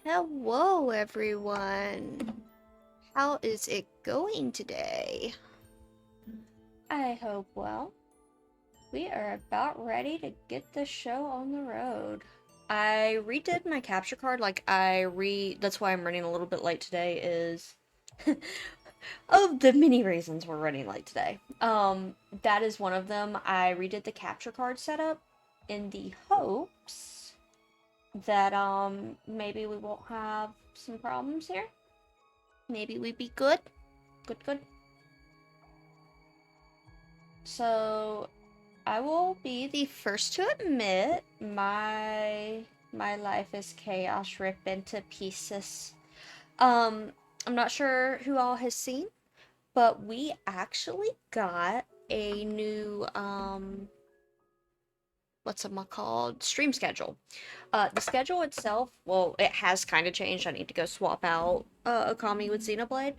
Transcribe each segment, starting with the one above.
Hello, everyone. How is it going today? I hope well. We are about ready to get the show on the road. I redid my capture card, that's why I'm running a little bit late today, is of the many reasons we're running late today. That is one of them. I redid the capture card setup in the hopes that maybe we won't have some problems here. Maybe we'd be good. Good. So I will be the first to admit my life is chaos, ripped into pieces. I'm not sure who all has seen, but we actually got a new what's it called? Stream schedule. The schedule itself, well, it has kind of changed. I need to go swap out Okami with Xenoblade,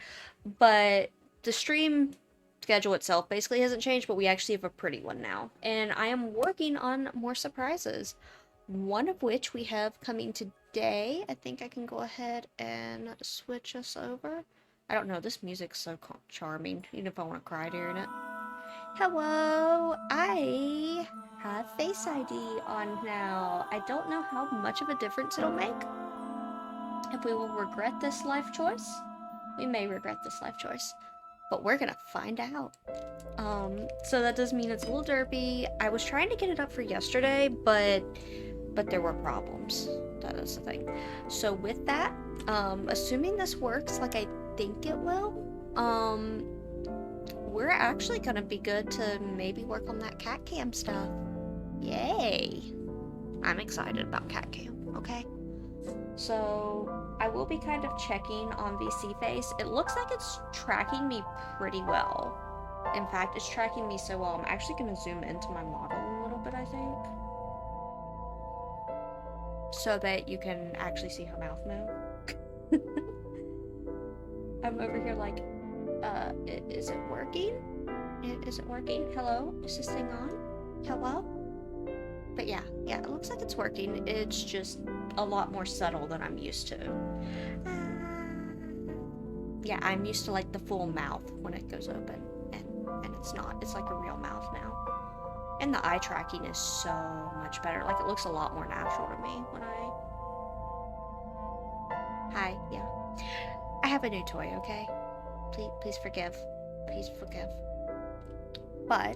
but the stream schedule itself basically hasn't changed, but we actually have a pretty one now. And I am working on more surprises, one of which we have coming today. I think I can go ahead and switch us over. I don't know, this music's so charming, even if I want to cry during it. Hello, I have Face ID on now. I don't know how much of a difference it'll make. If we will regret this life choice, we may regret this life choice, but we're gonna find out. So that does mean it's a little derpy. I was trying to get it up for yesterday, but there were problems. That is the thing. So with that, assuming this works like I think it will, we're actually gonna be good to maybe work on that cat cam stuff. Yay! I'm excited about cat cam, okay? So I will be kind of checking on VC Face. It looks like it's tracking me pretty well. In fact, it's tracking me so well, I'm actually gonna zoom into my model a little bit, I think. So that you can actually see her mouth move. I'm over here like, is it working? Is it working? Hello? Is this thing on? Hello? But yeah, it looks like it's working. It's just a lot more subtle than I'm used to. Yeah, I'm used to like the full mouth when it goes open, and it's not. It's like a real mouth now. And the eye tracking is so much better. Like, it looks a lot more natural to me when I... Hi, yeah. I have a new toy, okay? Please forgive. Please forgive. But,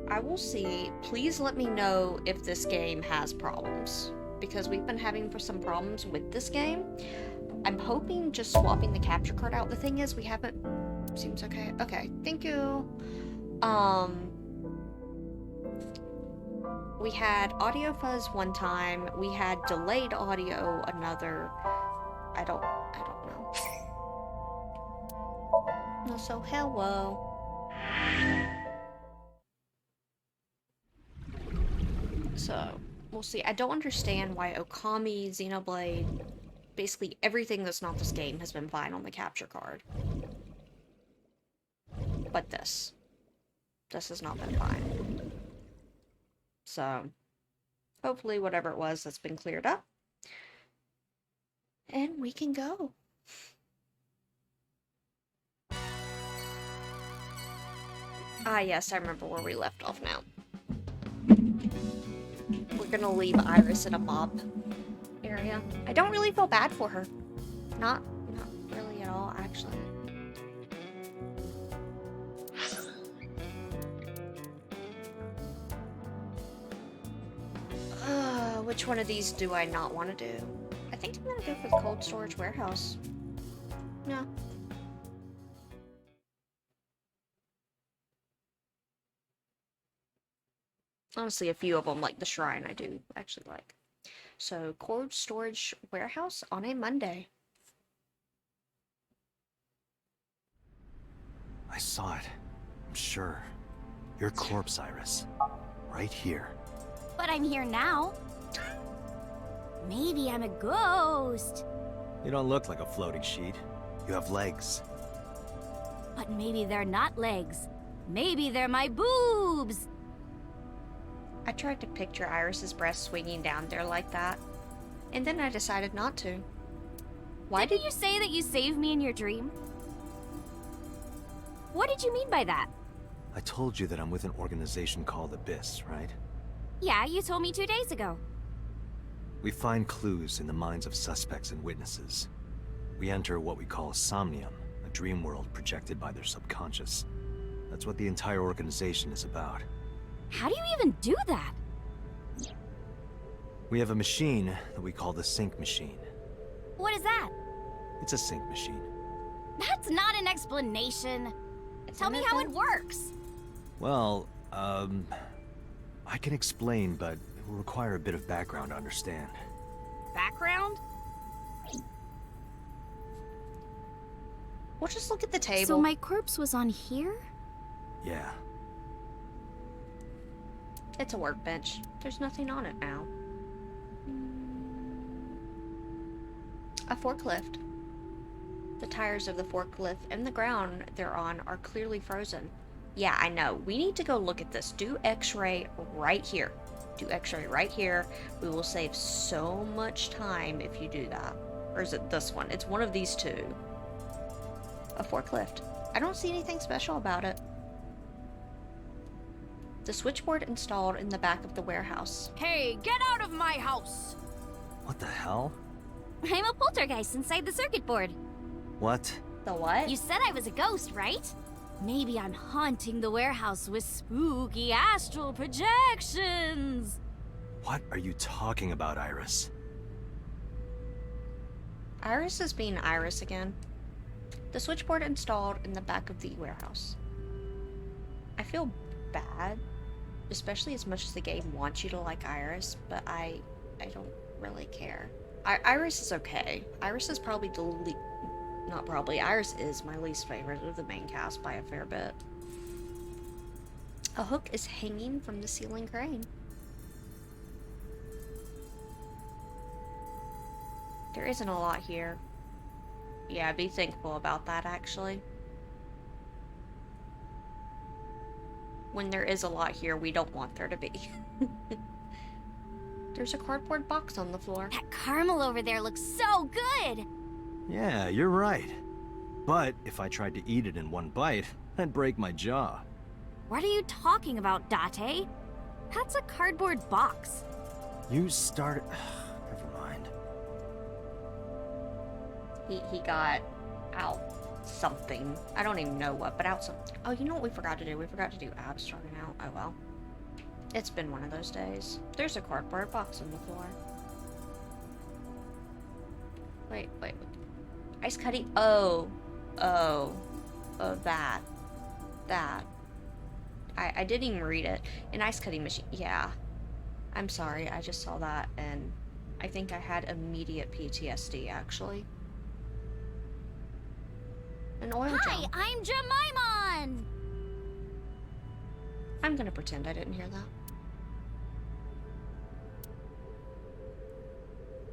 I will see. Please let me know if this game has problems, because we've been having some problems with this game. I'm hoping just swapping the capture card out. The thing is, we haven't... Seems okay. Okay, thank you. We had audio fuzz one time. We had delayed audio another. I don't know. No, so hello. So, we'll see. I don't understand why Okami, Xenoblade, basically everything that's not this game has been fine on the capture card. But this has not been fine. So, hopefully whatever it was that's been cleared up. And we can go. Ah, yes, I remember where we left off now. We're gonna leave Iris in a mob area. I don't really feel bad for her. Not really at all, actually. Which one of these do I not want to do? I think I'm gonna go for the cold storage warehouse. No. Honestly, a few of them, like the shrine, I do actually like. So, cold storage warehouse on a Monday. I saw it. I'm sure. Your corpse, Iris. Right here. But I'm here now. Maybe I'm a ghost. You don't look like a floating sheet. You have legs. But maybe they're not legs. Maybe they're my boobs. I tried to picture Iris's breast swinging down there like that. And then I decided not to. Why Didn't you say that you saved me in your dream? What did you mean by that? I told you that I'm with an organization called Abyss, right? Yeah, you told me 2 days ago. We find clues in the minds of suspects and witnesses. We enter what we call Somnium, a dream world projected by their subconscious. That's what the entire organization is about. How do you even do that? We have a machine that we call the sync machine. What is that? It's a sync machine. That's not an explanation. Tell me how it works. Well, I can explain, but it will require a bit of background to understand. Background? We'll just look at the table. So my corpse was on here? Yeah. It's a workbench. There's nothing on it now. A forklift. The tires of the forklift and the ground they're on are clearly frozen. Yeah, I know. We need to go look at this. Do x-ray right here. Do x-ray right here. We will save so much time if you do that. Or is it this one? It's one of these two. A forklift. I don't see anything special about it. The switchboard installed in the back of the warehouse. Hey, get out of my house! What the hell? I'm a poltergeist inside the circuit board. What? The what? You said I was a ghost, right? Maybe I'm haunting the warehouse with spooky astral projections. What are you talking about, Iris? Iris is being Iris again. The switchboard installed in the back of the warehouse. I feel bad, especially as much as the game wants you to like Iris, but I don't really care. Iris is okay. Iris is probably not probably. Iris is my least favorite of the main cast by a fair bit. A hook is hanging from the ceiling crane. There isn't a lot here. Yeah, be thankful about that, actually. When there is a lot here, we don't want there to be. There's a cardboard box on the floor. That caramel over there looks so good! Yeah, you're right. But if I tried to eat it in one bite, I'd break my jaw. What are you talking about, Date? That's a cardboard box. You started... Never mind. He got out something. I don't even know what, but out something. Oh, you know what we forgot to do? We forgot to do abs starting out. Oh well. It's been one of those days. There's a cardboard box on the floor. Wait. Ice cutting. Oh, that. I didn't even read it. An ice cutting machine. Yeah. I'm sorry. I just saw that and I think I had immediate PTSD actually. An oil Hi, gel. I'm Jemimon! I'm gonna pretend I didn't hear that.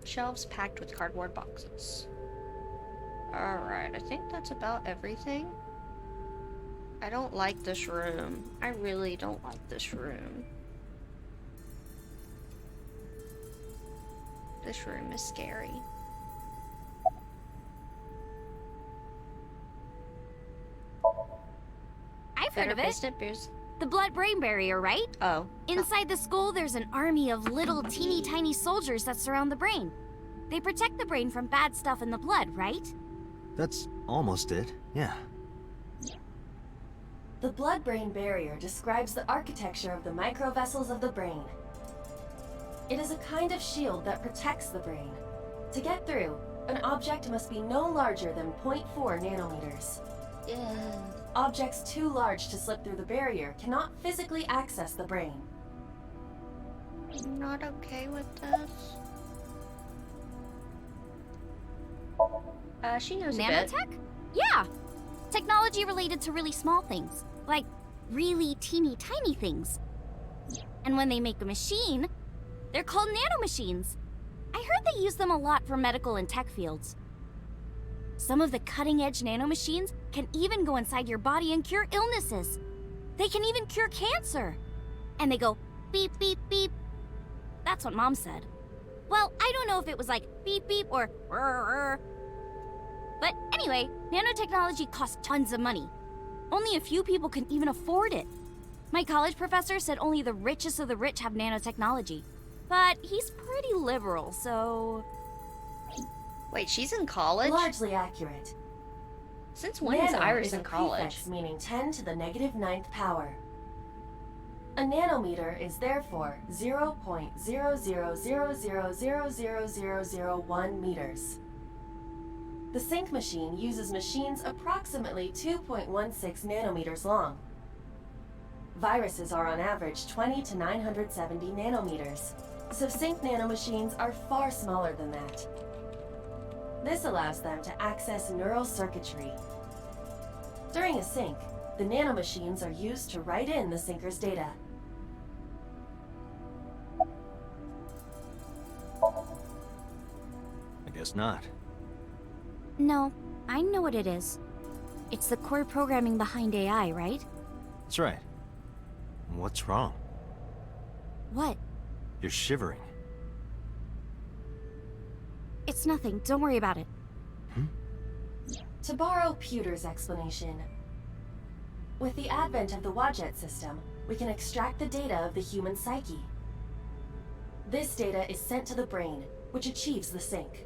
Shelves packed with cardboard boxes. Alright, I think that's about everything. I don't like this room. I really don't like this room. This room is scary. I've heard of it. Snippers. The blood-brain barrier, right? Oh. Inside the skull, there's an army of little teeny tiny soldiers that surround the brain. They protect the brain from bad stuff in the blood, right? That's almost it, yeah. The blood-brain barrier describes the architecture of the microvessels of the brain. It is a kind of shield that protects the brain. To get through, an object must be no larger than 0.4 nanometers. Yeah. Objects too large to slip through the barrier cannot physically access the brain. I'm not okay with this. She knows a bit. Nanotech? Yeah. Technology related to really small things. Like really teeny tiny things. And when they make a machine, they're called nanomachines. I heard they use them a lot for medical and tech fields. Some of the cutting-edge nanomachines can even go inside your body and cure illnesses. They can even cure cancer. And they go beep, beep, beep. That's what Mom said. Well, I don't know if it was like beep beep or rrr. But anyway, nanotechnology costs tons of money. Only a few people can even afford it. My college professor said only the richest of the rich have nanotechnology. But he's pretty liberal, so... Wait, she's in college? Largely accurate. Since when is Nano Iris is in a college? prefix meaning 10 to the negative ninth power. A nanometer is therefore 0.0000000001 meters. The sync machine uses machines approximately 2.16 nanometers long. Viruses are on average 20 to 970 nanometers, so sync nanomachines are far smaller than that. This allows them to access neural circuitry. During a sync, the nanomachines are used to write in the syncer's data. I guess not. No, I know what it is. It's the core programming behind AI, right? That's right. What's wrong? What? You're shivering. It's nothing, don't worry about it. To borrow Pewter's explanation, with the advent of the Wadjet system, we can extract the data of the human psyche. This data is sent to the brain, which achieves the sync.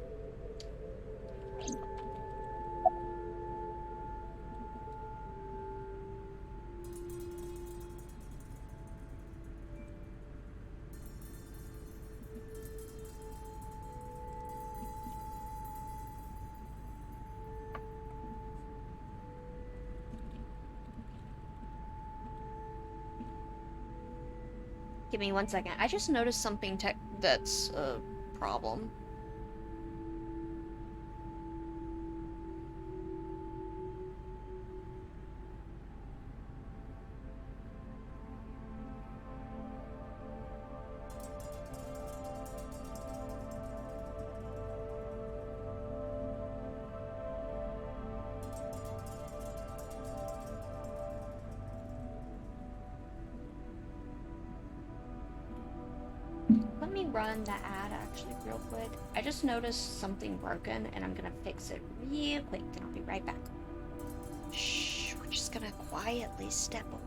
Give me 1 second. I just noticed something that's a problem. Let me run the ad actually real quick. I just noticed something broken and I'm gonna fix it real quick and I'll be right back. Shh, we're just gonna quietly step away.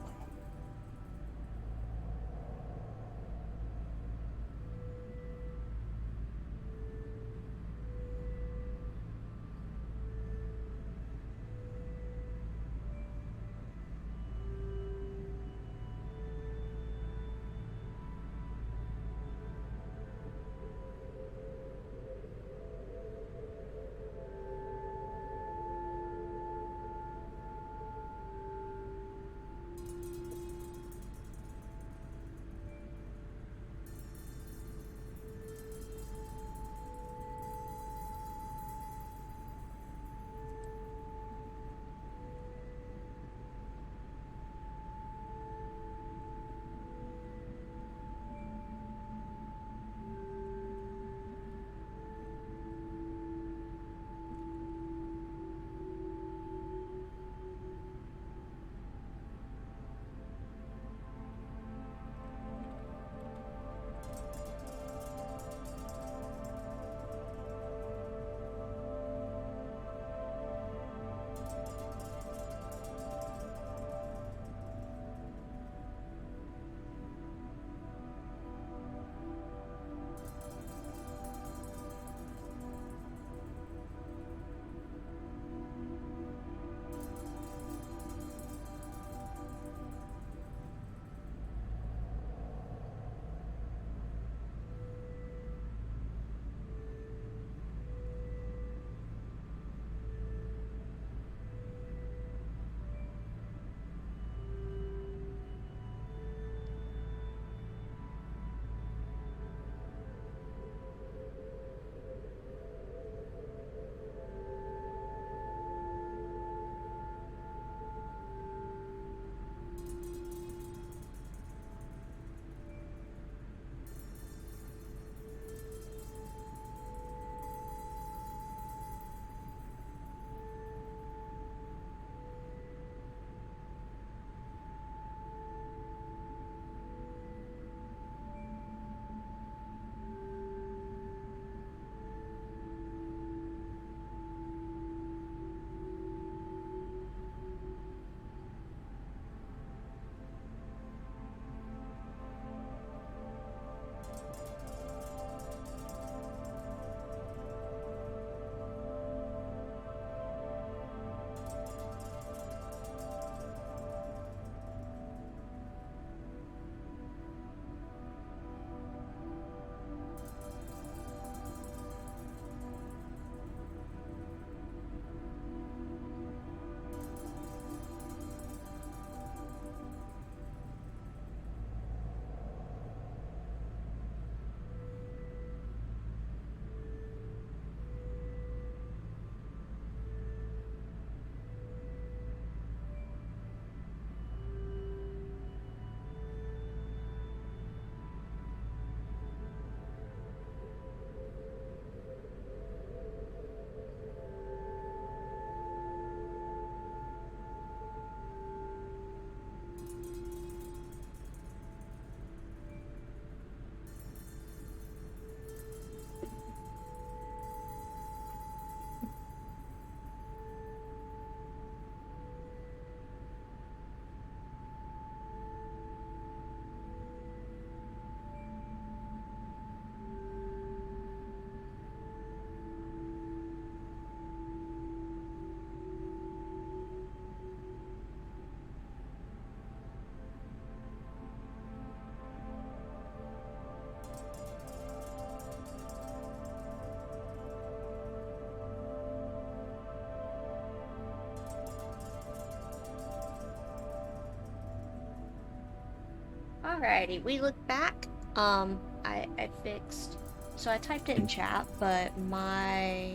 Alrighty, we look back. I fixed. So I typed it in chat, but my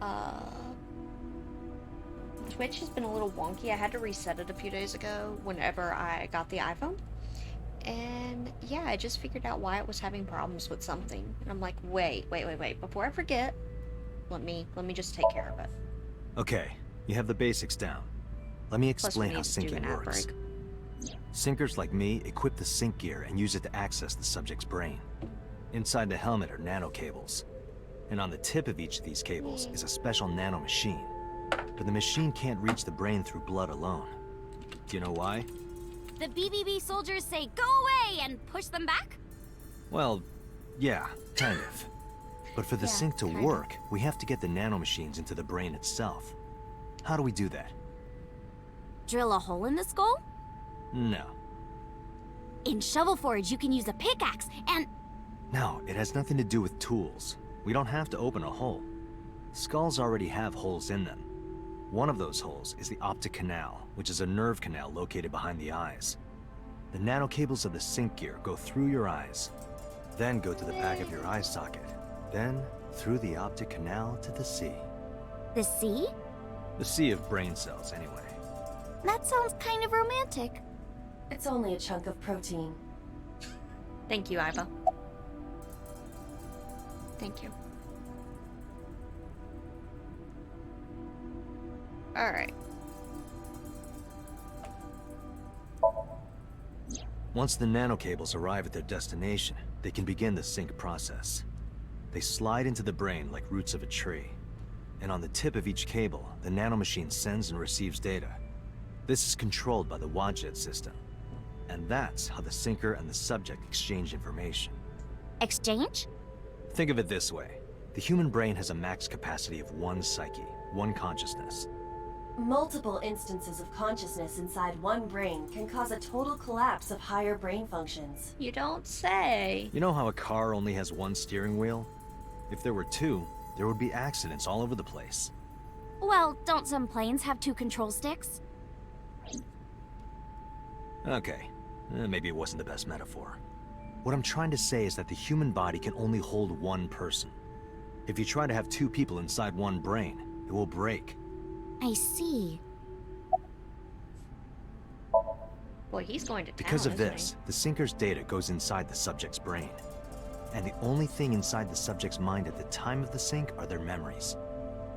uh Twitch has been a little wonky. I had to reset it a few days ago whenever I got the iPhone. And yeah, I just figured out why it was having problems with something. And I'm like, wait. Before I forget, let me just take care of it. Okay, you have the basics down. Let me Plus, we explain how need to do an syncing ad works. break. Syncers like me equip the sync gear and use it to access the subject's brain. Inside the helmet are nanocables. And on the tip of each of these cables is a special nanomachine. But the machine can't reach the brain through blood alone. Do you know why? The BBB soldiers say go away and push them back? Well, yeah, kind of. But for the Yeah, sync to kinda. work, we have to get the nanomachines into the brain itself. How do we do that? Drill a hole in the skull? No. In Shovel Forge, you can use a pickaxe and... No, it has nothing to do with tools. We don't have to open a hole. Skulls already have holes in them. One of those holes is the optic canal, which is a nerve canal located behind the eyes. The nanocables of the sync gear go through your eyes, then go to the back of your eye socket, then through the optic canal to the sea. The sea? The sea of brain cells, anyway. That sounds kind of romantic. It's only a chunk of protein. Thank you, Iva. Thank you. Alright. Once the nanocables arrive at their destination, they can begin the sync process. They slide into the brain like roots of a tree. And on the tip of each cable, the nanomachine sends and receives data. This is controlled by the Wadjet system. And that's how the syncer and the subject exchange information. Exchange? Think of it this way. The human brain has a max capacity of one psyche, one consciousness. Multiple instances of consciousness inside one brain can cause a total collapse of higher brain functions. You don't say. You know how a car only has one steering wheel? If there were two, there would be accidents all over the place. Well, don't some planes have 2 control sticks? Okay, maybe it wasn't the best metaphor. What I'm trying to say is that the human body can only hold one person. If you try to have 2 people inside one brain, it will break. I see. Boy, he's going to town, Because of isn't this, the syncer's data goes inside the subject's brain. And the only thing inside the subject's mind at the time of the sync are their memories.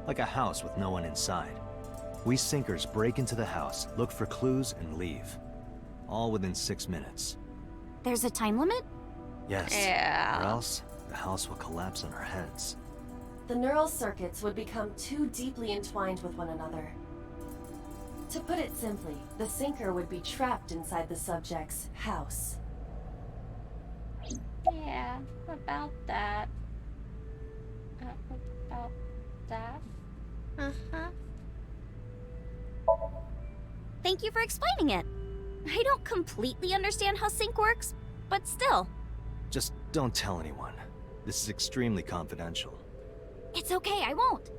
Like a house with no one inside. We syncers break into the house, look for clues, and leave. All within 6 minutes. There's a time limit? Yes. Yeah. Or else, the house will collapse on our heads. The neural circuits would become too deeply entwined with one another. To put it simply, the syncer would be trapped inside the subject's house. he? Yeah, about that. About that. Uh-huh. Thank you for explaining it. I don't completely understand how sync works, but still. Just don't tell anyone. This is extremely confidential. It's okay, I won't.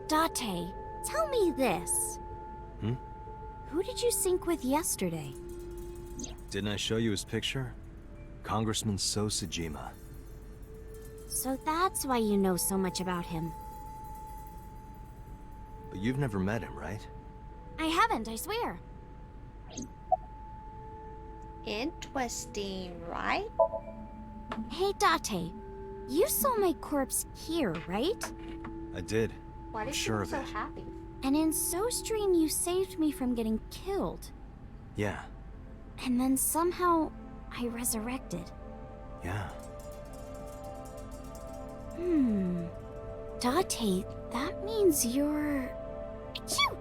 Date, tell me this. Hmm? Who did you sync with yesterday? Didn't I show you his picture? Congressman Sejima. So that's why you know so much about him. But you've never met him, right? I haven't, I swear. Interesting, right? Hey, Date, you saw my corpse here, right? I did. Why did Sure you look of so it. happy? And in SoStream, you saved me from getting killed. Yeah, And then somehow, I resurrected. yeah. Date, that means you're... Achoo!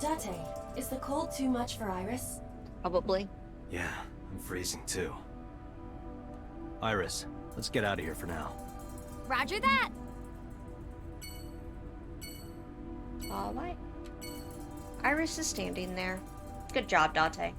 Date, is the cold too much for Iris? Probably. Yeah, I'm freezing too. Iris, let's get out of here for now. Roger that! Alright. Iris is standing there. Good job, Date.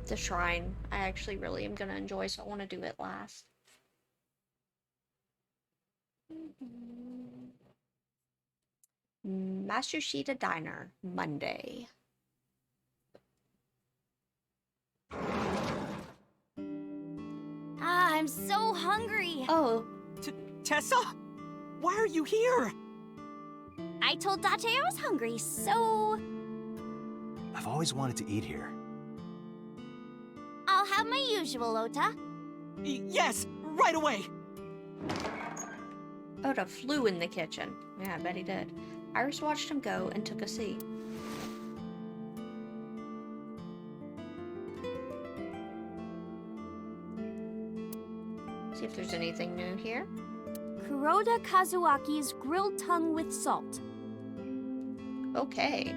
The shrine, I actually really am gonna enjoy, so I want to do it last. Matsushita Diner, Monday. Ah, I'm so hungry. Oh, Tessa? Why are you here? I told Date I was hungry, so I've always wanted to eat here. I'll have my usual, Ota. Yes, right away. Oda flew in the kitchen. Yeah, I bet he did. Iris watched him go and took a seat. See if there's anything new here. Kuroda Kazuaki's grilled tongue with salt. Okay.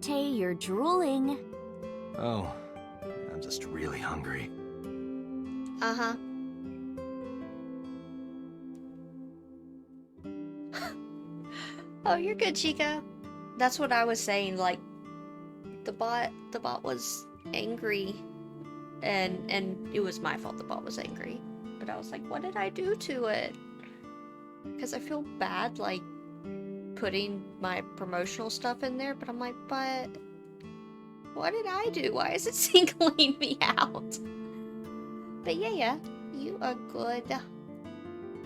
Date, you're drooling. Oh, I'm just really hungry. Uh-huh. Oh, you're good, Chica. That's what I was saying, like, the bot was angry, and it was my fault the bot was angry. But I was like, what did I do to it? Because I feel bad, like, putting my promotional stuff in there, but I'm like, but what did I do? Why is it singling me out? But yeah, you are good.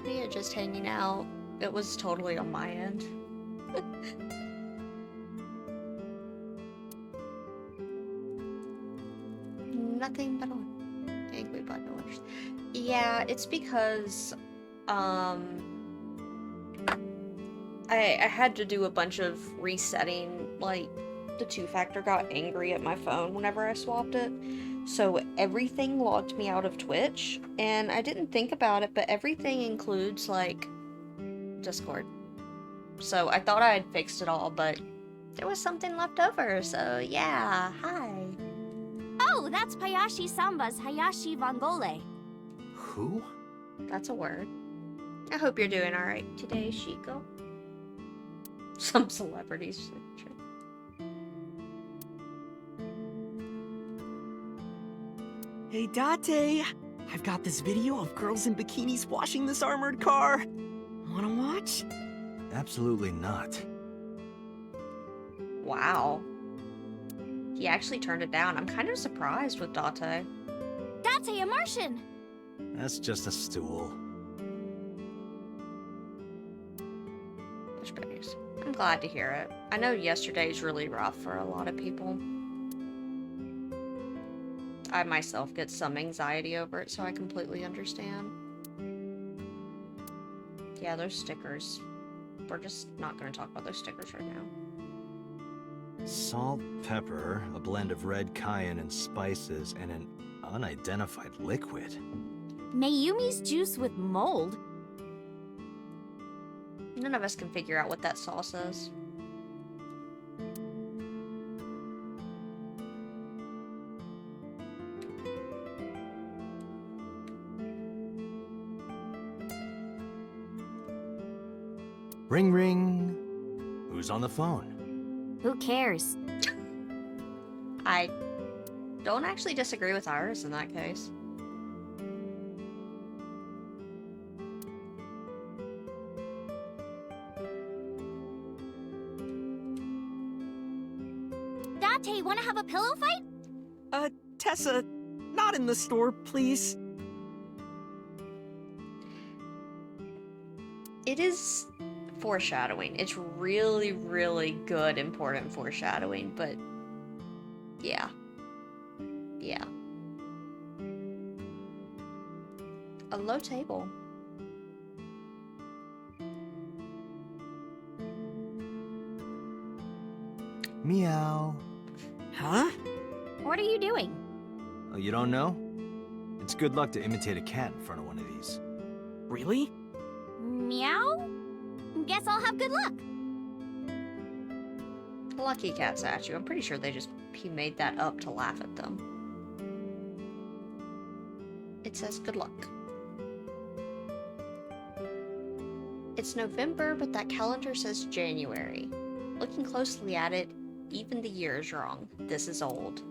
We are just hanging out. It was totally on my end. Nothing but angry bot noise. Yeah, it's because I had to do a bunch of resetting. Like, the two-factor got angry at my phone whenever I swapped it, so everything logged me out of Twitch, and I didn't think about it, but everything includes, like, Discord. So I thought I had fixed it all, but there was something left over, so yeah, hi. Oh, that's Payashi Samba's Hayashi Vangole. Who? That's a word. I hope you're doing alright today, Shiko. Some celebrities. Hey, Date. I've got this video of girls in bikinis washing this armored car. Wanna watch? Absolutely not. Wow. He actually turned it down. I'm kind of surprised with Date. Date, a Martian. That's just a stool. Berries. I'm glad to hear it. I know yesterday's really rough for a lot of people. I myself get some anxiety over it, so I completely understand. Yeah, those stickers. We're just not going to talk about those stickers right now. Salt, pepper, a blend of red cayenne and spices, and an unidentified liquid. Mayumi's juice with mold. None of us can figure out what that sauce is. Ring ring. Who's on the phone? Who cares? I don't actually disagree with Iris in that case. Date, wanna have a pillow fight? Tessa, not in the store, please. It is foreshadowing. It's really, really good, important foreshadowing, but yeah. Yeah. A low table. Meow. Huh? What are you doing? Oh, you don't know? It's good luck to imitate a cat in front of one of these. Really? Meow? Guess I'll have good luck. Lucky cat statue. I'm pretty sure he made that up to laugh at them. It says good luck. It's November, but that calendar says January. Looking closely at it, even the year is wrong. This is old.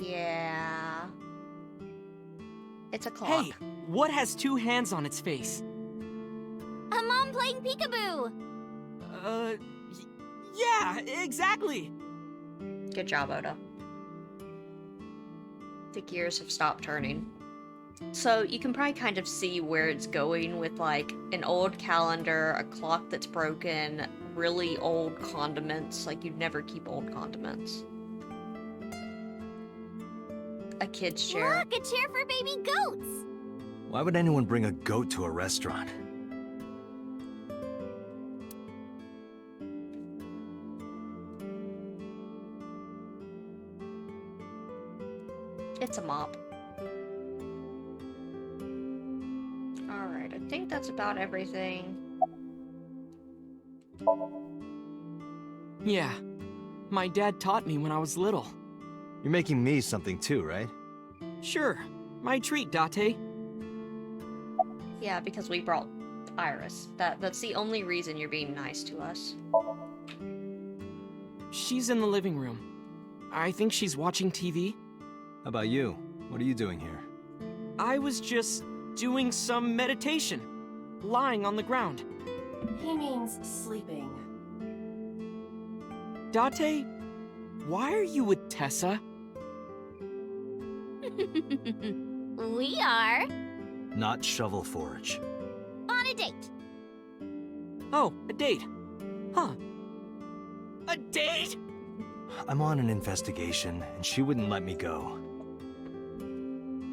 Yeah. It's a clock. Hey, what has two hands on its face? A mom playing peekaboo! Yeah, exactly. Good job, Oda. The gears have stopped turning. So you can probably kind of see where it's going with like an old calendar, a clock that's broken, really old condiments. Like you'd never keep old condiments. A kid's chair. Look, a chair for baby goats! Why would anyone bring a goat to a restaurant? It's a mop. Alright, I think that's about everything. Yeah, my dad taught me when I was little. You're making me something too, right? Sure, my treat, Date. Yeah, because we brought Iris. That's the only reason you're being nice to us. She's in the living room. I think she's watching TV. How about you? What are you doing here? I was just doing some meditation, lying on the ground. He means sleeping. Date, why are you with Tessa? We are Not Shovel Forge. on a date. Oh, a date. Huh. A date? I'm on an investigation, and she wouldn't let me go.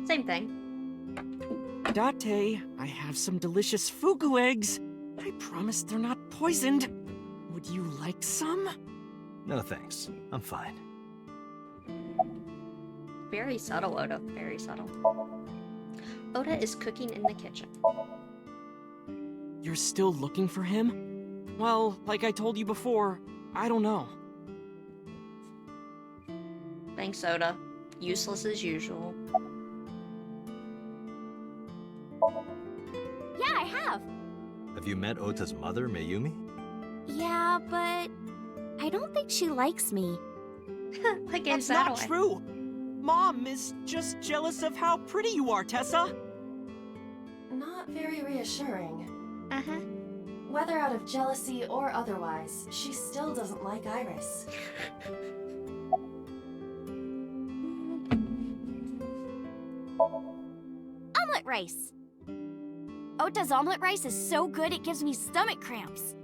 Same thing. Date, I have some delicious fugu eggs. I promise they're not poisoned. Would you like some? No thanks. I'm fine. Very subtle, Oda. Very subtle. Oda is cooking in the kitchen. You're still looking for him? Well, like I told you before, I don't know. Thanks, Oda. Useless as usual. Yeah, I have. Have you met Ota's mother, Mayumi? Yeah, but I don't think she likes me. Like, That's is that not why? true. Mom is just jealous of how pretty you are, Tessa. Not very reassuring. Uh-huh. Whether out of jealousy or otherwise, she still doesn't like Iris. Omelet rice. Ota's omelet rice is so good it gives me stomach cramps.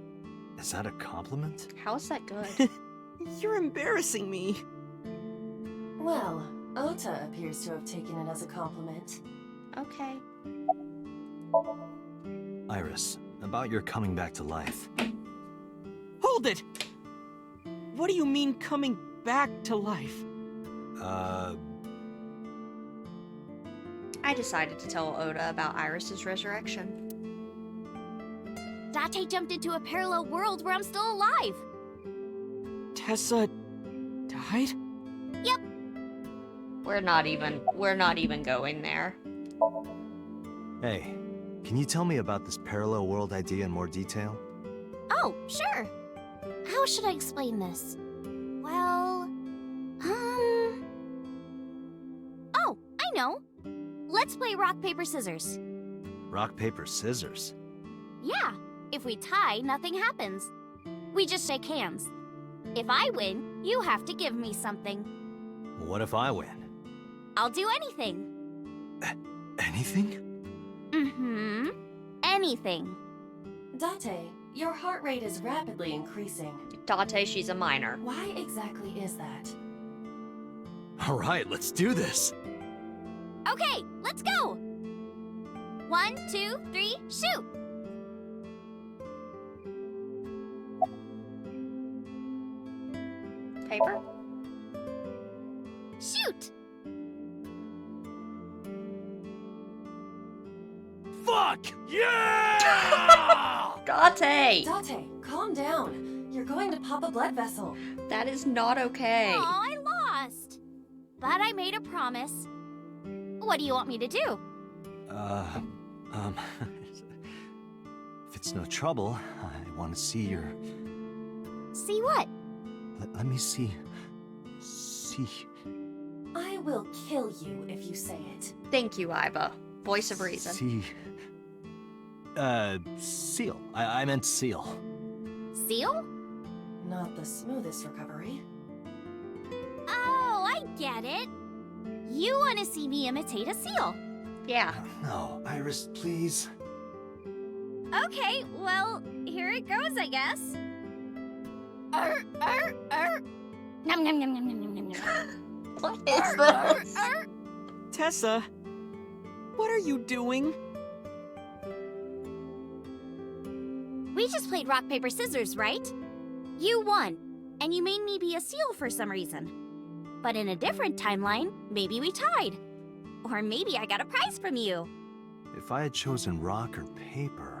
Is that a compliment? How is that good? You're embarrassing me. Well, Ota appears to have taken it as a compliment. Okay. Iris, about your coming back to life. Hold it! What do you mean coming back to life? I decided to tell Oda about Iris's resurrection. Date jumped into a parallel world where I'm still alive. Tessa died? We're not even going there. Hey, can you tell me about this parallel world idea in more detail? Oh, sure. How should I explain this? Well, Oh, I know. Let's play rock, paper, scissors. Rock, paper, scissors. Yeah, if we tie, nothing happens. We just shake hands. If I win, you have to give me something. What if I win? I'll do anything. Anything? Mm-hmm. Anything. Date, your heart rate is rapidly increasing. Date, she's a minor. Why exactly is that? All right, let's do this. Okay, let's go! 1, 2, 3, shoot! Paper? Shoot! Fuck! Yeah! Date! Date, calm down. You're going to pop a blood vessel. That is not okay. Aw, I lost. But I made a promise. What do you want me to do? If it's no trouble, I want to see your... See what? Let me see... See... I will kill you if you say it. Thank you, Iva. Voice of reason. Seal. I meant seal. Seal? Not the smoothest recovery. Oh, I get it. You want to see me imitate a seal. Yeah. No, Iris, please. Okay, well, here it goes, I guess. Nom nom nom nom nom nom nom nom. What is this? Tessa, what are you doing? We just played rock, paper, scissors, right? You won, and you made me be a seal for some reason. But in a different timeline, maybe we tied. Or maybe I got a prize from you. If I had chosen rock or paper...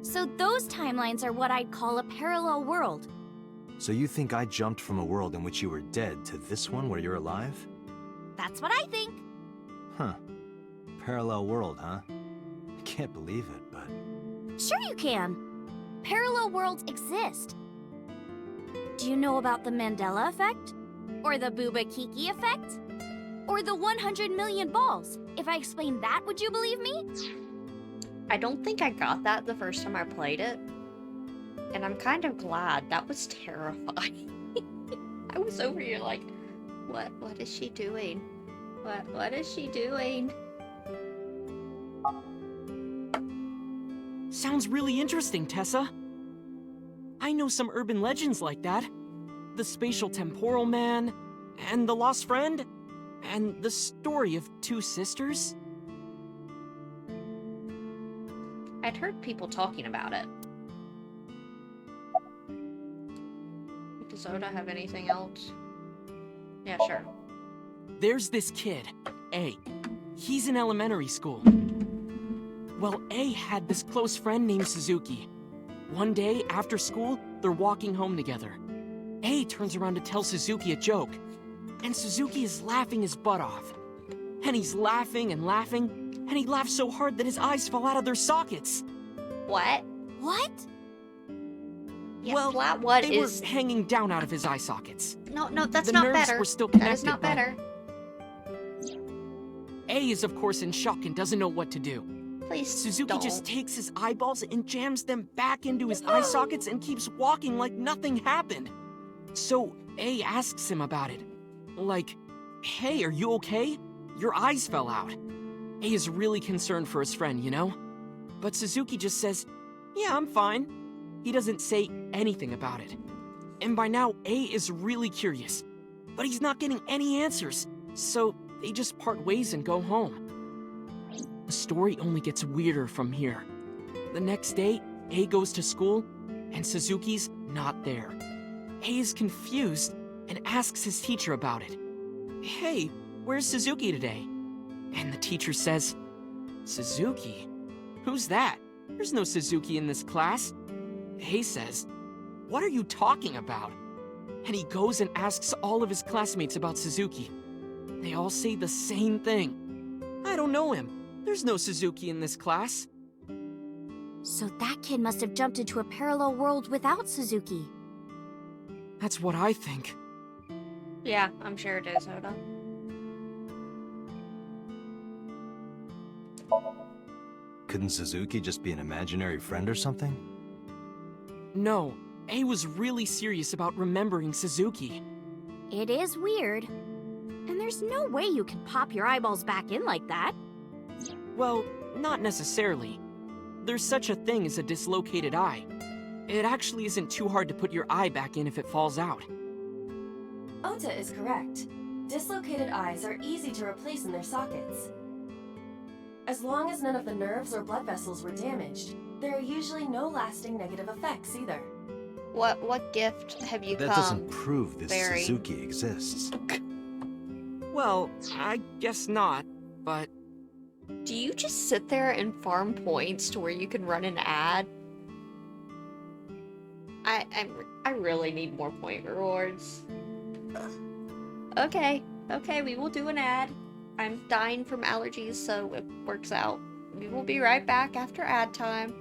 So those timelines are what I'd call a parallel world. So you think I jumped from a world in which you were dead to this one where you're alive? That's what I think. Huh. Parallel world, huh? I can't believe it, but... Sure you can. Parallel worlds exist. Do you know about the Mandela effect? Or the Booba Kiki effect? Or the 100 million balls? If I explained that, would you believe me? I don't think I got that the first time I played it. And I'm kind of glad. That was terrifying. I was over here like, what is she doing? What is she doing? Sounds really interesting, Tessa. I know some urban legends like that. The spatial temporal man, and the lost friend, and the story of two sisters. I'd heard people talking about it. Does Oda have anything else? Yeah, sure. There's this kid, A. He's in elementary school. Well, A had this close friend named Suzuki. One day, after school, they're walking home together. A turns around to tell Suzuki a joke, and Suzuki is laughing his butt off. And he's laughing and laughing, and he laughs so hard that his eyes fall out of their sockets. What? What? Yeah, Well, flat what they is... were hanging down out of his eye sockets. No, that's the not nerves better. were still That is connected, not but- better. A is of course in shock and doesn't know what to do. Please Suzuki don't. just takes his eyeballs and jams them back into his eye sockets and keeps walking like nothing happened. So A asks him about it. Like, hey, are you okay? Your eyes fell out. A is really concerned for his friend, you know? But Suzuki just says, yeah, I'm fine. He doesn't say anything about it. And by now, A is really curious. But he's not getting any answers. So they just part ways and go home. The story only gets weirder from here. The next day, A goes to school, and Suzuki's not there. A is confused and asks his teacher about it. Hey, where's Suzuki today? And the teacher says, Suzuki? Who's that? There's no Suzuki in this class. A says, what are you talking about? And he goes and asks all of his classmates about Suzuki. They all say the same thing. I don't know him. There's no Suzuki in this class. So that kid must have jumped into a parallel world without Suzuki. That's what I think. Yeah, I'm sure it is, Oda. Couldn't Suzuki just be an imaginary friend or something? No, A was really serious about remembering Suzuki. It is weird. And there's no way you can pop your eyeballs back in like that. Well, not necessarily. There's such a thing as a dislocated eye. It actually isn't too hard to put your eye back in if it falls out. Ota is correct. Dislocated eyes are easy to replace in their sockets. As long as none of the nerves or blood vessels were damaged, there are usually no lasting negative effects either. What gift have you That come? doesn't prove this very- Suzuki exists. Well, I guess not, but Do you just sit there and farm points to where you can run an ad? I really need more point rewards. Okay, we will do an ad. I'm dying from allergies, so it works out. We will be right back after ad time.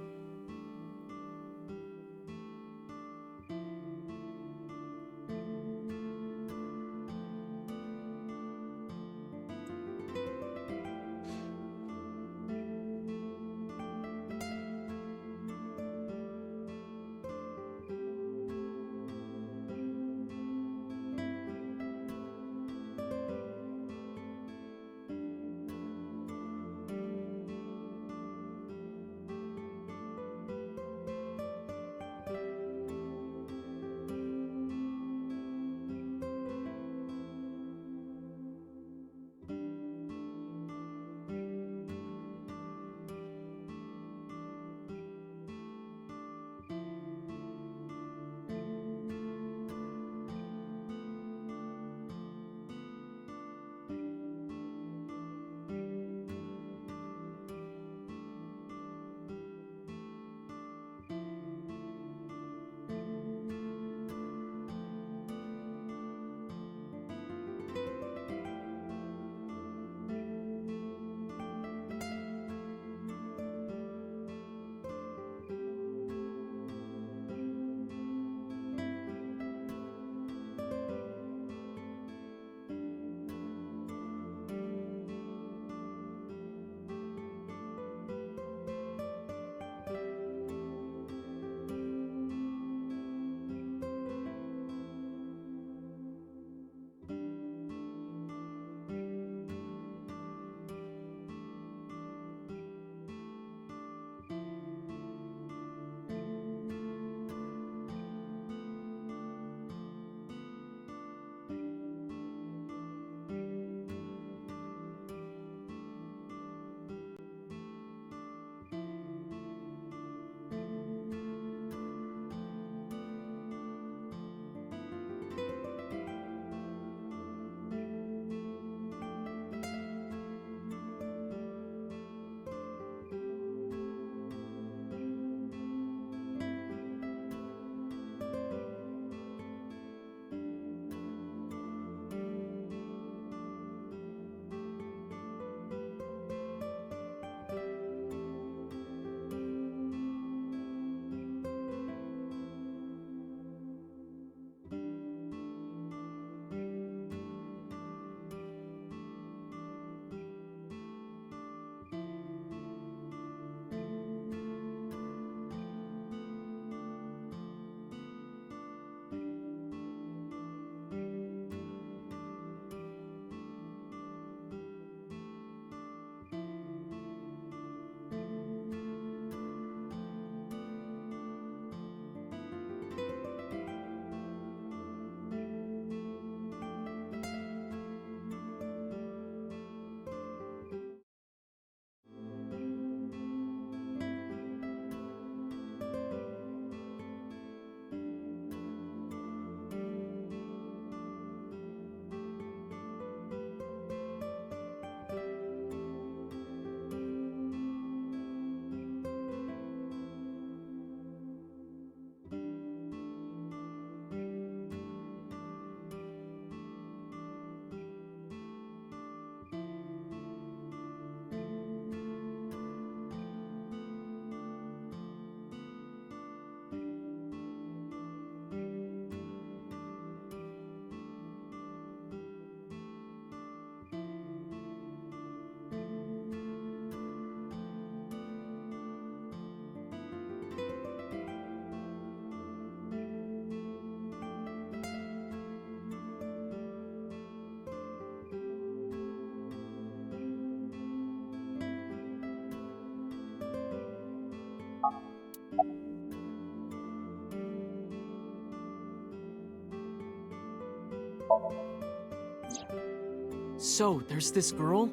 So, there's this girl.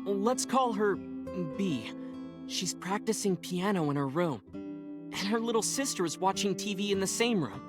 Let's call her B. She's practicing piano in her room. And her little sister is watching TV in the same room.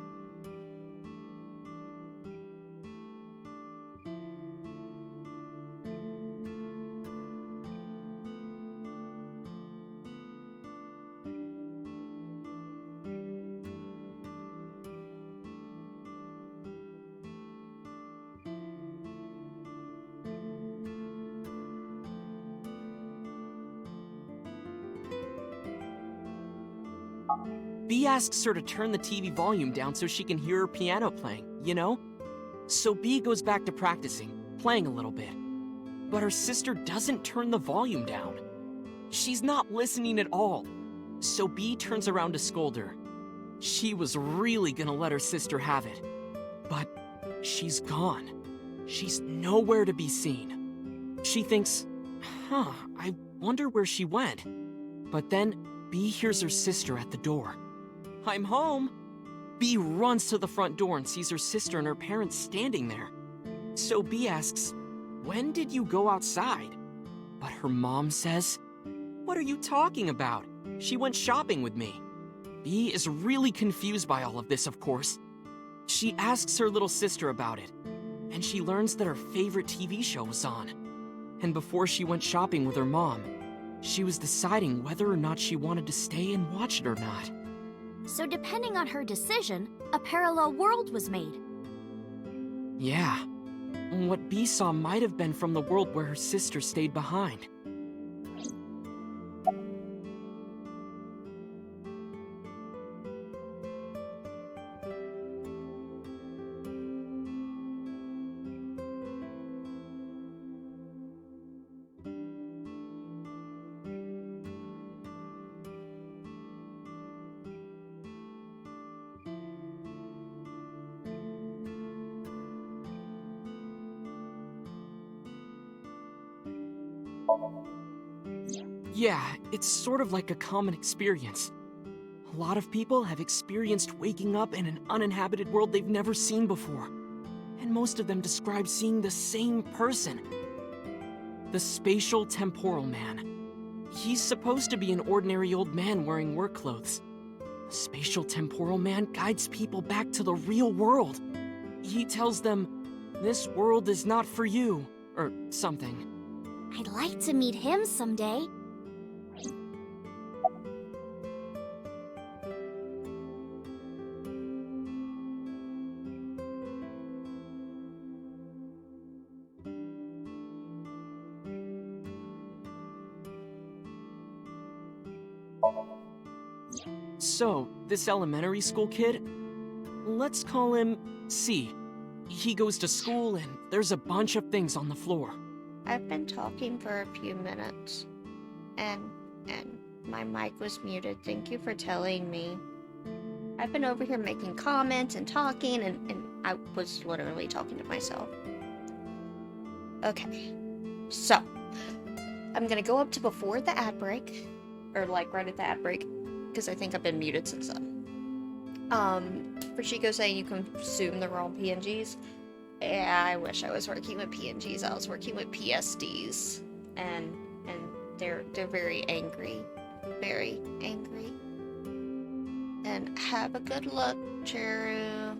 B asks her to turn the TV volume down so she can hear her piano playing, you know? So B goes back to practicing, playing a little bit. But her sister doesn't turn the volume down. She's not listening at all. So B turns around to scold her. She was really gonna let her sister have it. But she's gone. She's nowhere to be seen. She thinks, I wonder where she went. But then B hears her sister at the door. I'm home. B runs to the front door and sees her sister and her parents standing there. So B asks, when did you go outside? But her mom says, what are you talking about? She went shopping with me. B is really confused by all of this, of course. She asks her little sister about it, and she learns that her favorite TV show was on. And before she went shopping with her mom, she was deciding whether or not she wanted to stay and watch it or not. So depending on her decision, a parallel world was made. Yeah. What B saw might have been from the world where her sister stayed behind. Yeah, it's sort of like a common experience. A lot of people have experienced waking up in an uninhabited world they've never seen before. And most of them describe seeing the same person. The spatial temporal man. He's supposed to be an ordinary old man wearing work clothes. The spatial temporal man guides people back to the real world. He tells them, this world is not for you, or something. I'd like to meet him someday. So, this elementary school kid, let's call him C. He goes to school and there's a bunch of things on the floor. I've been talking for a few minutes, and my mic was muted. Thank you for telling me. I've been over here making comments and talking, and I was literally talking to myself. Okay, so I'm gonna go up to before the ad break, or like right at the ad break, because I think I've been muted since then. For Chico saying you consume the wrong PNGs. Yeah, I wish I was working with PNGs. I was working with PSDs, and they're very angry, very angry. And have a good look, Cheru.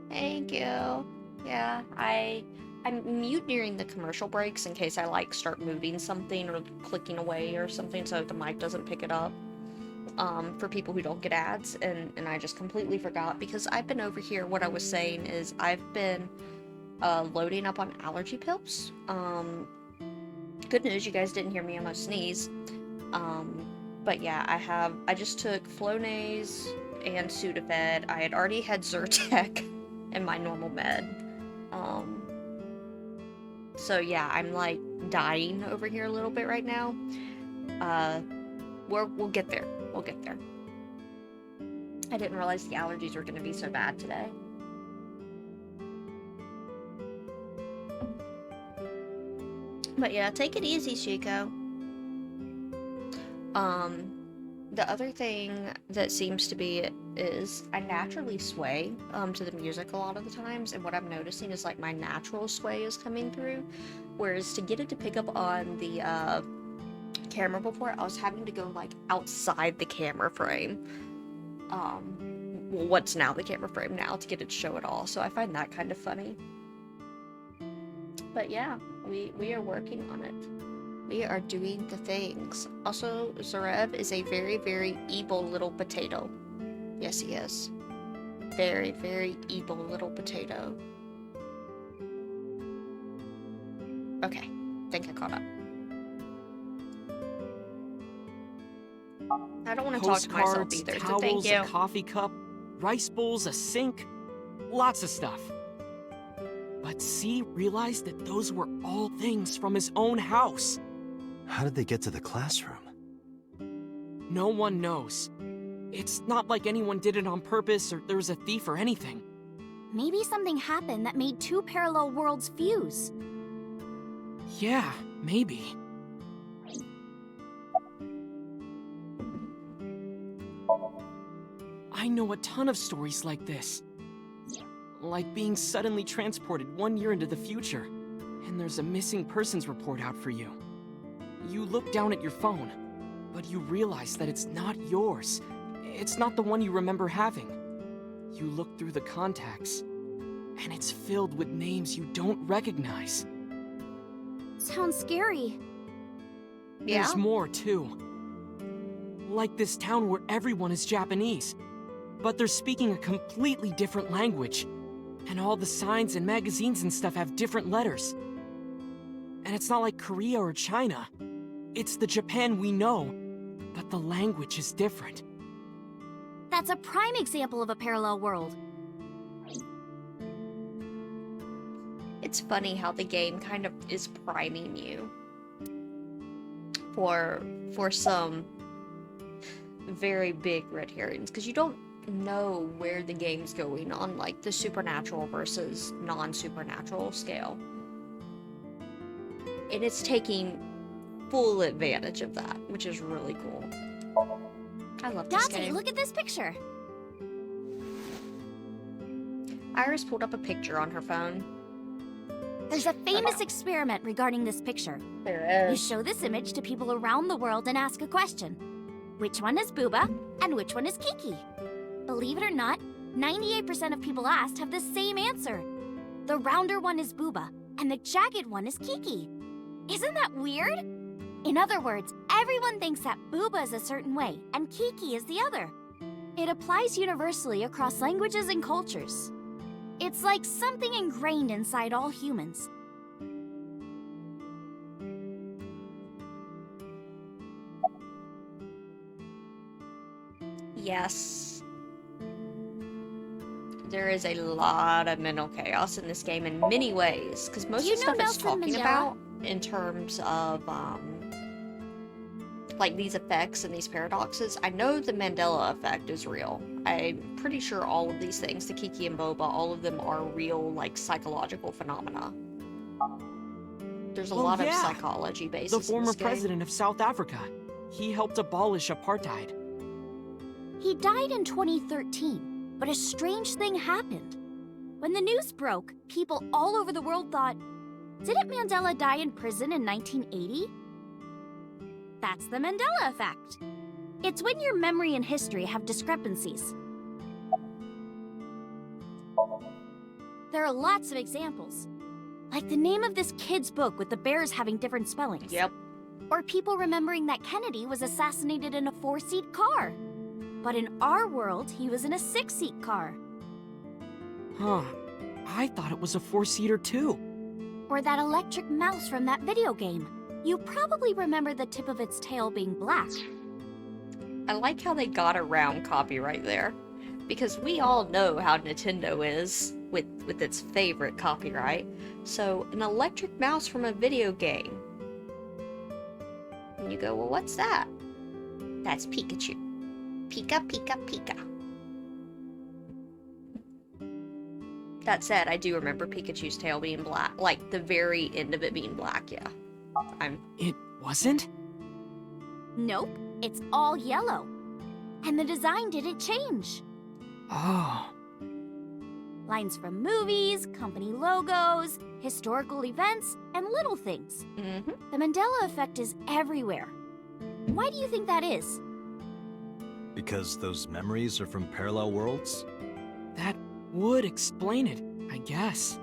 Thank you. Yeah, I'm mute during the commercial breaks in case I like start moving something or clicking away or something so the mic doesn't pick it up. For people who don't get ads, and I just completely forgot because I've been over here. What I was saying is I've been loading up on allergy pills. Good news, you guys didn't hear me almost sneeze. But yeah, I just took Flonase and Sudafed. I had already had Zyrtec in my normal med. So yeah, I'm like dying over here a little bit right now. We'll get there. We'll get there. I didn't realize the allergies were going to be so bad today. But yeah, take it easy, Chico. The other thing that seems to be is I naturally sway to the music a lot of the times, and what I'm noticing is like my natural sway is coming through, whereas to get it to pick up on the camera before, I was having to go like outside the camera frame. Well, what's now the camera frame now to get it to show it all, so I find that kind of funny. But yeah, we are working on it. We are doing the things. Also, Zarev is a very, very evil little potato. Yes, he is. Very, very evil little potato. Okay, think I caught up. I don't want to talk to myself Postcards, either, so towels, thank you. a coffee cup, rice bowls, a sink, lots of stuff. But C realized that those were all things from his own house. How did they get to the classroom? No one knows. It's not like anyone did it on purpose or there was a thief or anything. Maybe something happened that made two parallel worlds fuse. Yeah, maybe. I know a ton of stories like this. Like being suddenly transported 1 year into the future, and there's a missing persons report out for you. You look down at your phone, but you realize that it's not yours. It's not the one you remember having. You look through the contacts, and it's filled with names you don't recognize. Sounds scary. Yeah. There's more, too. Like this town where everyone is Japanese, but they're speaking a completely different language. And all the signs and magazines and stuff have different letters. And it's not like Korea or China. It's the Japan we know, but the language is different. That's a prime example of a parallel world. It's funny how the game kind of is priming you for some very big red herrings, because you don't know where the game's going on like the supernatural versus non-supernatural scale. And it's taking full advantage of that, which is really cool. I love this Dante, game. look at this picture. Iris pulled up a picture on her phone. There's a famous experiment regarding this picture. There You show this image to people around the world and ask a question. Which one is Booba and which one is Kiki? Believe it or not, 98% of people asked have the same answer. The rounder one is Booba, and the jagged one is Kiki. Isn't that weird? In other words, everyone thinks that Booba is a certain way, and Kiki is the other. It applies universally across languages and cultures. It's like something ingrained inside all humans. Yes. There is a lot of mental chaos in this game in many ways, because most You of the know stuff it's Nelson talking Mandela? about in terms of like these effects and these paradoxes, I know the Mandela effect is real. I'm pretty sure all of these things, the Kiki and Boba, all of them are real, like, psychological phenomena. There's a Oh, lot of yeah. psychology The basis in former this game. president of South Africa. He helped abolish apartheid. He died in 2013, but a strange thing happened. When the news broke, people all over the world thought, didn't Mandela die in prison in 1980? That's the Mandela effect. It's when your memory and history have discrepancies. There are lots of examples, like the name of this kid's book with the bears having different spellings. Yep. Or people remembering that Kennedy was assassinated in a 4-seat car. But in our world, he was in a 6-seat car. Huh. I thought it was a 4-seater too. Or that electric mouse from that video game. You probably remember the tip of its tail being black. I like how they got around copyright there, because we all know how Nintendo is with its favorite copyright. So, an electric mouse from a video game. And you go, well, what's that? That's Pikachu. Pika, Pika, Pika. That said, I do remember Pikachu's tail being black. Like, the very end of it being black, yeah. It wasn't? Nope. It's all yellow. And the design didn't change. Oh. Lines from movies, company logos, historical events, and little things. Mm-hmm. The Mandela effect is everywhere. Why do you think that is? Because those memories are from parallel worlds? That would explain it, I guess.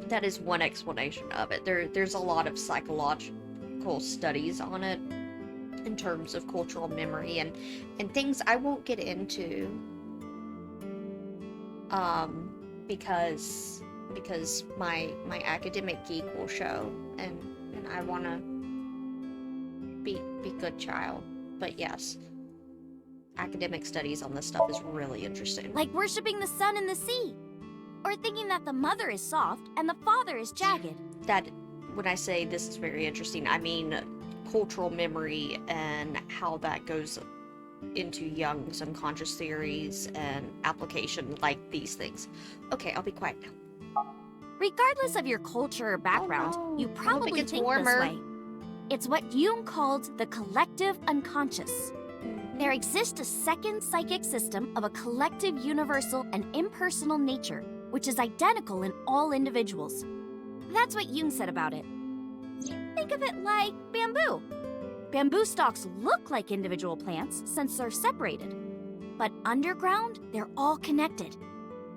That is one explanation of it. There's a lot of psychological studies on it in terms of cultural memory and things I won't get into because my academic geek will show and I want to be good child. But yes, academic studies on this stuff is really interesting. Like worshipping the sun and the sea. Or thinking that the mother is soft and the father is jagged. That, when I say this is very interesting, I mean cultural memory and how that goes into Jung's unconscious theories and application like these things. Okay, I'll be quiet now. Regardless of your culture or background, no. you I hope it probably gets think warmer. this way. It's what Jung called the collective unconscious. There exists a second psychic system of a collective, universal, and impersonal nature, which is identical in all individuals. That's what Jung said about it. Think of it like bamboo. Bamboo stalks look like individual plants since they're separated. But underground, they're all connected.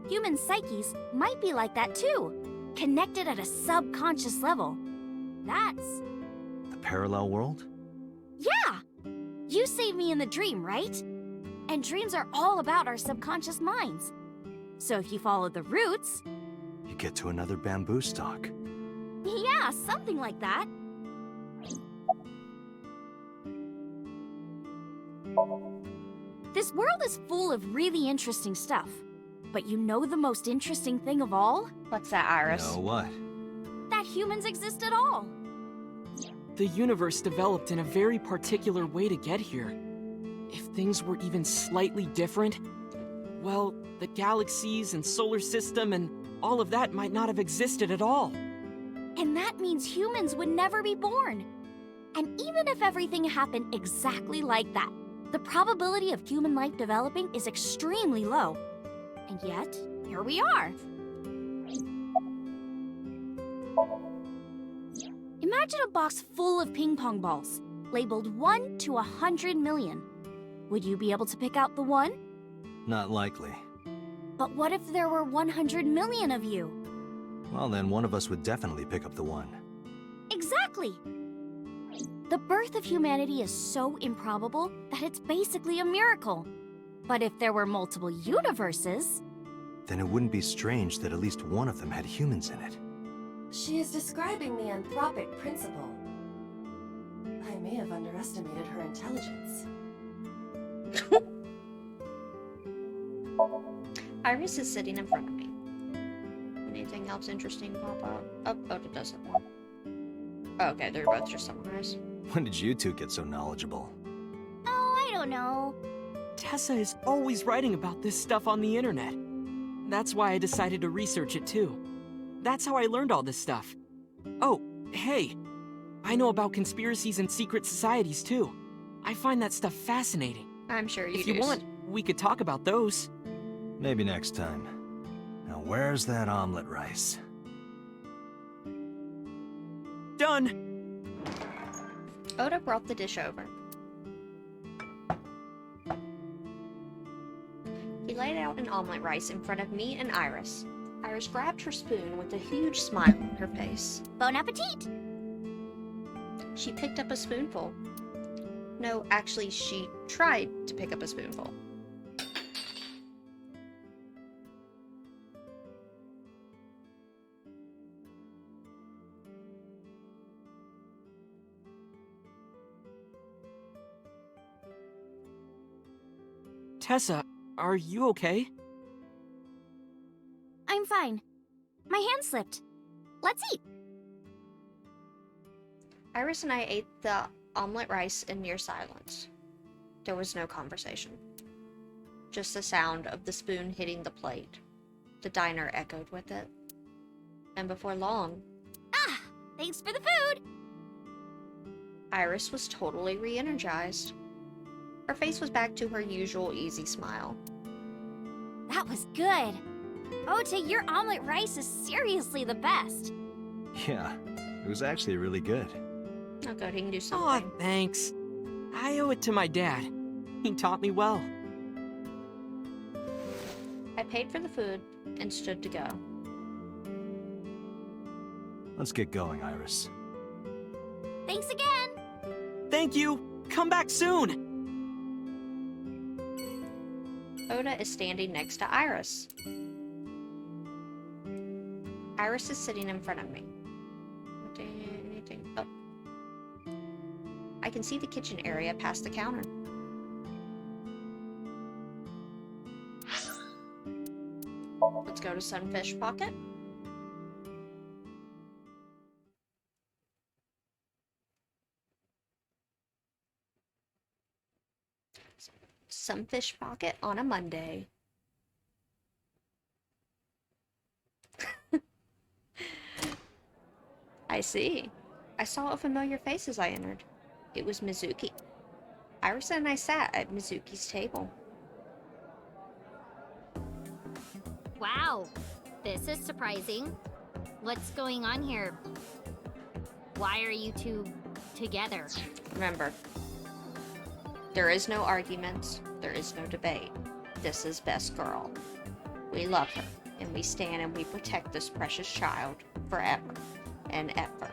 Human psyches might be like that too, connected at a subconscious level. That's... The parallel world? Yeah! You saved me in the dream, right? And dreams are all about our subconscious minds. So if you follow the roots... You get to another bamboo stalk. Yeah, something like that. This world is full of really interesting stuff. But you know the most interesting thing of all? What's that, Iris? No, what? That humans exist at all. The universe developed in a very particular way to get here. If things were even slightly different, well, the galaxies and solar system and all of that might not have existed at all. And that means humans would never be born. And even if everything happened exactly like that, the probability of human life developing is extremely low. And yet, here we are. Imagine a box full of ping pong balls, labeled 1 to 100 million. Would you be able to pick out the one? Not likely. But what if there were 100 million of you? Well, then one of us would definitely pick up the one. Exactly! The birth of humanity is so improbable that it's basically a miracle. But if there were multiple universes... Then it wouldn't be strange that at least one of them had humans in it. She is describing the anthropic principle. I may have underestimated her intelligence. Iris is sitting in front of me. Anything else interesting pop up? Oh, it doesn't. Oh, okay, they're both just summarized. When did you two get so knowledgeable? Oh, I don't know. Tessa is always writing about this stuff on the internet. That's why I decided to research it too. That's how I learned all this stuff. Oh, hey, I know about conspiracies and secret societies too. I find that stuff fascinating. I'm sure you If do. you want, we could talk about those. Maybe next time. Now where's that omelet rice? Done! Oda brought the dish over. He laid out an omelet rice in front of me and Iris. Iris grabbed her spoon with a huge smile on her face. Bon appetit! She picked up a spoonful. No, actually, she tried to pick up a spoonful. Tessa, are you okay? I'm fine. My hand slipped. Let's eat. Iris and I ate the omelet rice in near silence. There was no conversation. Just the sound of the spoon hitting the plate. The diner echoed with it. And before long, Ah, thanks for the food. Iris was totally re-energized. Her face was back to her usual easy smile. That was good. Ota, your omelet rice is seriously the best. Yeah, it was actually really good. Oh good, he can do Aw, something. thanks. I owe it to my dad. He taught me well. I paid for the food and stood to go. Let's get going, Iris. Thanks again. Thank you. Come back soon. Oda is standing next to Iris. Iris is sitting in front of me. Anything? Oh. I can see the kitchen area past the counter. Let's go to Sunfish Pocket. Sunfish Pocket on a Monday. I see. I saw a familiar face as I entered. It was Mizuki. Iris and I sat at Mizuki's table. Wow, this is surprising. What's going on here? Why are you two together? Remember, there is no arguments, there is no debate. This is Best Girl. We love her, and we stand and we protect this precious child forever and ever.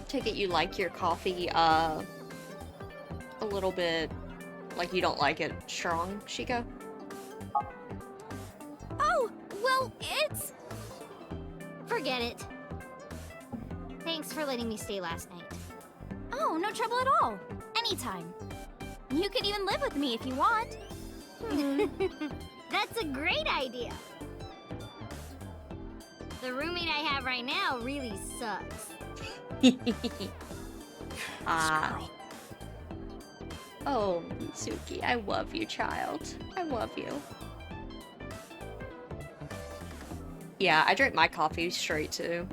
Take it you like your coffee, a little bit, like you don't like it strong, Shiko? Oh, well, it's... Forget it. Thanks for letting me stay last night. Oh, no trouble at all. Anytime. You could even live with me if you want. That's a great idea. The roommate I have right now really sucks. Girl. Oh, Mitsuki, I love you, child. I love you. Yeah, I drink my coffee straight too.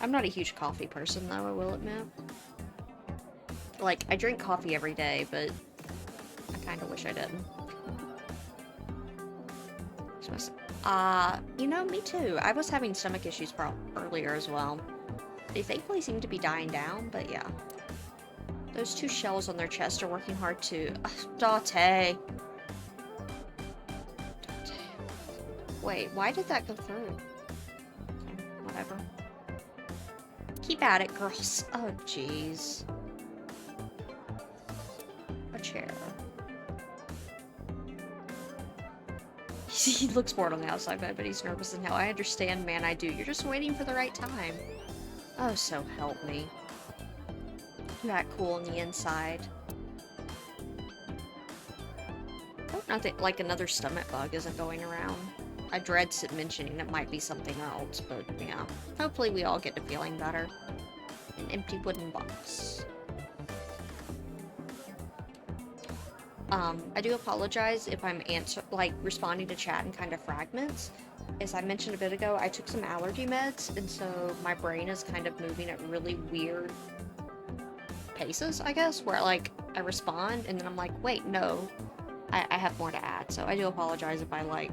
I'm not a huge coffee person though, I will admit. Like, I drink coffee every day, but I kinda wish I didn't. You know, me too. I was having stomach issues earlier as well. They thankfully seem to be dying down, but yeah. Those two shells on their chest are working hard too. Ugh, Date. Wait, why did that go through? Okay, whatever. Keep at it, girls. Oh, jeez. A chair. He looks bored on the outside, but he's nervous in hell. I understand, man, I do. You're just waiting for the right time. Oh, so help me. You act cool on the inside. Hope nothing like another stomach bug isn't going around. I dread mentioning it might be something else, but yeah. Hopefully we all get to feeling better. An empty wooden box. I do apologize if I'm responding to chat in kind of fragments. As I mentioned a bit ago, I took some allergy meds, and so my brain is kind of moving at really weird paces, I guess, where like I respond and then I'm like, wait, no, I have more to add. So I do apologize if I like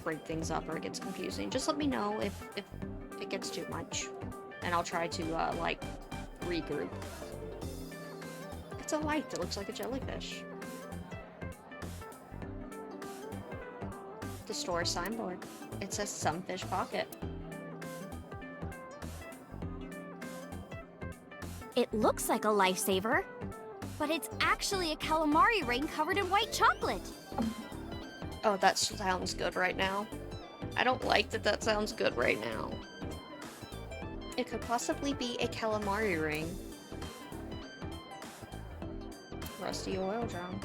break things up or it gets confusing. Just let me know if it gets too much, and I'll try to like regroup. It's a light that looks like a jellyfish. The store signboard. It says Sunfish Pocket. It looks like a lifesaver, but it's actually a calamari ring covered in white chocolate. Oh, that sounds good right now. I don't like that sounds good right now. It could possibly be a calamari ring. Rusty oil drum.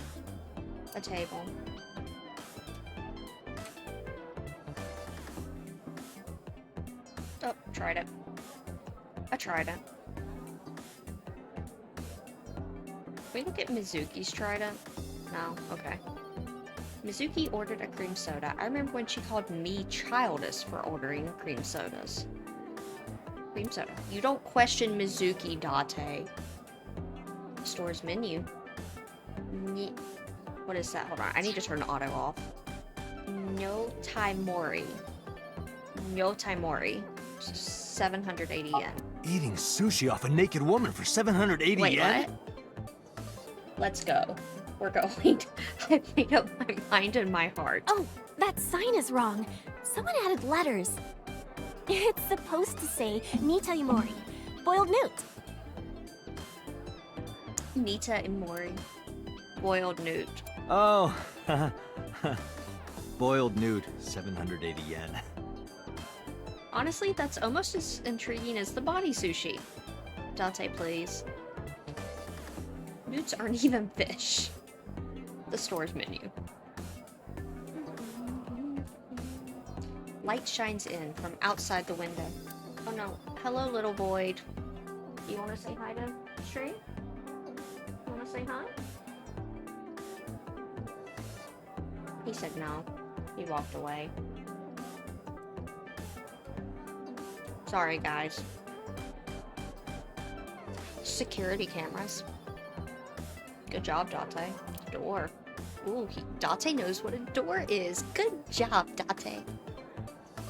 A table. Oh, tried it. I tried it. Can we look at Mizuki's trident? No? Okay. Mizuki ordered a cream soda. I remember when she called me childish for ordering cream sodas. Cream soda. You don't question Mizuki, Date. Store's menu. What is that? Hold on. I need to turn the auto off. No Taimori. No Taimori. 780 yen. Eating sushi off a naked woman for 780 Wait, yen? what? Let's go. We're going. I made up my mind and my heart. Oh, that sign is wrong. Someone added letters. It's supposed to say Nita Imori, boiled newt. Nita Imori. Boiled newt. Oh, boiled newt, 780 yen. Honestly, that's almost as intriguing as the body sushi. Dante, please. Newts aren't even fish. The store's menu. Light shines in from outside the window. Oh no. Hello, little void. You want to say hi to Stream? You want to say hi? He said no. He walked away. Sorry, guys. Security cameras. Good job, Date. Door. Ooh, Date knows what a door is. Good job, Date.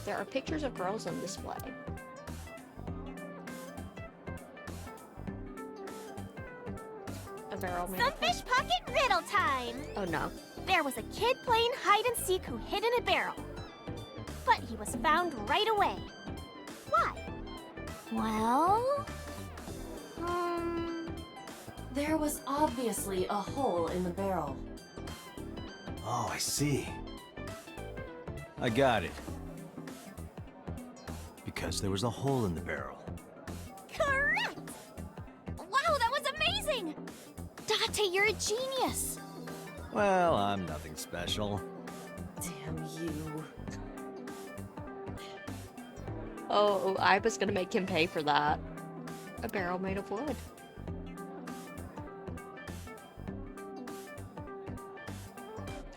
There are pictures of girls on display. A barrel man. Sunfish pocket riddle time! Oh no. There was a kid playing hide and seek who hid in a barrel. But he was found right away. Why? Well... There was obviously a hole in the barrel. Oh, I see. I got it. Because there was a hole in the barrel. Correct! Wow, that was amazing! Date, you're a genius! Well, I'm nothing special. Damn you. Oh, I was gonna make him pay for that. A barrel made of wood.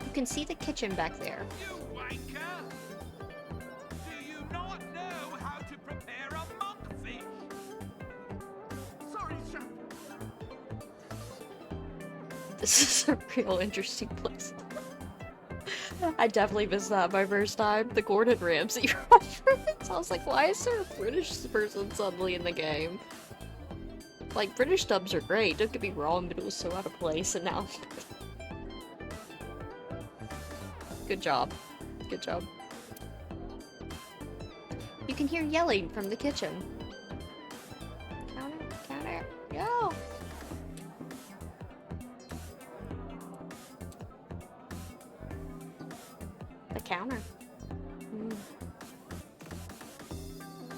You can see the kitchen back there. You wanker! Do you not know how to prepare a monkfish? Sorry, chef. This is a real interesting place. I definitely missed that my first time. The Gordon Ramsay reference. I was like, why is there a British person suddenly in the game? Like, British dubs are great, don't get me wrong, but it was so out of place, and now... Good job. Good job. You can hear yelling from the kitchen. Counter, go! The counter.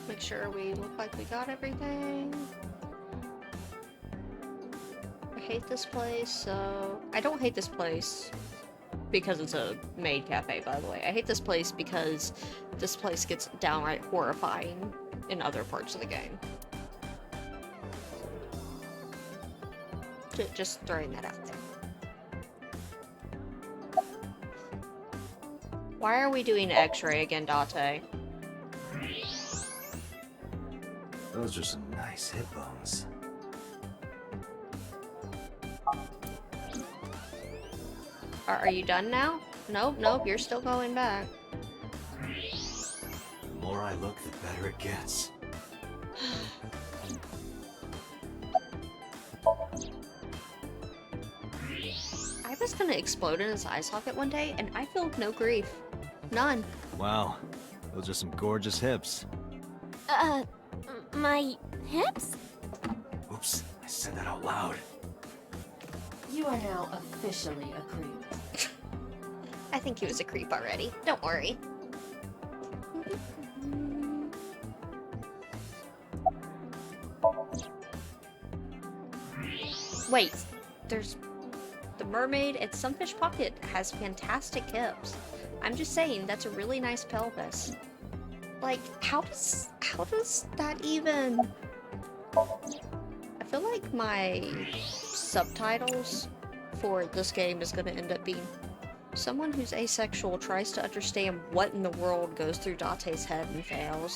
Make sure we look like we got everything. I hate this place, so... I don't hate this place because it's a maid cafe, by the way. I hate this place because this place gets downright horrifying in other parts of the game. Just throwing that out there. Why are we doing X-ray again, Date? Those are some nice hip bones. Are you done now? Nope, you're still going back. The more I look, the better it gets. I was gonna explode in his eye socket one day, and I feel no grief. None. Wow, those are some gorgeous hips. My hips? Oops, I said that out loud. You are now officially a creep. I think he was a creep already. Don't worry. Wait, there's... The mermaid at Sunfish Pocket has fantastic hips. I'm just saying, that's a really nice pelvis. Like, how does that even... I feel like my subtitles for this game is gonna end up being Someone who's asexual tries to understand what in the world goes through Date's head and fails.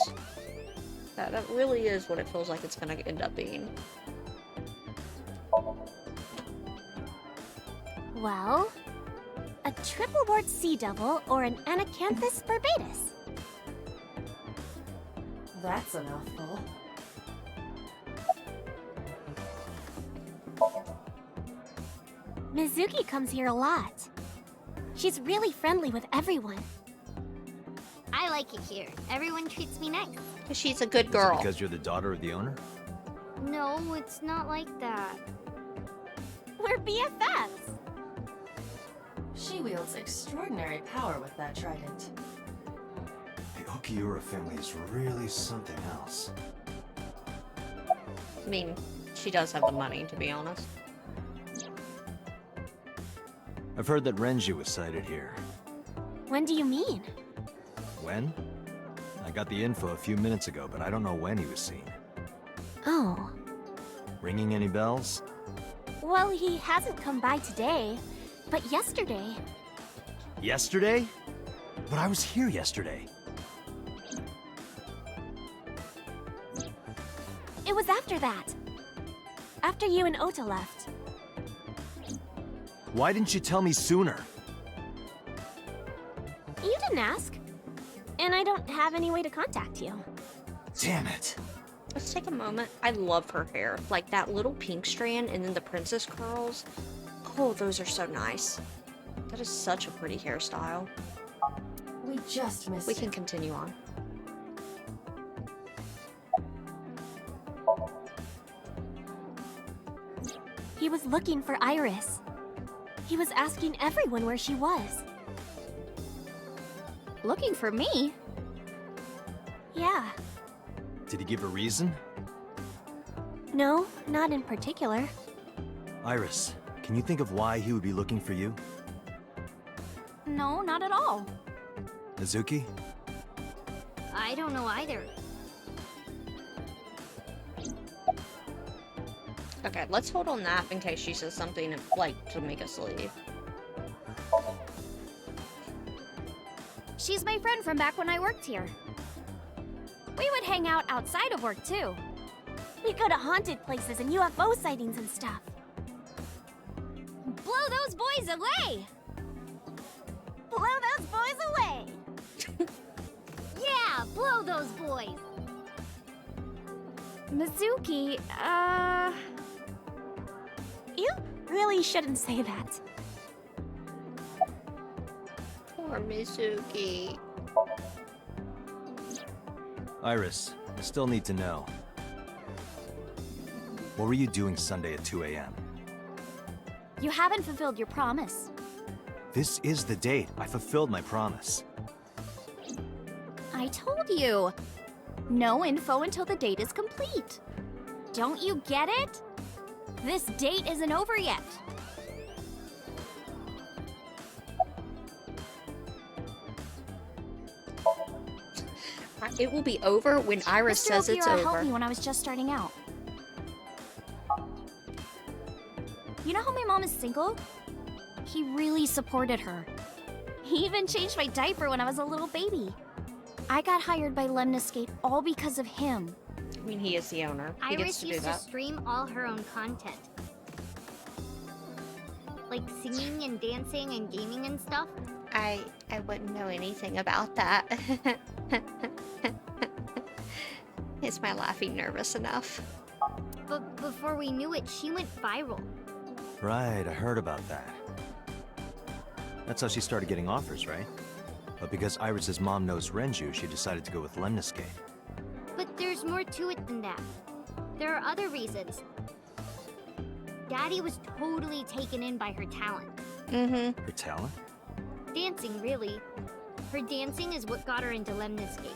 That really is what it feels like it's gonna end up being. Well, a triple wart sea devil or an anacanthus barbatus. That's a mouthful. Mizuki comes here a lot. She's really friendly with everyone. I like it here. Everyone treats me nice. She's a good Is it girl. because you're the daughter of the owner? No, it's not like that. We're BFFs. She wields extraordinary power with that trident. The Okiura family is really something else. I mean, she does have the money, to be honest. I've heard that Renju was sighted here. When do you mean? When? I got the info a few minutes ago, but I don't know when he was seen. Oh. Ringing any bells? Well, he hasn't come by today, but yesterday. Yesterday? But I was here yesterday. It was after that. After you and Ota left. Why didn't you tell me sooner? You didn't ask. And I don't have any way to contact you. Damn it. Let's take a moment. I love her hair. Like that little pink strand and then the princess curls. Oh, those are so nice. That is such a pretty hairstyle. We just missed We it. can continue on. He was looking for Iris. He was asking everyone where she was. Looking for me? Yeah. Did he give a reason? No, not in particular. Iris, can you think of why he would be looking for you? No, not at all. Mizuki? I don't know either. Okay, let's hold on that in case she says something like to make us leave. She's my friend from back when I worked here. We would hang out outside of work, too. We'd go to haunted places and UFO sightings and stuff. Blow those boys away! Blow those boys away! Yeah, blow those boys! Mizuki, You really shouldn't say that. Poor Mizuki. Iris, I still need to know. What were you doing Sunday at 2 a.m.? You haven't fulfilled your promise. This is the date. I fulfilled my promise. I told you. No info until the date is complete. Don't you get it? This date isn't over yet. It will be over when Iris Mr. says it's Okiura over. helped me when I was just starting out. You know how my mom is single? He really supported her. He even changed my diaper when I was a little baby. I got hired by Lemniscape all because of him. I mean, he is the owner. He gets Iris to do used to that. stream all her own content. Like singing and dancing and gaming and stuff. I wouldn't know anything about that. Is my laughing nervous enough? But before we knew it, she went viral. Right, I heard about that. That's how she started getting offers, right? But because Iris's mom knows Renju, she decided to go with Lemniscape. But there's more to it than that. There are other reasons. Daddy was totally taken in by her talent. Mm-hmm. Her talent? Dancing, really. Her dancing is what got her into Lemniscape.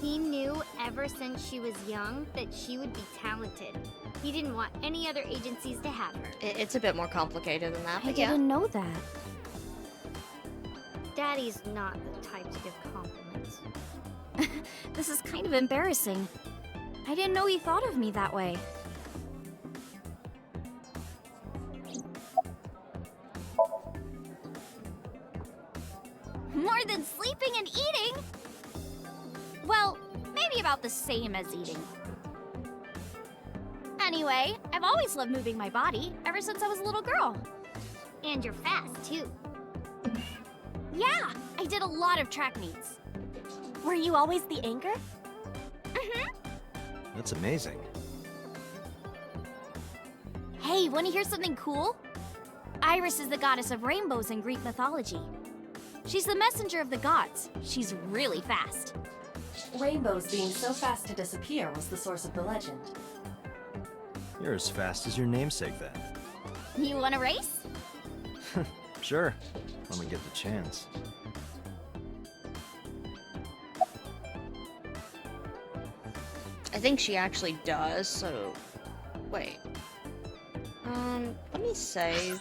He knew ever since she was young that she would be talented. He didn't want any other agencies to have her. It's a bit more complicated than that, I but yeah. didn't know that. Daddy's not the type to give compliments. This is kind of embarrassing. I didn't know he thought of me that way. about the same as eating. Anyway, I've always loved moving my body, ever since I was a little girl. And you're fast, too. Yeah, I did a lot of track meets. Were you always the anchor? That's amazing. Hey, wanna hear something cool? Iris is the goddess of rainbows in Greek mythology. She's the messenger of the gods. She's really fast. Rainbows being so fast to disappear was the source of the legend. You're as fast as your namesake then. You wanna race? Sure, when we get the chance. I think she actually does, so... Wait. Let me save.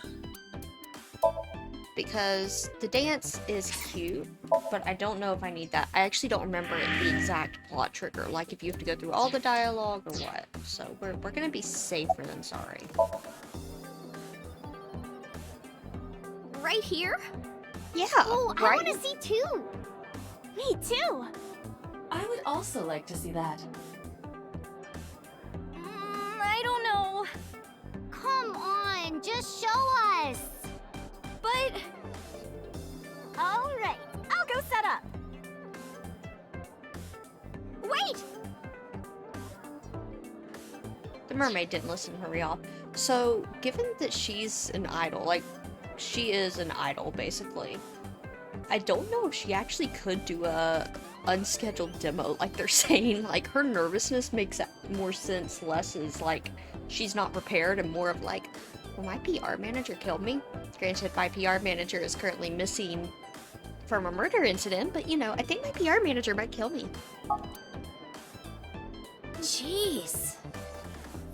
Because the dance is cute, but I don't know if I need that. I actually don't remember the exact plot trigger, like if you have to go through all the dialogue or what. So we're gonna be safer than sorry. Right here? Yeah, Oh, I right? want to see too. Me too. I would also like to see that. I don't know. Come on, just show us. But... Alright, I'll go set up. Wait! The mermaid didn't listen, hurry off. So, given that she's an idol, like, she is an idol, basically. I don't know if she actually could do a unscheduled demo, like they're saying. Like, her nervousness makes more sense, less is like, she's not prepared, and more of like, well, my PR manager killed me. Granted, my PR manager is currently missing from a murder incident, but you know, I think my PR manager might kill me. Jeez.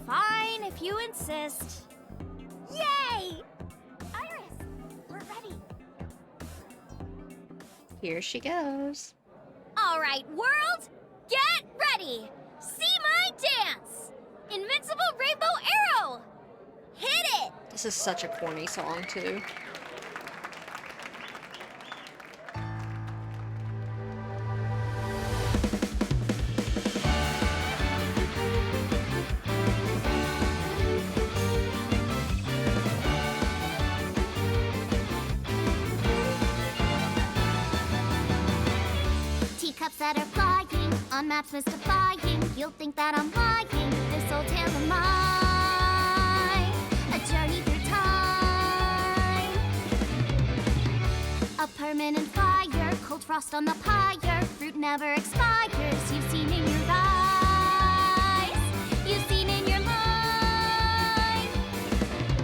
Fine, if you insist. Yay! Iris, we're ready. Here she goes. Alright, world, get ready! See my dance! Invincible Rainbow Arrow! Hit it! This is such a corny song, too. Teacups that are flying, on maps mystifying. You'll think that I'm lying. This old tale of mine, a journey through time. A permanent fire, cold frost on the pyre. Fruit never expires. You've seen in your eyes, you've seen in your mind.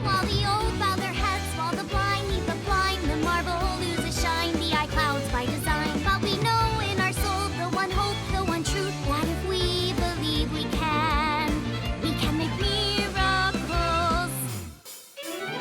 While the old bow their heads, while the blind meet the blind, the marble loses shine. The eye clouds by design, but we know in our soul the one hope, the one truth, that if we believe we can make miracles.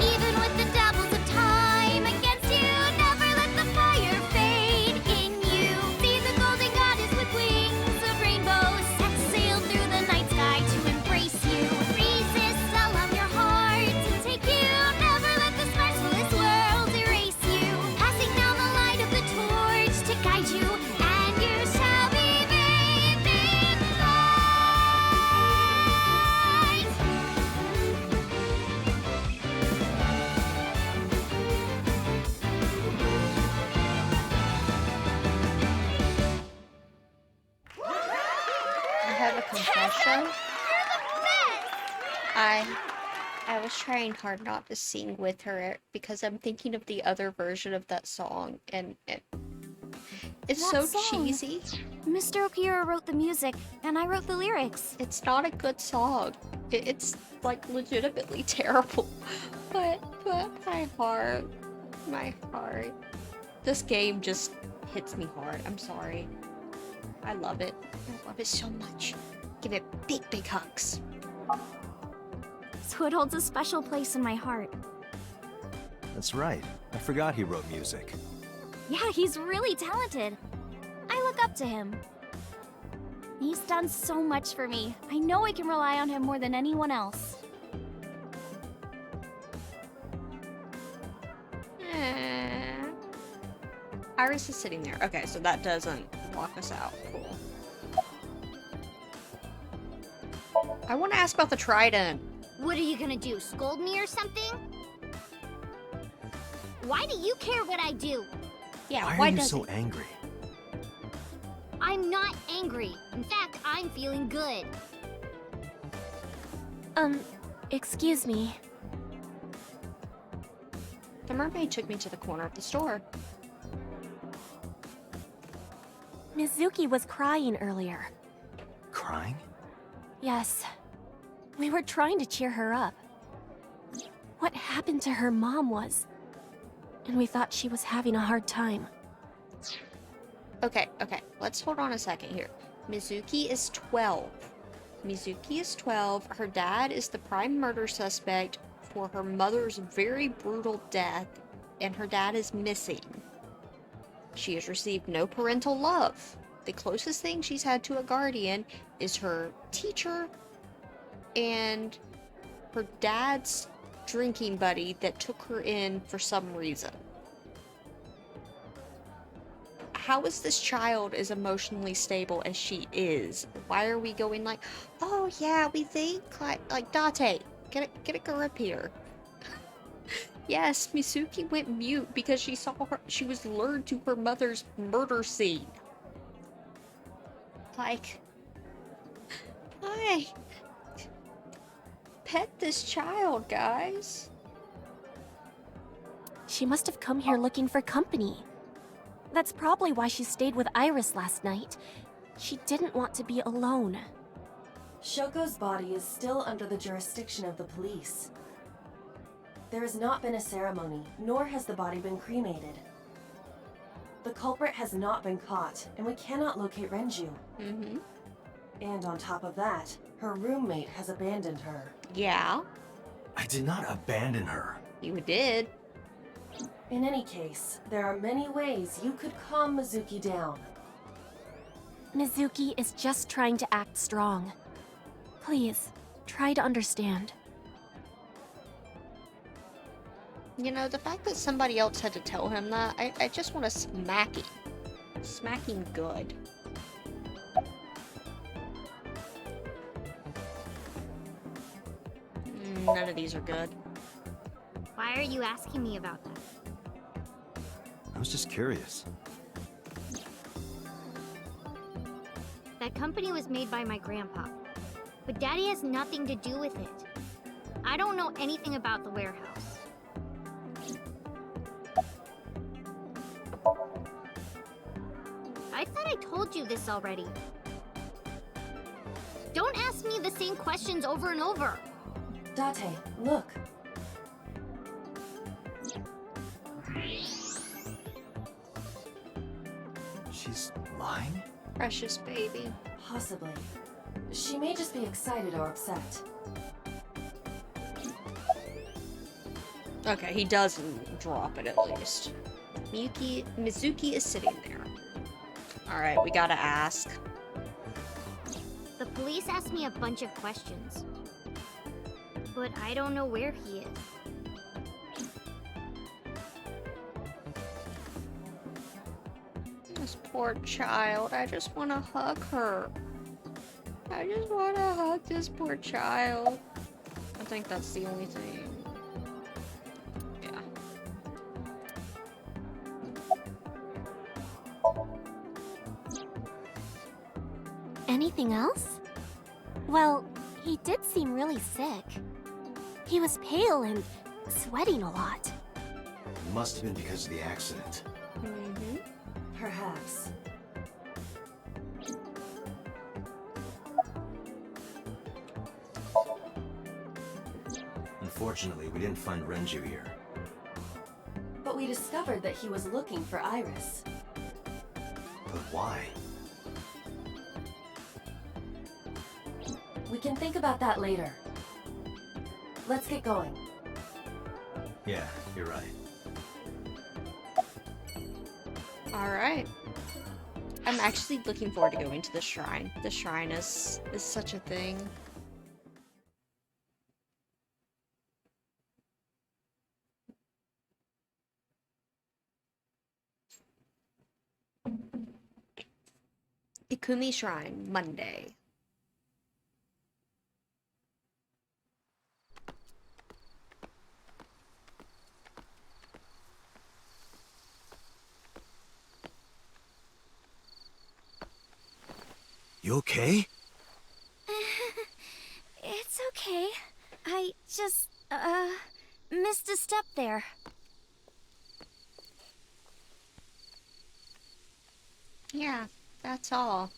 Even with the devils of time against you, never let the fire fade in you. See the golden goddess with wings of rainbows set sail through the night sky to embrace you. Resist, allow your heart to take you. Never let this merciless world erase you. Passing down the light of the torch to guide you, and you shall be bathed in light. I have a confession. I was trying hard not to sing with her because I'm thinking of the other version of that song, and it's so What song? cheesy. Mr. Okira wrote the music, and I wrote the lyrics. It's not a good song. It's like legitimately terrible. But my heart. This game just hits me hard. I'm sorry. I love it. I love it so much. Give it big, big hugs. So it holds a special place in my heart. That's right. I forgot he wrote music. Yeah, he's really talented. I look up to him. He's done so much for me. I know I can rely on him more than anyone else. Iris is sitting there. Okay, so that doesn't lock us out. Cool. I want to ask about the trident. What are you gonna do? Scold me or something? Why do you care what I do? Yeah, Why are you does so he? angry? I'm not angry. In fact, I'm feeling good. Excuse me. The mermaid took me to the corner of the store. Mizuki was crying earlier. Crying? Yes. We were trying to cheer her up. What happened to her mom was... And we thought she was having a hard time. Okay, let's hold on a second here. Mizuki is 12. Mizuki is 12. Her dad is the prime murder suspect for her mother's very brutal death, and her dad is missing. She has received no parental love. The closest thing she's had to a guardian is her teacher and her dad's drinking buddy that took her in for some reason. How is this child as emotionally stable as she is? Why are we going like, oh yeah, we think like Date, get a grip here. Yes, Mizuki went mute because she was lured to her mother's murder scene. Like, hi. Pet this child, guys. She must have come here looking for company. That's probably why she stayed with Iris last night. She didn't want to be alone. Shoko's body is still under the jurisdiction of the police. There has not been a ceremony, nor has the body been cremated. The culprit has not been caught, and we cannot locate Renju. Mm-hmm. And on top of that, her roommate has abandoned her. Yeah, I did not abandon her. you did. In any case, there are many ways you could calm Mizuki down. Mizuki is just trying to act strong. Please, try to understand. You know, the fact that somebody else had to tell him that, I just want to smack him. Smack him good. None of these are good. Why are you asking me about that? I was just curious. That company was made by my grandpa. But Daddy has nothing to do with it. I don't know anything about the warehouse. I thought I told you this already. Don't ask me the same questions over and over. Date, look. She's lying? Precious baby. Possibly. She may just be excited or upset. Okay, he doesn't drop it at least. Mizuki is sitting there. Alright, we gotta ask. The police asked me a bunch of questions. But I don't know where he is. This poor child. I just want to hug her. I just want to hug this poor child. I think that's the only thing. Yeah. Anything else? Well, he did seem really sick. He was pale and sweating a lot. It must have been because of the accident. Mm-hmm. Perhaps. Unfortunately, we didn't find Renju here. But we discovered that he was looking for Iris. But why? We can think about that later. Let's get going. Yeah, you're right. Alright. I'm actually looking forward to going to the shrine. The shrine is such a thing. Ikumi Shrine, Monday. You okay? It's okay. I just, missed a step there. Yeah, that's all.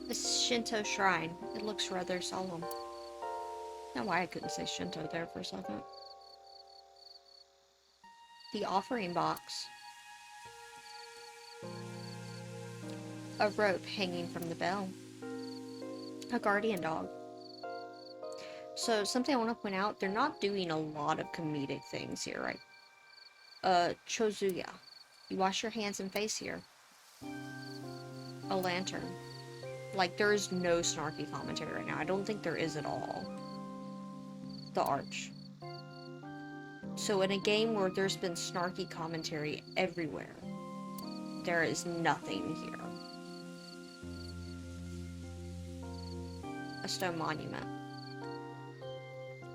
This Shinto shrine. It looks rather solemn. Don't know why I couldn't say Shinto there for a second. The offering box. A rope hanging from the bell. A guardian dog. So, something I want to point out, they're not doing a lot of comedic things here, right? Chozuya. You wash your hands and face here. A lantern. Like, there is no snarky commentary right now. I don't think there is at all. The arch. So in a game where there's been snarky commentary everywhere, there is nothing here. A stone monument.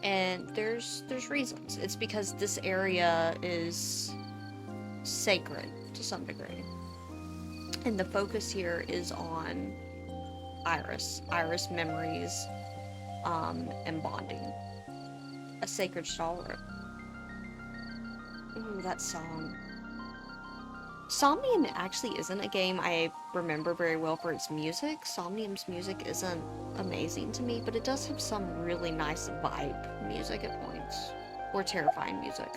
And there's reasons. It's because this area is sacred to some degree. And the focus here is on Iris memories, and bonding. A sacred stalwart. Ooh, that song. Somnium actually isn't a game I remember very well for its music. Somnium's music isn't amazing to me, but it does have some really nice vibe music at points. Or terrifying music.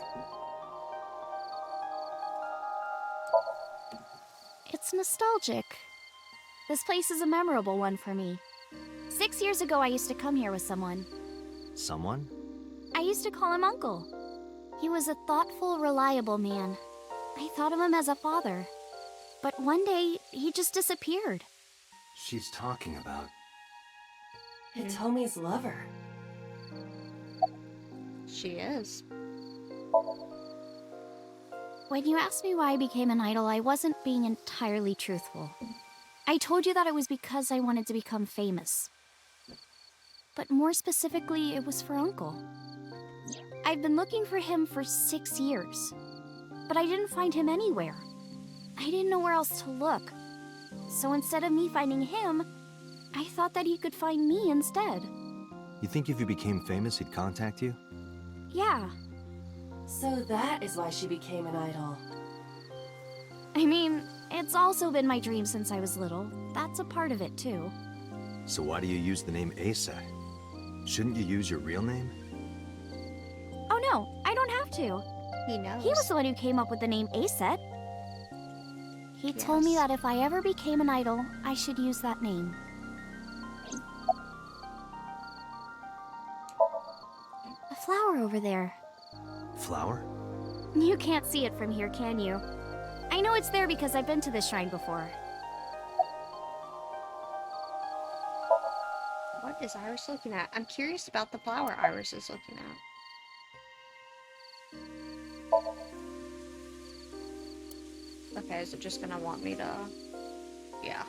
It's nostalgic. This place is a memorable one for me. 6 years ago, I used to come here with someone. Someone? I used to call him Uncle. He was a thoughtful, reliable man. I thought of him as a father. But one day, he just disappeared. She's talking about... Hitomi's lover. She is. When you asked me why I became an idol, I wasn't being entirely truthful. I told you that it was because I wanted to become famous. But more specifically, it was for Uncle. I've been looking for him for 6 years, but I didn't find him anywhere. I didn't know where else to look. So instead of me finding him, I thought that he could find me instead. You think if you became famous, he'd contact you? Yeah. So that is why she became an idol. I mean, it's also been my dream since I was little. That's a part of it, too. So why do you use the name Asa? Shouldn't you use your real name? Oh no, I don't have to. He knows. He was the one who came up with the name Aset. He told me Yes. that if I ever became an idol, I should use that name. A flower over there. Flower? You can't see it from here, can you? I know it's there because I've been to this shrine before. What is Iris looking at? I'm curious about the flower Iris is looking at. Okay, is it just gonna want me to... Yeah.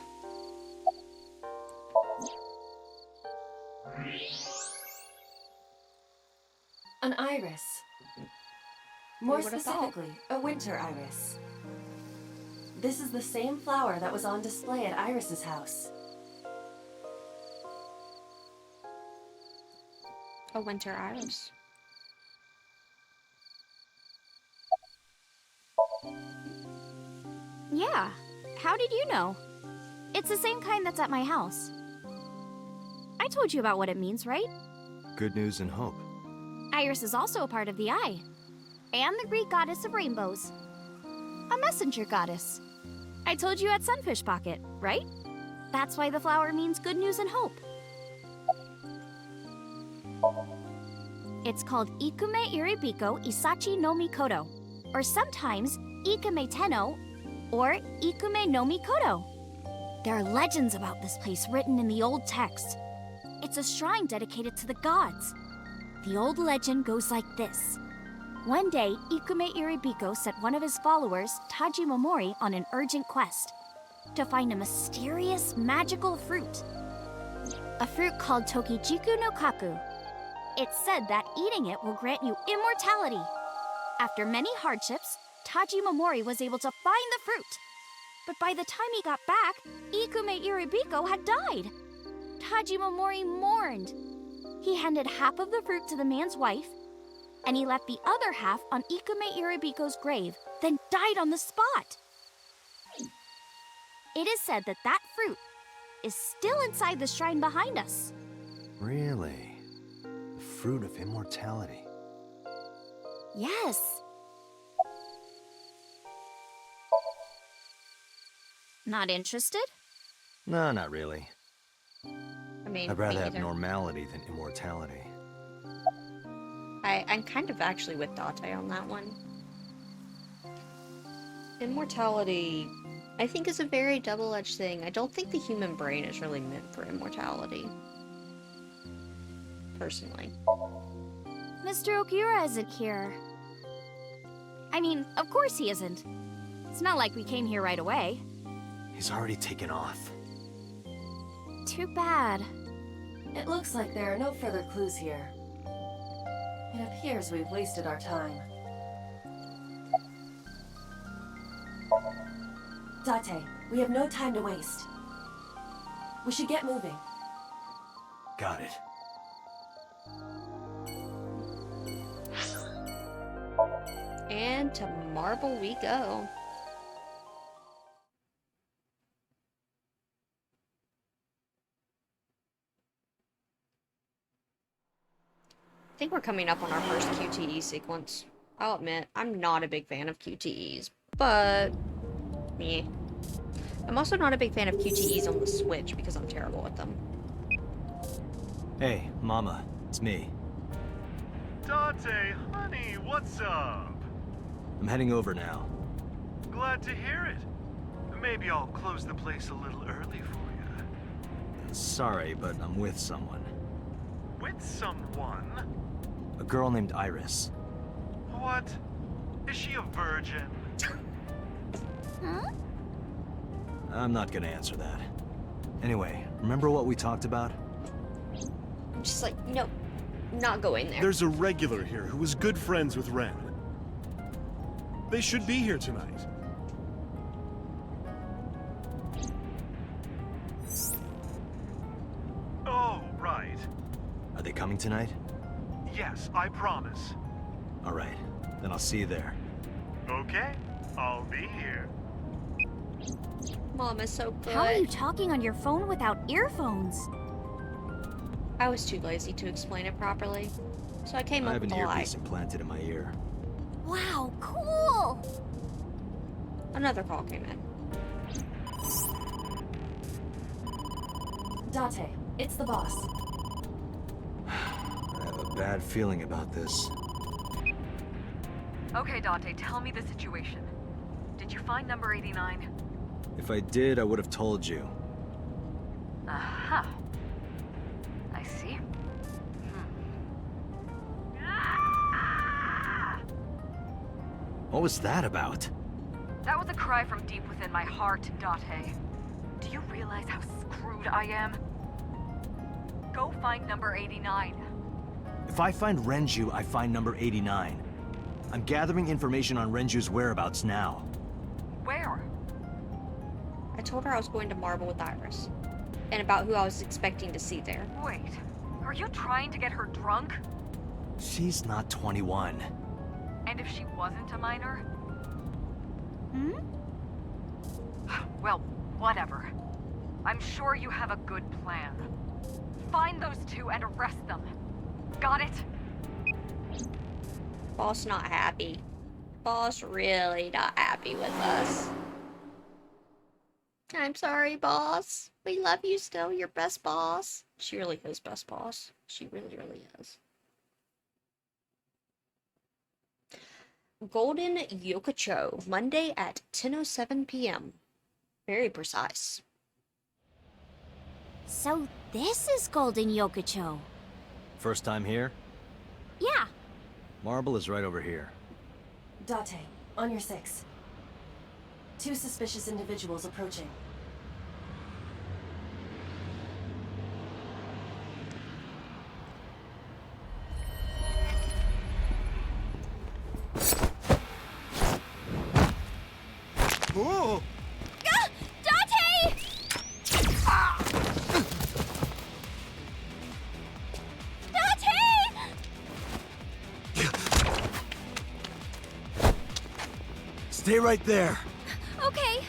An iris. More Who would've thought? specifically, a winter iris. This is the same flower that was on display at Iris's house. A winter iris. Yeah. How did you know? It's the same kind that's at my house. I told you about what it means, right? Good news and hope. Iris is also a part of the eye. And the Greek goddess of rainbows. A messenger goddess. I told you at Sunfish Pocket, right? That's why the flower means good news and hope. It's called Ikume Iribiko Isachi no Mikoto, or sometimes Ikume Tenno, or Ikume no Mikoto. There are legends about this place written in the old text. It's a shrine dedicated to the gods. The old legend goes like this. One day, Ikume Iribiko sent one of his followers, Taji Momori, on an urgent quest to find a mysterious magical fruit. A fruit called Tokijiku no Kaku, It's said that eating it will grant you immortality. After many hardships, Tajima Mori was able to find the fruit. But by the time he got back, Ikume Iribiko had died. Tajima Mori mourned. He handed half of the fruit to the man's wife, and he left the other half on Ikume Iribiko's grave, then died on the spot. It is said that that fruit is still inside the shrine behind us. Really? The fruit of immortality. Yes. Not interested? No, not really. I mean, I'd rather me have either. normality than immortality. I'm kind of actually with Date on that one. Immortality, I think, is a very double-edged thing. I don't think the human brain is really meant for immortality. Personally. Mr. Okura isn't here. I mean, of course he isn't. It's not like we came here right away. He's already taken off. Too bad. It looks like there are no further clues here. It appears we've wasted our time. Date, we have no time to waste. We should get moving. Got it. And to Marble we go. I think we're coming up on our first QTE sequence. I'll admit, I'm not a big fan of QTEs, but me. I'm also not a big fan of QTEs on the Switch because I'm terrible with them. Hey, Mama, it's me. Date, honey, what's up? I'm heading over now. Glad to hear it. Maybe I'll close the place a little early for you. Sorry, but I'm with someone. With someone? A girl named Iris. What? Is she a virgin? Huh? I'm not gonna answer that. Anyway, remember what we talked about? I'm just like, nope, not going there. There's a regular here who was good friends with Ren. They should be here tonight. Oh, right. Are they coming tonight? Yes, I promise. Alright, then I'll see you there. Okay, I'll be here. Mom is so good. How are you talking on your phone without earphones? I was too lazy to explain it properly, so I came I up have with an a lie. earpiece implanted in my ear. Wow, cool! Another call came in. Date, it's the boss. I have a bad feeling about this. Okay, Date, tell me the situation. Did you find number 89? If I did, I would have told you. Aha. I see. What was that about? That was a cry from deep within my heart, Date. Do you realize how screwed I am? Go find number 89. If I find Renju, I find number 89. I'm gathering information on Renju's whereabouts now. Where? I told her I was going to Marble with Iris, and about who I was expecting to see there. Wait, are you trying to get her drunk? She's not 21. And if she wasn't a minor? Hmm? Well, whatever. I'm sure you have a good plan. Find those two and arrest them. Got it? Boss not happy. Boss really not happy with us. I'm sorry, boss. We love you still. You're best boss. She really is best boss. She really, really is. Golden Yokocho, Monday at 10:07 p.m. Very precise. So this is Golden Yokocho. First time here? Yeah, Marble is right over here. Date, on your 6. 2 suspicious individuals approaching. Oh! Ah! Dante! Dante! Stay right there. Okay.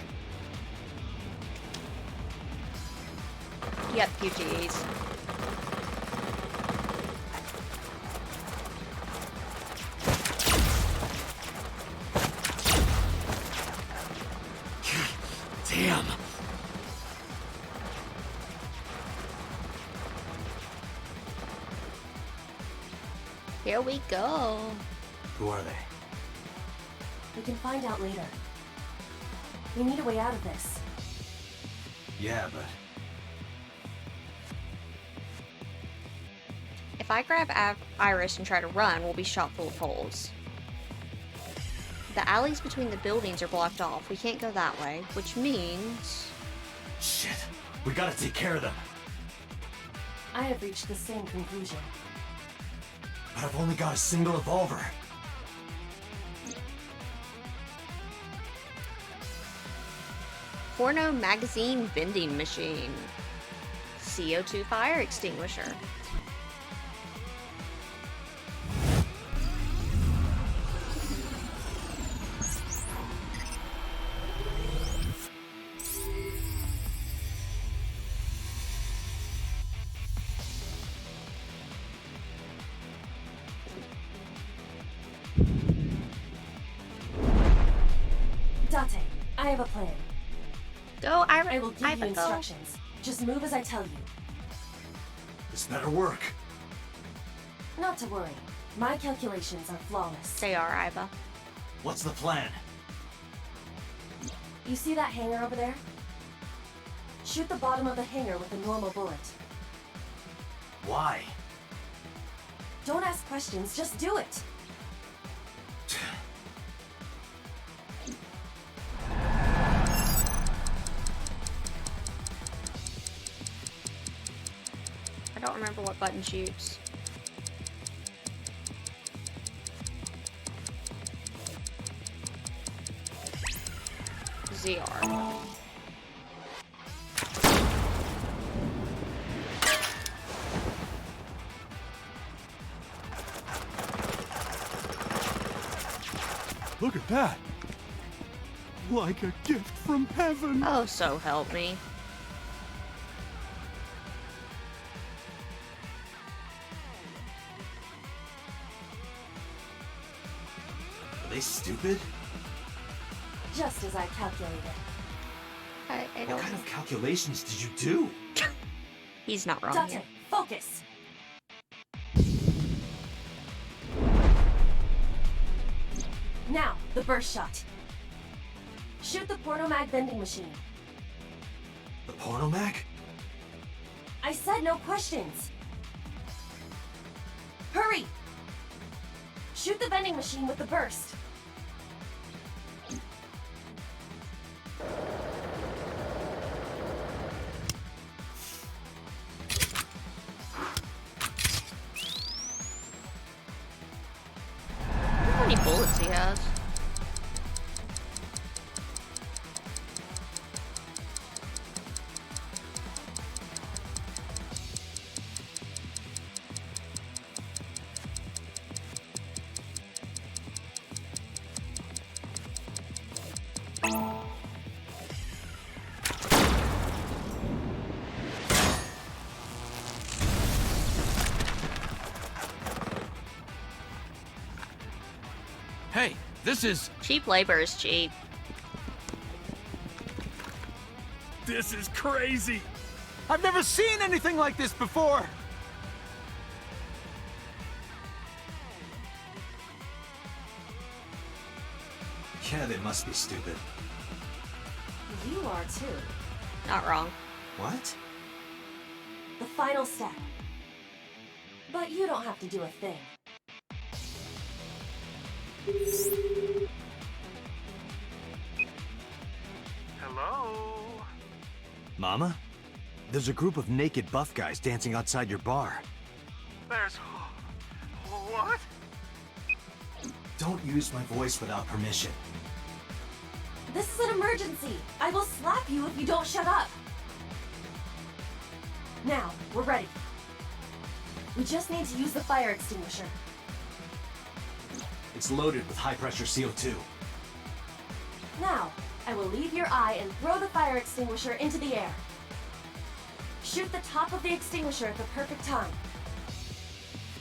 Yep, QTEs. Damn. Here we go. Who are they? We can find out later. We need a way out of this. Yeah, but If I grab Iris and try to run, we'll be shot full of holes. The alleys between the buildings are blocked off. We can't go that way, which means... shit. We gotta take care of them. I have reached the same conclusion. But I've only got a single revolver. Porno magazine vending machine. CO2 fire extinguisher. Date, I have a plan. Go, Iris. I will give you instructions. Just move as I tell you. This better work. Not to worry. My calculations are flawless. They are, Iva. What's the plan? You see that hangar over there? Shoot the bottom of the hangar with a normal bullet. Why? Don't ask questions, just do it. I don't remember what button shoots. ZR. Look at that! Like a gift from heaven! Oh, so help me. Are they stupid? Just as I calculated. I What don't... kind of calculations did you do? He's not wrong Date, here. focus! Now, the burst shot. Shoot the pornomag vending machine. The pornomag? I said no questions. Hurry! Shoot the vending machine with the burst. How many bullets he has? Hey, this is... Cheap labor is cheap. This is crazy! I've never seen anything like this before! Yeah, they must be stupid. You are too. Not wrong. What? The final step. But you don't have to do a thing. Hello? Mama? There's a group of naked buff guys dancing outside your bar. There's... What? Don't use my voice without permission. This is an emergency. I will slap you if you don't shut up. Now, we're ready. We just need to use the fire extinguisher. It's loaded with high-pressure CO2. Now, I will leave your eye and throw the fire extinguisher into the air. Shoot the top of the extinguisher at the perfect time.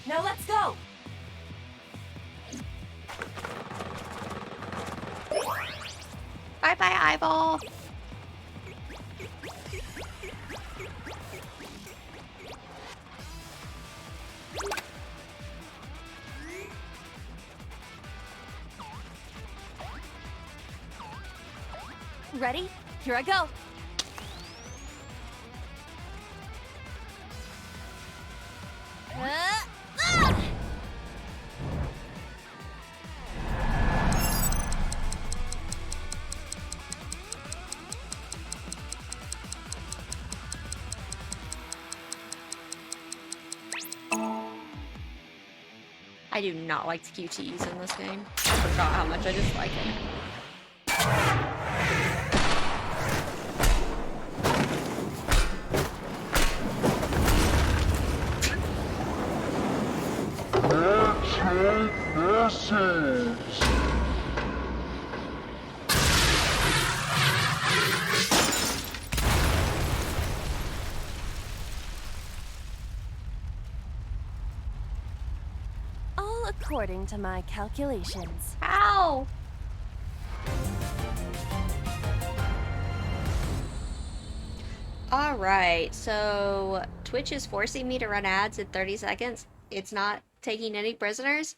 Now let's go! Bye-bye, eyeball. Ready? Here I go. I do not like the QTEs in this game. I forgot how much I dislike it. All according to my calculations. Ow! Alright, so Twitch is forcing me to run ads in 30 seconds. It's not taking any prisoners.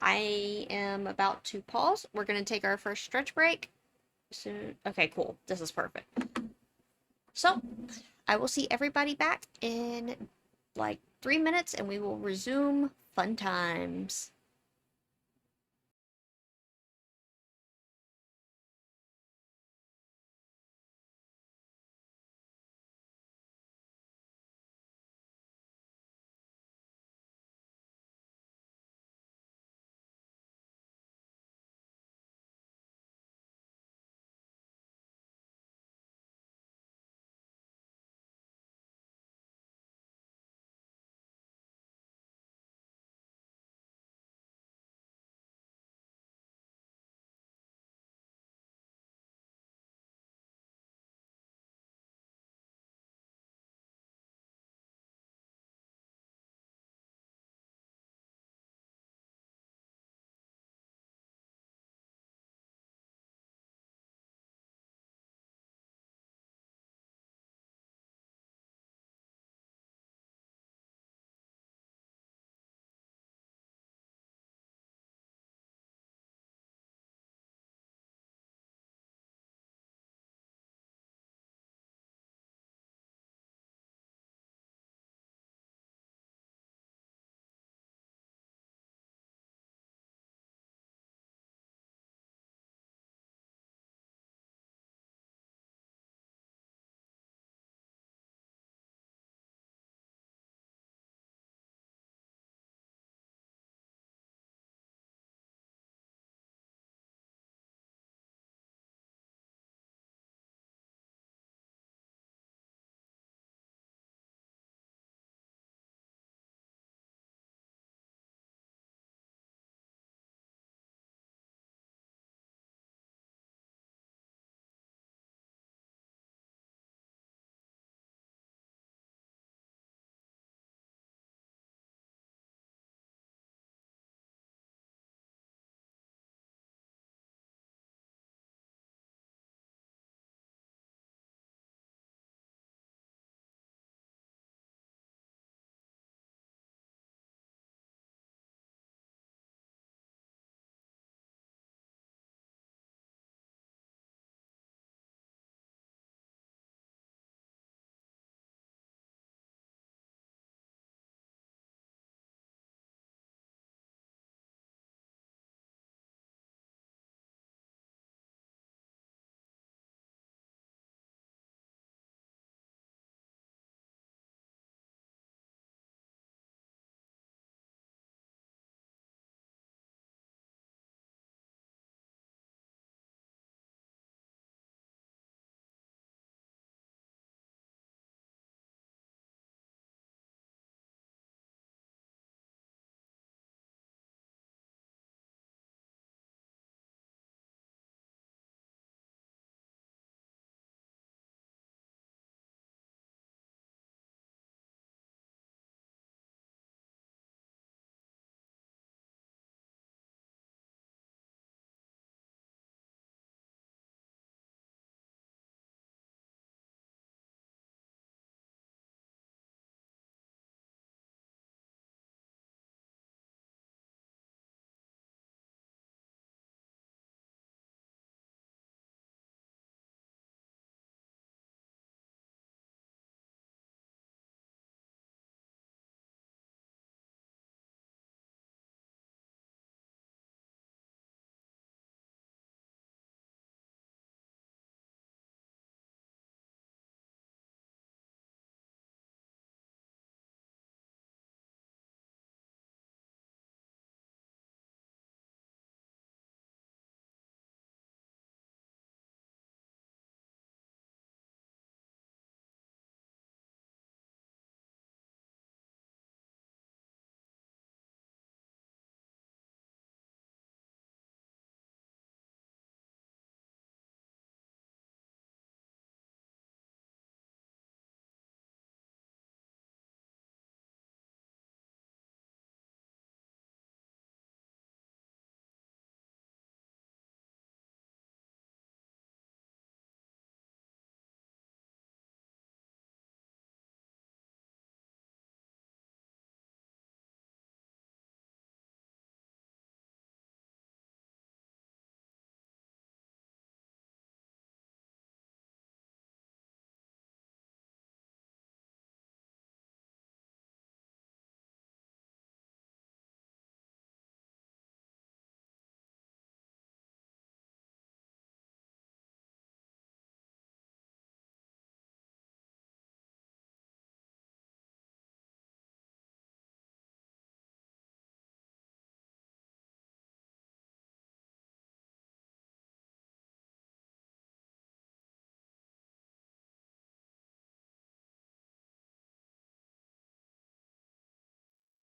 I am about to pause. We're gonna take our first stretch break soon. Okay, cool. This is perfect. So, I will see everybody back in like 3 minutes and we will resume fun times.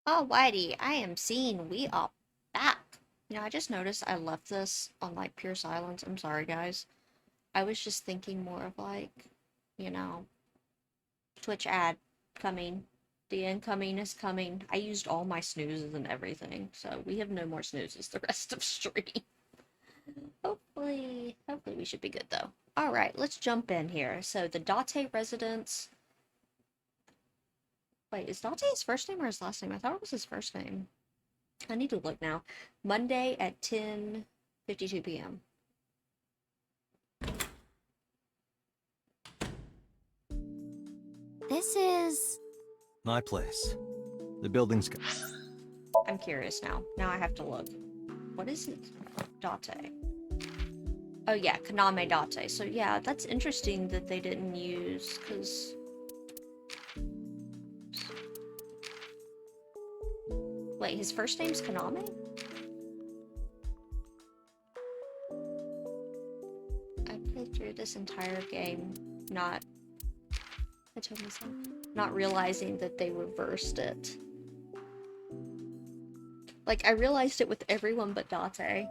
Alrighty, I am seeing we are back. You know, I just noticed I left this on like pure silence. I'm sorry, guys. I was just thinking more of like, you know, Twitch ad coming. The incoming is coming. I used all my snoozes and everything, so we have no more snoozes the rest of stream. Hopefully we should be good though. Alright, let's jump in here. So the Date residence. Wait, is Date his first name or his last name? I thought it was his first name. I need to look now. Monday at 10:52 p.m. This is... My place. The building's... I'm curious now. Now I have to look. What is it? Date. Oh yeah, Kaname Date. So yeah, that's interesting that they didn't use, because... Wait, his first name's Kaname? I played through this entire game not... I told myself. Not realizing that they reversed it. Like, I realized it with everyone but Date.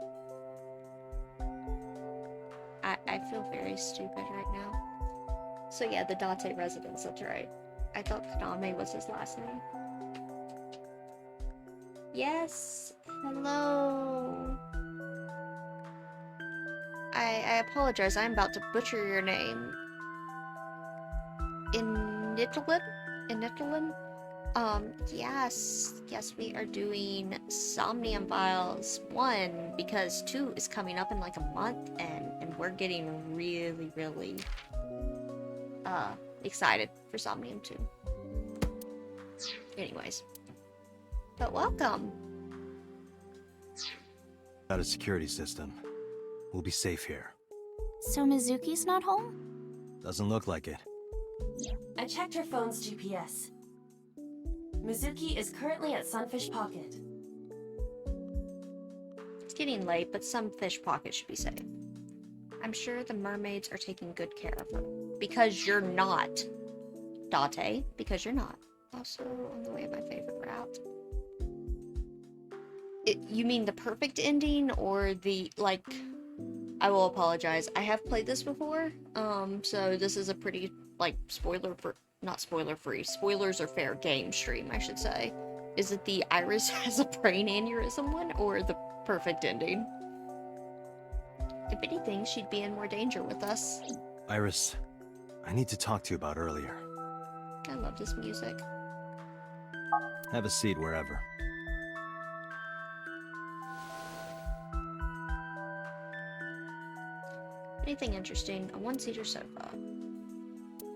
I feel very stupid right now. So yeah, the Date residence, that's right. I thought Kaname was his last name. Yes! Hello! I apologize, I'm about to butcher your name. Initialin? Yes, we are doing Somnium Files 1, because 2 is coming up in like a month, and we're getting really, really, excited for Somnium 2. Anyways. But welcome! Got a security system. We'll be safe here. So Mizuki's not home? Doesn't look like it. I checked her phone's GPS. Mizuki is currently at Sunfish Pocket. It's getting late, but some fish pocket should be safe. I'm sure the mermaids are taking good care of her. Because you're not. Date, because you're not. Also, on the way of my favorite route. You mean the perfect ending, or the, like... I will apologize. I have played this before, so this is a pretty, like, not spoiler free. Spoilers are fair game stream, I should say. Is it the Iris has a brain aneurysm one, or the perfect ending? If anything, she'd be in more danger with us. Iris, I need to talk to you about earlier. I love this music. Have a seat wherever. Anything interesting? A one-seater sofa.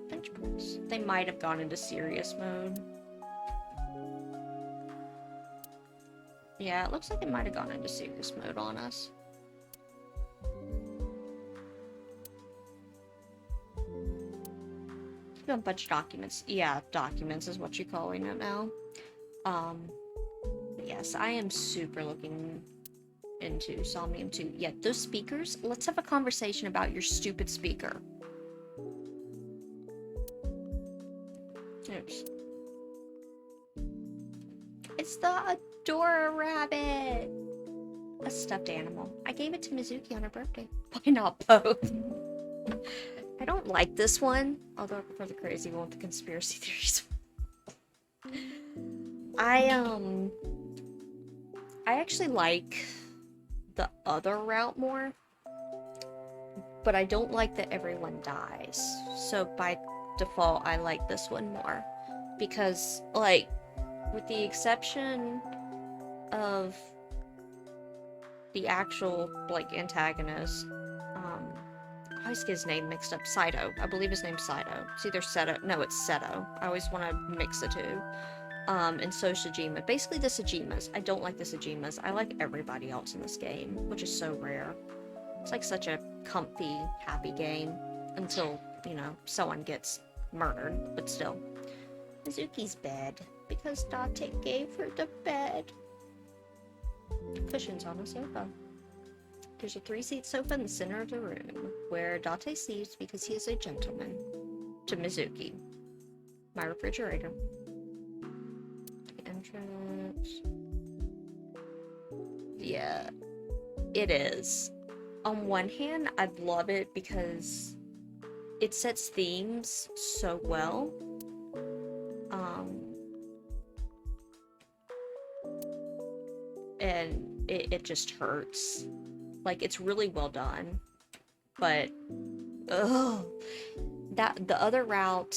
Bench press. They might have gone into serious mode. Yeah, it looks like it might have gone into serious mode on us. A bunch of documents. Yeah, documents is what you're calling it now. Yes, I am super looking into Somnium 2. Yeah, those speakers, let's have a conversation about your stupid speaker. Oops. It's the Adora rabbit! A stuffed animal. I gave it to Mizuki on her birthday. Why not both? I don't like this one, although I prefer the crazy one with the conspiracy theories. I actually like the other route more, but I don't like that everyone dies. So by default, I like this one more. Because, like, with the exception of the actual, like, antagonist, I always get his name mixed up. Saito. I believe his name's Saito. It's either Seto. No, it's Seto. I always want to mix the two. And so Sejima. Basically the Sejimas. I don't like the Sejimas. I like everybody else in this game, which is so rare. It's like such a comfy, happy game until, you know, someone gets murdered, but still. Mizuki's bed. Because Date gave her the bed. Cushions on a sofa. There's a 3-seat sofa in the center of the room, where Date sleeps because he is a gentleman. To Mizuki. My refrigerator. The entrance. Yeah, it is. On one hand, I love it because it sets themes so well. And it just hurts. Like, it's really well done. But, ugh. The other route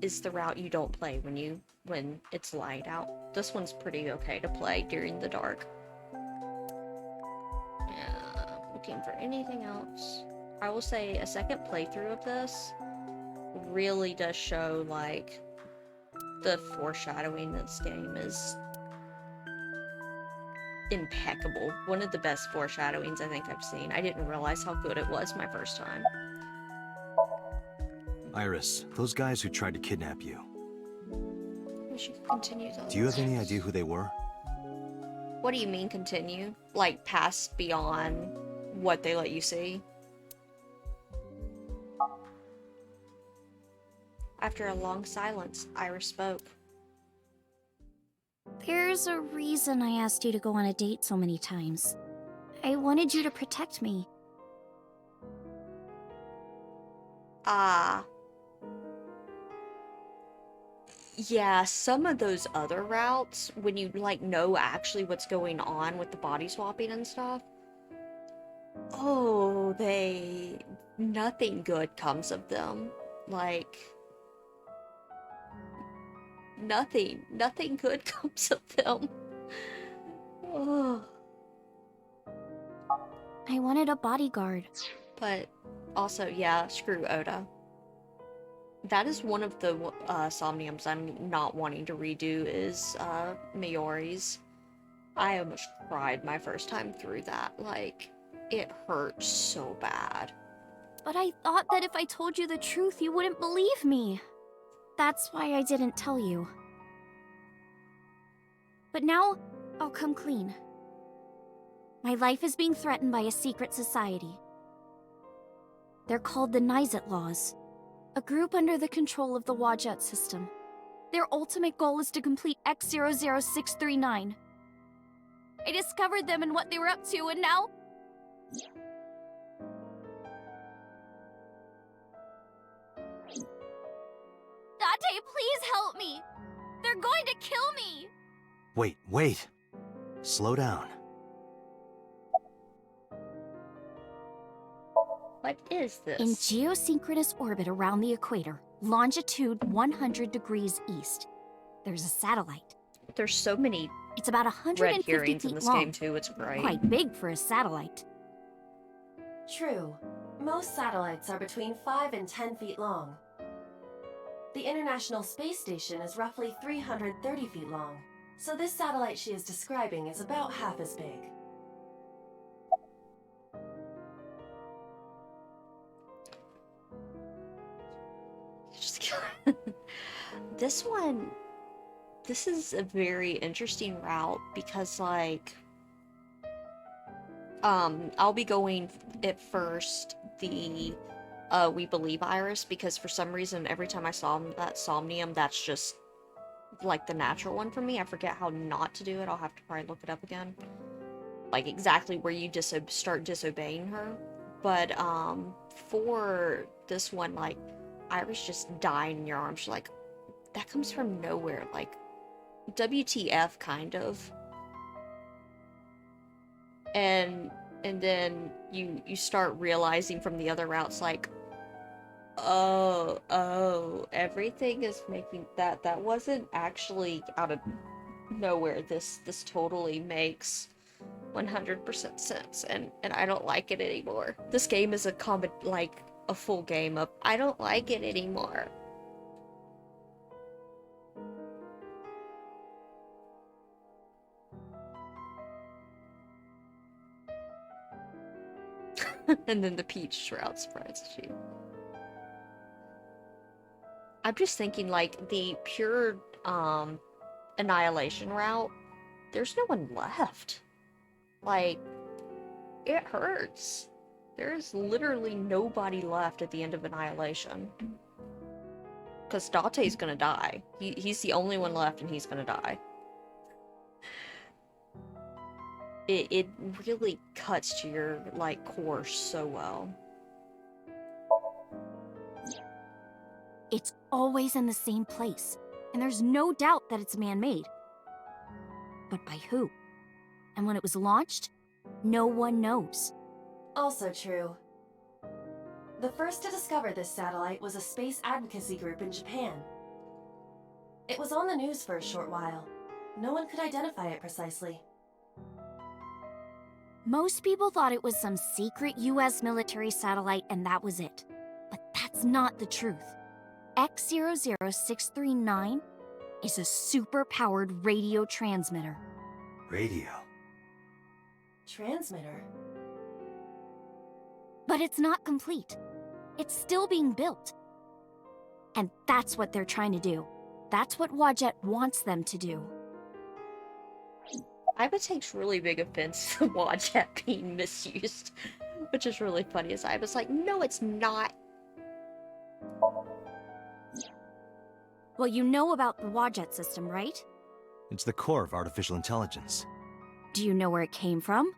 is the route you don't play when it's light out. This one's pretty okay to play during the dark. Yeah, looking for anything else. I will say a second playthrough of this really does show, like, the foreshadowing in this game is impeccable. One of the best foreshadowings I think I've seen. I didn't realize how good it was my first time. Iris, those guys who tried to kidnap you, We should continue those. do you have any idea who they were? What do you mean continue? Like, past beyond what they let you see? After a long silence, Iris spoke. There's a reason I asked you to go on a date so many times. I wanted you to protect me. Yeah, some of those other routes, when you, like, know actually what's going on with the body swapping and stuff, oh, nothing good comes of them. Like, nothing good comes of them. Oh. I wanted a bodyguard. But also, yeah, screw Oda. That is one of the Somniums I'm not wanting to redo is Mayori's. I almost cried my first time through that. Like, it hurt so bad. But I thought that if I told you the truth, you wouldn't believe me. That's why I didn't tell you. But now, I'll come clean. My life is being threatened by a secret society. They're called the Nizet Laws, a group under the control of the Wajet system. Their ultimate goal is to complete X00639. I discovered them and what they were up to, and now... Date, please help me! They're going to kill me! Wait. Slow down. What is this? In geosynchronous orbit around the equator, longitude 100 degrees east, there's a satellite. There's so many It's about red 150 herrings in feet this long. game too, it's great. Quite big for a satellite. True. Most satellites are between 5 and 10 feet long. The International Space Station is roughly 330 feet long, so this satellite she is describing is about half as big. This is a very interesting route because, like, I'll be going at first the We Believe Iris, because for some reason every time I saw that Somnium, that's just like the natural one for me. I forget how not to do it. I'll have to probably look it up again. Like exactly where you start disobeying her. But for this one, like, Iris just dying in your arms. She's like, that comes from nowhere. Like, WTF, kind of. And then you start realizing from the other routes, like, oh, everything is making that wasn't actually out of nowhere. This totally makes 100% sense, and I don't like it anymore. This game is a full game of I don't like it anymore. And then the peach shroud surprises you. I'm just thinking, like, the pure annihilation route, there's no one left. Like, it hurts. There's literally nobody left at the end of Annihilation. Because Date's gonna die. He's the only one left and he's gonna die. it really cuts to your, like, core so well. It's always in the same place, and there's no doubt that it's man-made. But by who? And when it was launched, no one knows. Also true. The first to discover this satellite was a space advocacy group in Japan. It was on the news for a short while. No one could identify it precisely. Most people thought it was some secret US military satellite and that was it. But that's not the truth. X00639 is a super-powered radio transmitter. Radio. Transmitter? But it's not complete. It's still being built. And that's what they're trying to do. That's what Wadjet wants them to do. Aiba takes really big offense to Wadjet being misused, which is really funny, as Aiba's like, no, it's not. Well, you know about the Wadjet system, right? It's the core of artificial intelligence. Do you know where it came from?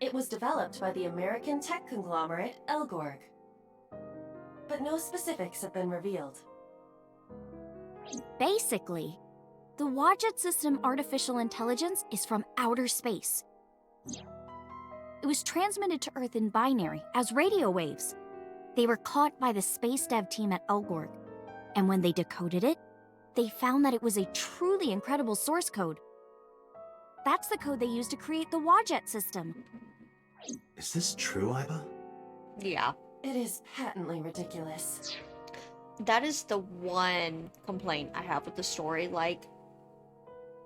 It was developed by the American tech conglomerate Elgorg. But no specifics have been revealed. Basically, the Wadjet system artificial intelligence is from outer space. It was transmitted to Earth in binary as radio waves. They were caught by the space dev team at Elgorg, and when they decoded it, they found that it was a truly incredible source code. That's the code they used to create the Wadjet system. Is this true, Aiba? Yeah. It is patently ridiculous. That is the one complaint I have with the story. Like,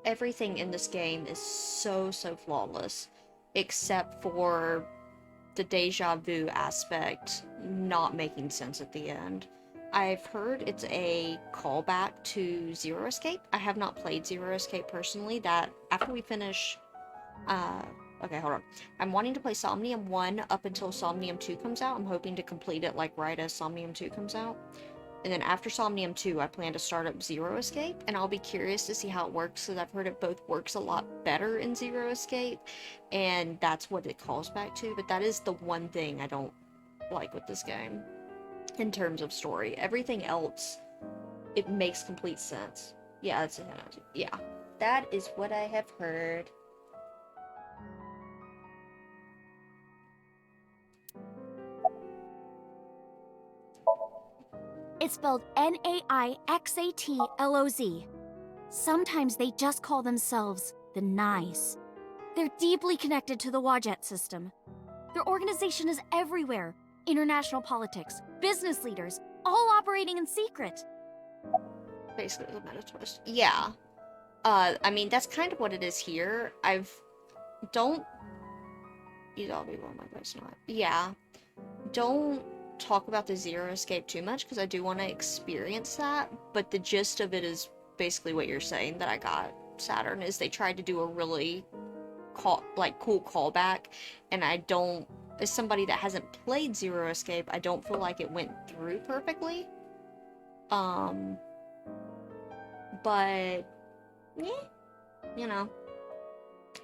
everything in this game is so flawless, except for the deja vu aspect not making sense at the end. I've heard it's a callback to Zero Escape. I have not played Zero Escape personally. That, after we finish, okay, hold on. I'm wanting to play Somnium 1 up until Somnium 2 comes out. I'm hoping to complete it, like, right as Somnium 2 comes out. And then after Somnium 2, I plan to start up Zero Escape, and I'll be curious to see how it works, because I've heard it both works a lot better in Zero Escape, and that's what it calls back to. But that is the one thing I don't like with this game, in terms of story. Everything else, it makes complete sense. Yeah, that's it. Yeah, that is what I have heard. It's spelled Naixatloz. Sometimes they just call themselves the Nice. They're deeply connected to the Wadjet system. Their organization is everywhere. International politics, business leaders, all operating in secret. Basically, the meta twist. Yeah. I mean, that's kind of what it is here. Don't... You all be one, my voice not. Yeah. Don't talk about the Zero Escape too much, because I do want to experience that, but the gist of it is basically what you're saying that I got Saturn, is they tried to do a really cool callback, and I don't, as somebody that hasn't played Zero Escape, I don't feel like it went through perfectly. But, yeah, you know,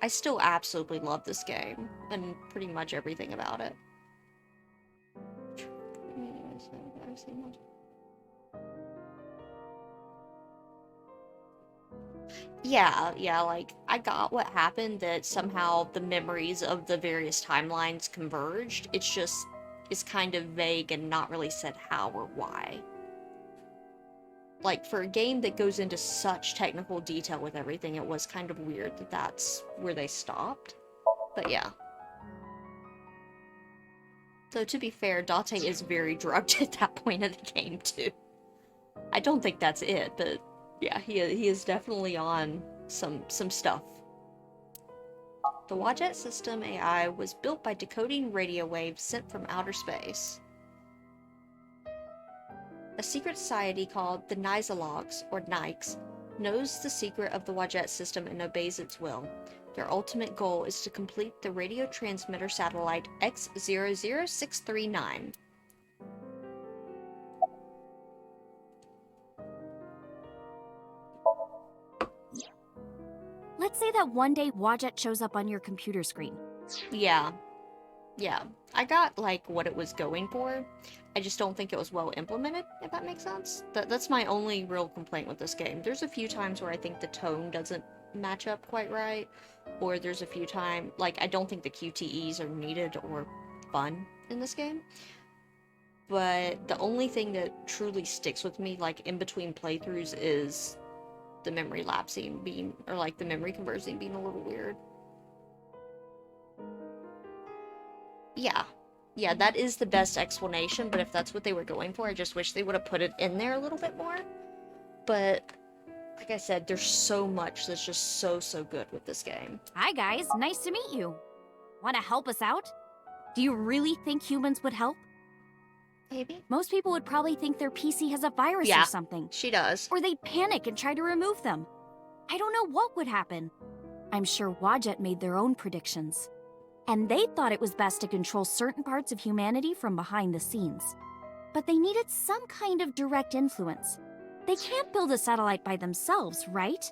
I still absolutely love this game, and pretty much everything about it. Yeah, like, I got what happened, that somehow the memories of the various timelines converged. It's kind of vague and not really said how or why. Like, for a game that goes into such technical detail with everything, it was kind of weird that that's where they stopped. But yeah. Though, to be fair, Date is very drugged at that point of the game, too. I don't think that's it, but yeah, he is definitely on some stuff. The Wadjet system AI was built by decoding radio waves sent from outer space. A secret society called the Nizologs, or Nikes, knows the secret of the Wadjet system and obeys its will. Their ultimate goal is to complete the radio transmitter satellite X00639. Let's say that one day Wadjet shows up on your computer screen. Yeah. Yeah. I got, like, what it was going for. I just don't think it was well implemented, if that makes sense. That's my only real complaint with this game. There's a few times where I think the tone doesn't match up quite right, or there's a few times, like, I don't think the QTEs are needed or fun in this game. But the only thing that truly sticks with me, like, in between playthroughs is the memory lapsing being, or, like, the memory conversing being a little weird. Yeah. Yeah, that is the best explanation, but if that's what they were going for, I just wish they would have put it in there a little bit more. But, like I said, there's so much that's just so good with this game. Hi guys, nice to meet you. Want to help us out? Do you really think humans would help? Maybe? Most people would probably think their PC has a virus Yeah, or something. She does. Or they'd panic and try to remove them. I don't know what would happen. I'm sure Wadjet made their own predictions. And they thought it was best to control certain parts of humanity from behind the scenes. But they needed some kind of direct influence. They can't build a satellite by themselves, right?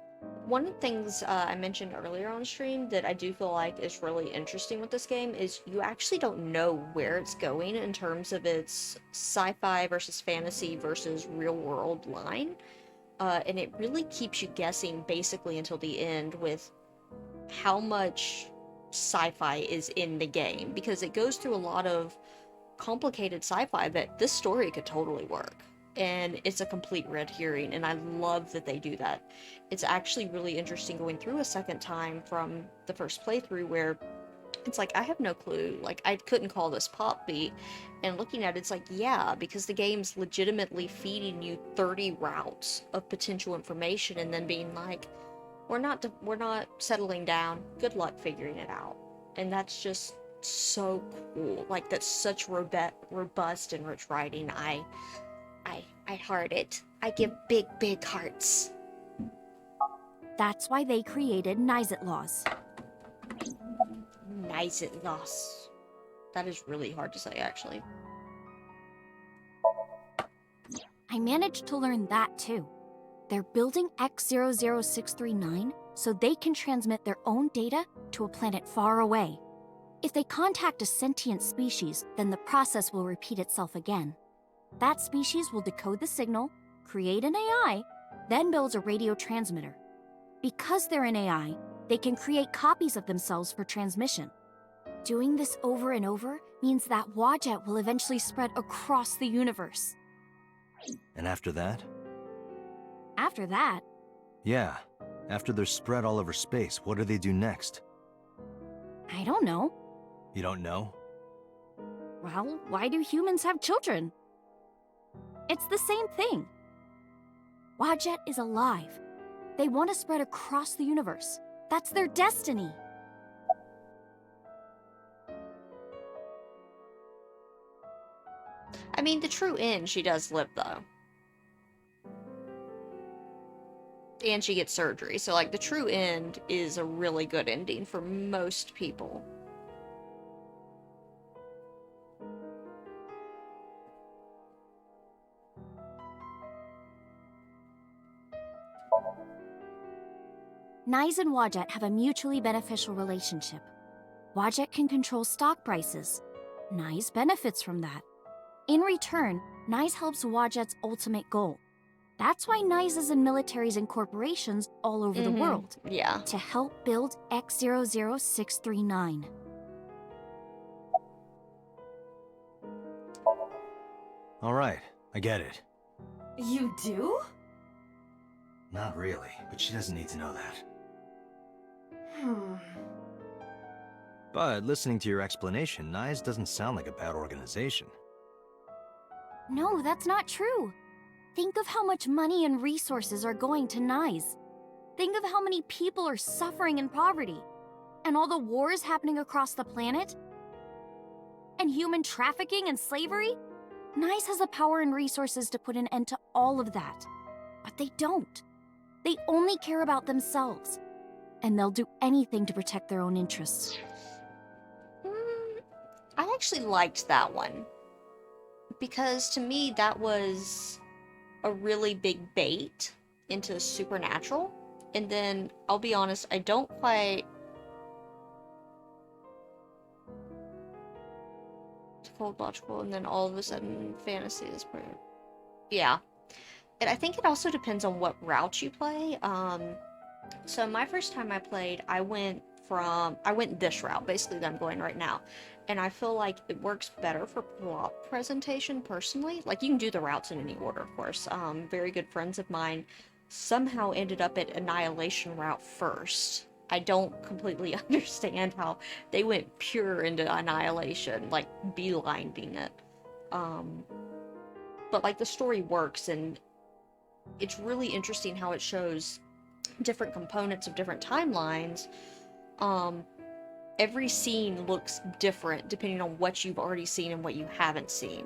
One of the things I mentioned earlier on stream that I do feel like is really interesting with this game is you actually don't know where it's going in terms of its sci-fi versus fantasy versus real-world line. And it really keeps you guessing basically until the end with how much sci-fi is in the game, because it goes through a lot of complicated sci-fi that this story could totally work. And it's a complete red herring, and I love that they do that. It's actually really interesting going through a second time from the first playthrough where it's like, I have no clue. Like, I couldn't call this pop beat. And looking at it, it's like, yeah, because the game's legitimately feeding you 30 routes of potential information and then being like, we're not settling down. Good luck figuring it out. And that's just so cool. Like, that's such robust and rich writing. I heart it. I give big hearts. That's why they created Nizet laws. Nizet laws. That is really hard to say, actually. I managed to learn that too. They're building X00639 so they can transmit their own data to a planet far away. If they contact a sentient species, then the process will repeat itself again. That species will decode the signal, create an AI, then builds a radio transmitter. Because they're an AI, they can create copies of themselves for transmission. Doing this over and over means that Wadjet will eventually spread across the universe. And after that? After that, Yeah. After they're spread all over space, what do they do next? I don't know. You don't know? Well, why do humans have children? It's the same thing. Wadjet is alive. They want to spread across the universe. That's their destiny. I mean, the true end, she does live, though. And she gets surgery, so, like, the true end is a really good ending for most people. Nyes and Wadjet have a mutually beneficial relationship. Wadjet can control stock prices. Nyes benefits from that. In return, Nyes helps Wadjet's ultimate goal. That's why Nyes is in militaries and corporations all over the world. Yeah. To help build X00639. All right, I get it. You do? Not really, but she doesn't need to know that. But listening to your explanation, Nyes doesn't sound like a bad organization. No, that's not true. Think of how much money and resources are going to Nyes. Think of how many people are suffering in poverty. And all the wars happening across the planet. And human trafficking and slavery. Nyes has the power and resources to put an end to all of that. But they don't. They only care about themselves. And they'll do anything to protect their own interests. I actually liked that one. Because to me, that was a really big bait into Supernatural. And then, I'll be honest, I don't quite... It's cold, logical, and then all of a sudden, fantasy is... Yeah. And I think it also depends on what route you play. So my first time I played, I went this route, basically that I'm going right now. And I feel like it works better for plot presentation, personally. Like, you can do the routes in any order, of course. Very good friends of mine somehow ended up at Annihilation route first. I don't completely understand how they went pure into Annihilation, like, beelining it. But, like, the story works, and it's really interesting how it shows different components of different timelines. Every scene looks different depending on what you've already seen and what you haven't seen.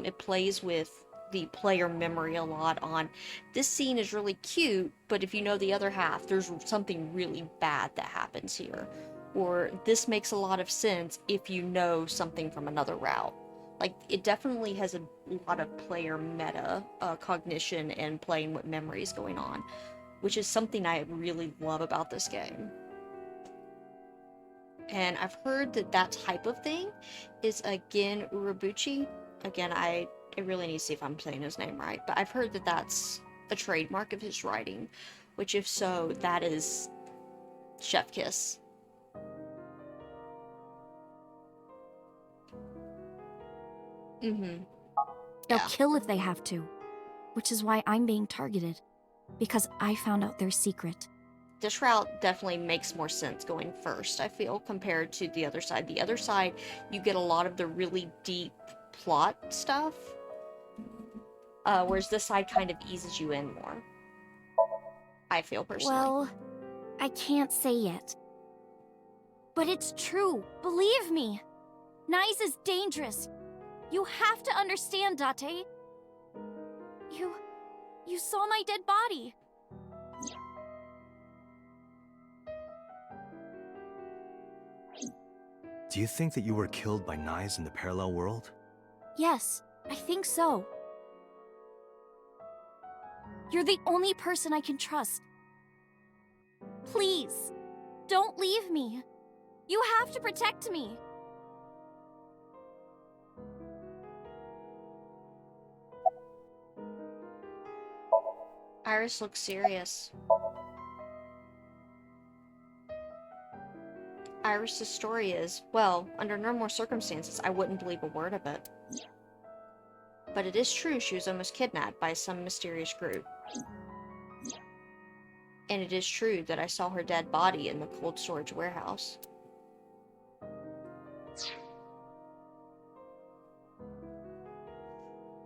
It plays with the player memory a lot on, this scene is really cute, but if you know the other half, there's something really bad that happens here. Or this makes a lot of sense if you know something from another route. Like, it definitely has a lot of player meta cognition and playing with memories going on, which is something I really love about this game. And I've heard that that type of thing is, again, Urabuchi. Again, I really need to see if I'm saying his name right, but I've heard that that's a trademark of his writing, which, if so, that is chef kiss. They'll Yeah. kill if they have to, which is why I'm being targeted, because I found out their secret. This route definitely makes more sense going first, I feel, compared to the other side. The other side, you get a lot of the really deep plot stuff, whereas this side kind of eases you in more. I feel, personally. Well, I can't say yet. But it's true, believe me. Nyes is dangerous. You have to understand, Date. You saw my dead body. Do you think that you were killed by Nyes in the parallel world? Yes, I think so. You're the only person I can trust. Please, don't leave me. You have to protect me. Iris looks serious. Iris' story is, well, under normal circumstances, I wouldn't believe a word of it. But it is true she was almost kidnapped by some mysterious group. And it is true that I saw her dead body in the cold storage warehouse.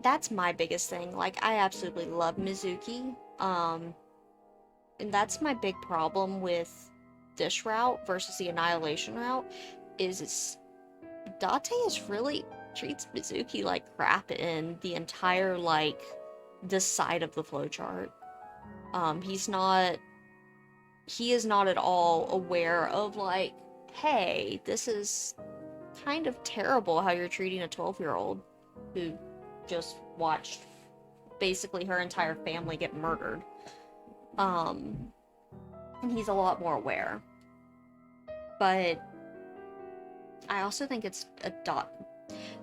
That's my biggest thing. Like, I absolutely love Mizuki. And that's my big problem with this route versus the Annihilation route, is Date is really treats Mizuki like crap in the entire, like, this side of the flowchart. He is not at all aware of, like, hey, this is kind of terrible how you're treating a 12-year-old who just watched basically her entire family get murdered. And he's a lot more aware. But I also think it's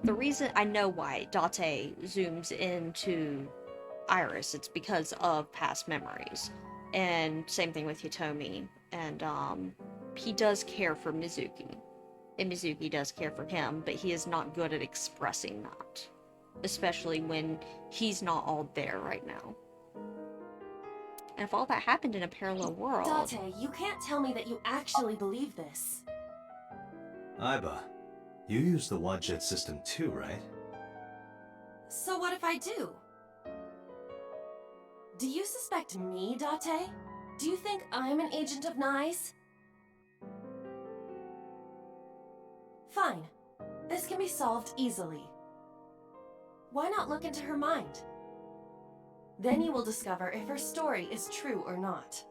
the reason I know why Date zooms into Iris, it's because of past memories. And same thing with Hitomi. And he does care for Mizuki. And Mizuki does care for him, but he is not good at expressing that. Especially when he's not all there right now. And if all that happened in a parallel world... Date, you can't tell me that you actually believe this. Aiba, you use the Wadjet system too, right? So what if I do? Do you suspect me, Date? Do you think I'm an agent of Nyes? Fine. This can be solved easily. Why not look into her mind? Then you will discover if her story is true or not.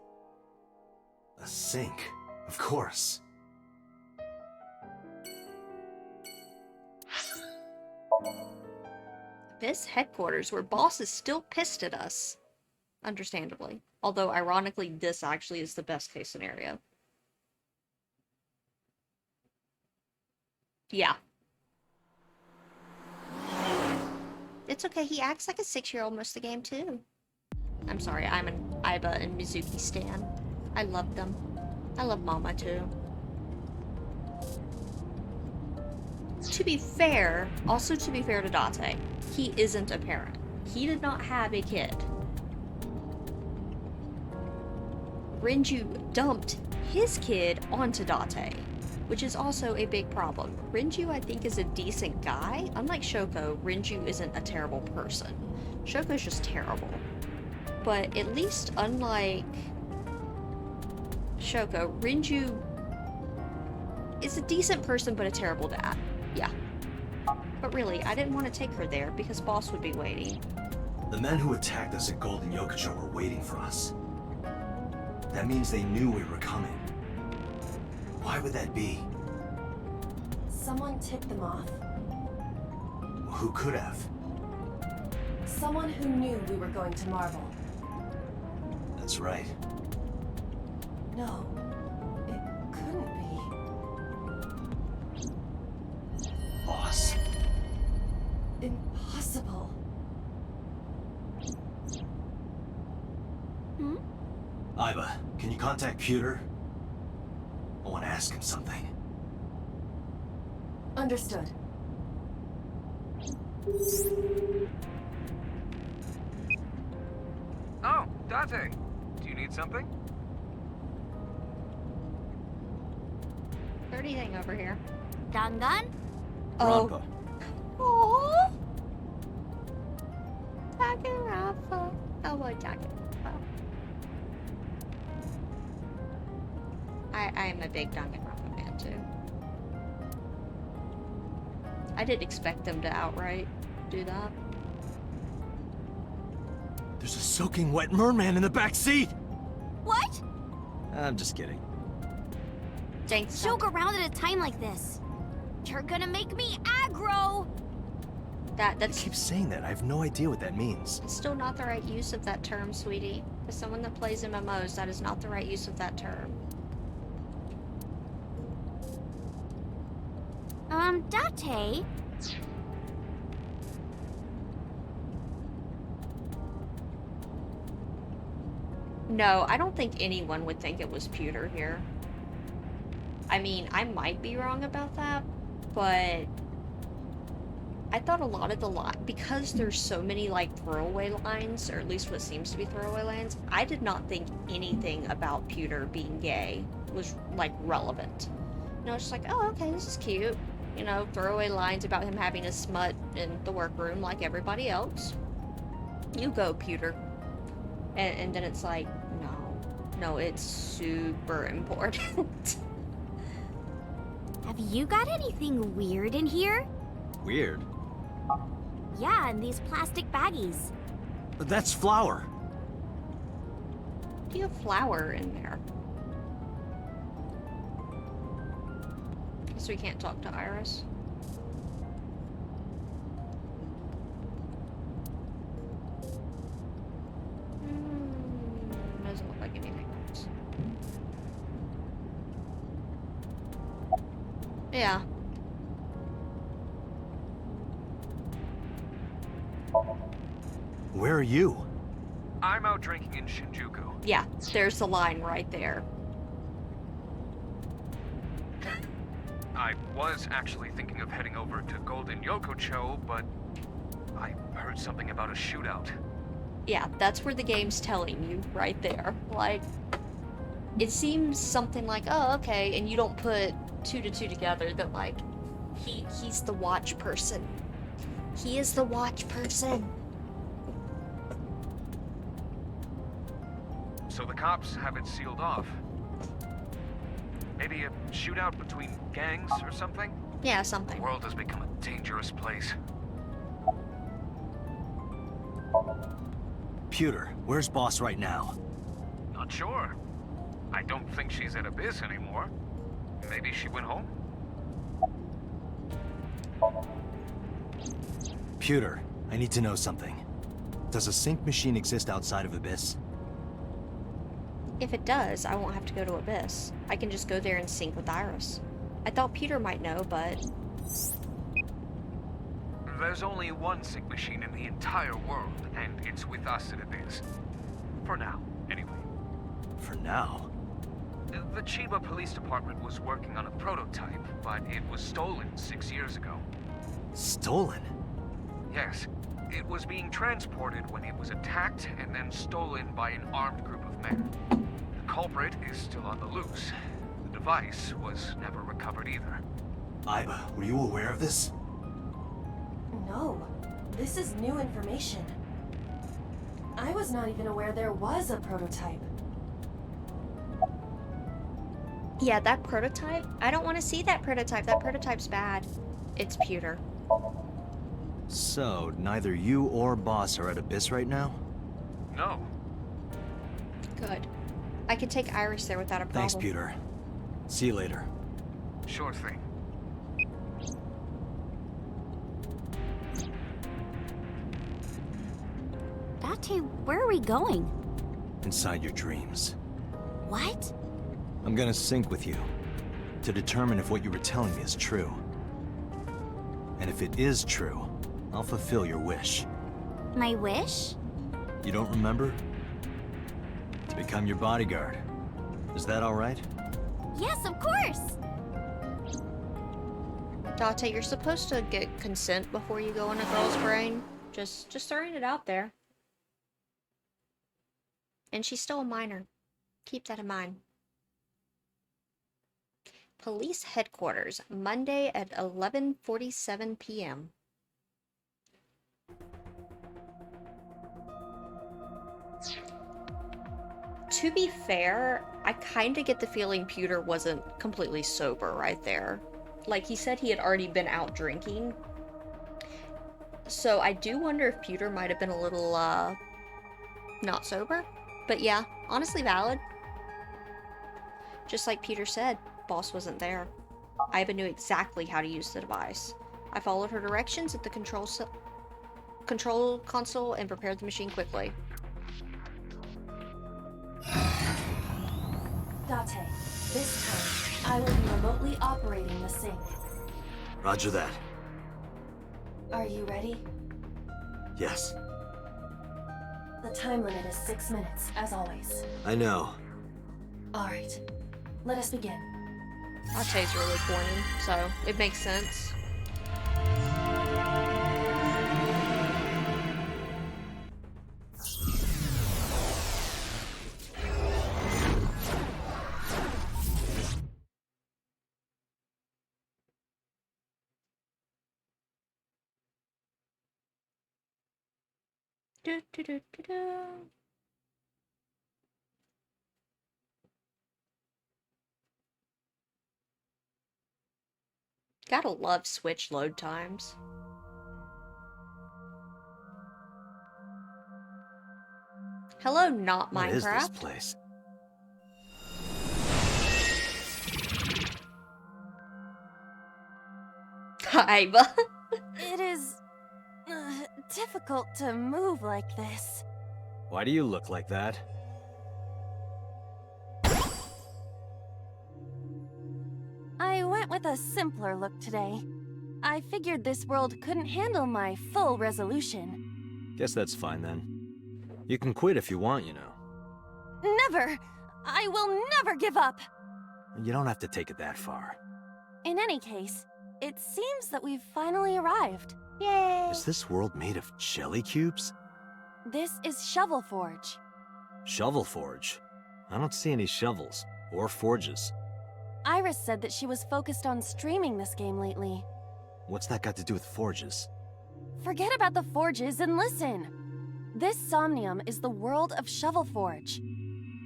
A sync, of course. This headquarters, where boss is still pissed at us. understandably. Although, ironically, this actually is the best case scenario. Yeah. It's okay, he acts like a 6-year-old most of the game, too. I'm sorry, I'm an Aiba and Mizuki stan. I love them. I love Mama, too. To be fair, also to be fair to Date, he isn't a parent. He did not have a kid. Renju dumped his kid onto Date, which is also a big problem. Renju, I think, is a decent guy. Unlike Shoko, Renju isn't a terrible person. Shoko's just terrible. But at least unlike Shoko, Renju is a decent person but a terrible dad. Yeah. But really, I didn't want to take her there because Boss would be waiting. The men who attacked us at Golden Yokocho were waiting for us. That means they knew we were coming. Why would that be? Someone tipped them off. Who could have? Someone who knew we were going to Marvel. That's right. No, it couldn't be. Boss. Impossible. Aiba, can you contact Pewter? I want to ask him something. Understood. Oh, Date. Do you need something? Dirty thing over here. Dangan? Rampa. Oh. Danganronpa. Oh, boy, Danganronpa. I am a big Danganronpa fan, too. I didn't expect them to outright do that. There's a soaking wet merman in the back seat! What? I'm just kidding. Thanks. Joke around at a time like this. You're gonna make me aggro! You That's keep saying that. I have no idea what that means. still not the right use of that term, sweetie. As someone that plays MMOs, that is not the right use of that term. Date? No, I don't think anyone would think it was Pewter here. I mean, I might be wrong about that, but I thought a lot of the because there's so many like throwaway lines, or at least what seems to be throwaway lines, I did not think anything about Pewter being gay was like relevant. You know, it's just like, oh, okay, this is cute. You know, throwaway lines about him having a smut in the workroom like everybody else. You go, Pewter. And then it's like, no, it's super important. Have you got anything weird in here? Weird. Yeah, in these plastic baggies. But that's flour. Do you have flour in there? So we can't talk to Iris. Doesn't look like anything else. Yeah. Where are you? I'm out drinking in Shinjuku. Yeah, there's the line right there. I was actually thinking of heading over to Golden Yokocho, but I heard something about a shootout. Yeah, that's where the game's telling you, right there. Like, it seems something like, oh, okay, and you don't put 2 to 2 together that, like, he's the watch person. He is the watch person. So the cops have it sealed off. Maybe a shootout between gangs or something? Yeah, The something. world has become a dangerous place. Pewter, where's Boss right now? Not sure. I don't think she's at Abyss anymore. Maybe she went home? Pewter, I need to know something. Does a sync machine exist outside of Abyss? If it does, I won't have to go to Abyss. I can just go there and sync with Iris. I thought Peter might know, but... There's only one sync machine in the entire world, and it's with us at Abyss. For now, anyway. For now? The Chiba Police Department was working on a prototype, but it was stolen 6 years ago. Stolen? Yes. It was being transported when it was attacked and then stolen by an armed group of men. The culprit is still on the loose. The device was never recovered either. Iba, were you aware of this? No, this is new information. I was not even aware there was a prototype. Yeah, that prototype? I don't want to see that prototype. That prototype's bad. It's pewter. So, neither you or Boss are at Abyss right now? No. Good. I can take Iris there without a problem. Thanks, Pewter. See you later. Sure thing. Date, where are we going? Inside your dreams. What? I'm gonna sync with you to determine if what you were telling me is true. And if it is true, I'll fulfill your wish. My wish? You don't remember? To become your bodyguard. Is that alright? Yes, of course! Date, you're supposed to get consent before you go in a girl's brain. Just throwing it out there. And she's still a minor. Keep that in mind. Police headquarters, Monday at 11:47 p.m. To be fair, I kind of get the feeling Pewter wasn't completely sober right there. Like, he said he had already been out drinking. So I do wonder if Pewter might have been a little, not sober. But yeah, honestly valid. Just like Peter said, Boss wasn't there. Iba knew exactly how to use the device. I followed her directions at the control console and prepared the machine quickly. Date, this time, I will be remotely operating the sync. Roger that. Are you ready? Yes. The time limit is 6 minutes, as always. I know. Alright, let us begin. Date's really corny, so it makes sense. Do, do, do, do, do. Gotta love Switch load times. Hello, not What is this Minecraft. place? Iba. It is difficult to move like this. Why do you look like that? I went with a simpler look today. I figured this world couldn't handle my full resolution. Guess that's fine then. You can quit if you want, you know. Never! I will never give up! You don't have to take it that far. In any case, it seems that we've finally arrived. Yay! Is this world made of jelly cubes? This is Shovel Forge. Shovel Forge? I don't see any shovels, or forges. Iris said that she was focused on streaming this game lately. What's that got to do with forges? Forget about the forges and listen! This Somnium is the world of Shovel Forge.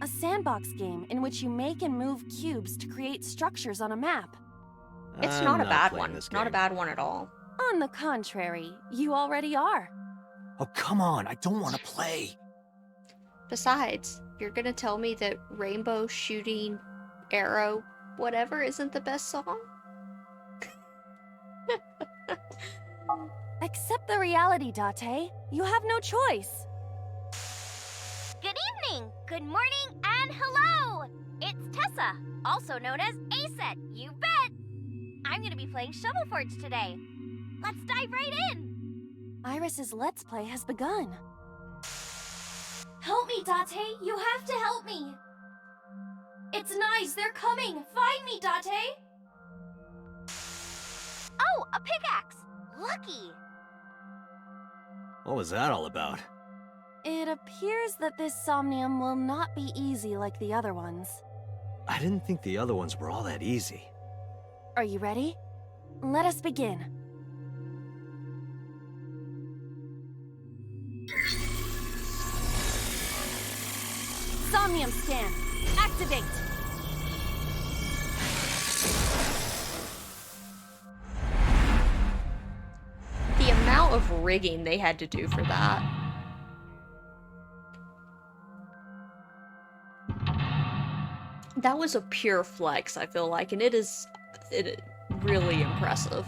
A sandbox game in which you make and move cubes to create structures on a map. It's I'm not a bad playing one. this Not a game. bad one at all. On the contrary, you already are. Oh, come on, I don't want to play. Besides, you're gonna tell me that Rainbow Shooting Arrow whatever isn't the best song? Accept the reality, Date. You have no choice. Good morning and hello! It's Tessa, also known as Aset, you bet! I'm gonna be playing Shovel Forge today. Let's dive right in! Iris's Let's Play has begun. Help me, Date! You have to help me! It's nice, they're coming! Find me, Date! Oh, a pickaxe! Lucky! What was that all about? It appears that this Somnium will not be easy like the other ones. I didn't think the other ones were all that easy. Are you ready? Let us begin. Somnium scan. Activate. The amount of rigging they had to do for that. That was a pure flex, I feel like, and it really impressive.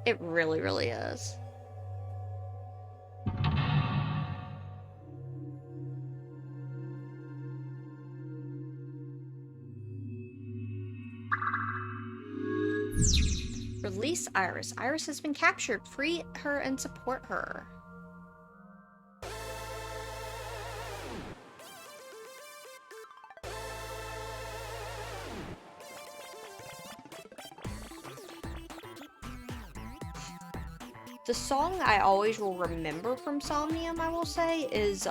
It really, really is. Release Iris. Iris has been captured. Free her and support her. The song I always will remember from Somnium, I will say, is the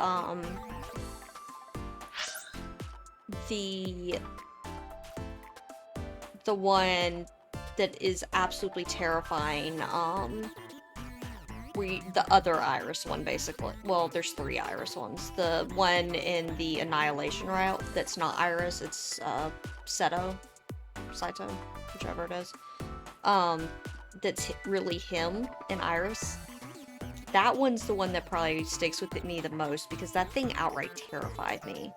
one that is absolutely terrifying. The other Iris one, basically. Well, there's 3 Iris ones. The one in the Annihilation route that's not Iris, it's Saito, whichever it is. That's really him and Iris. That one's the one that probably sticks with me the most because that thing outright terrified me.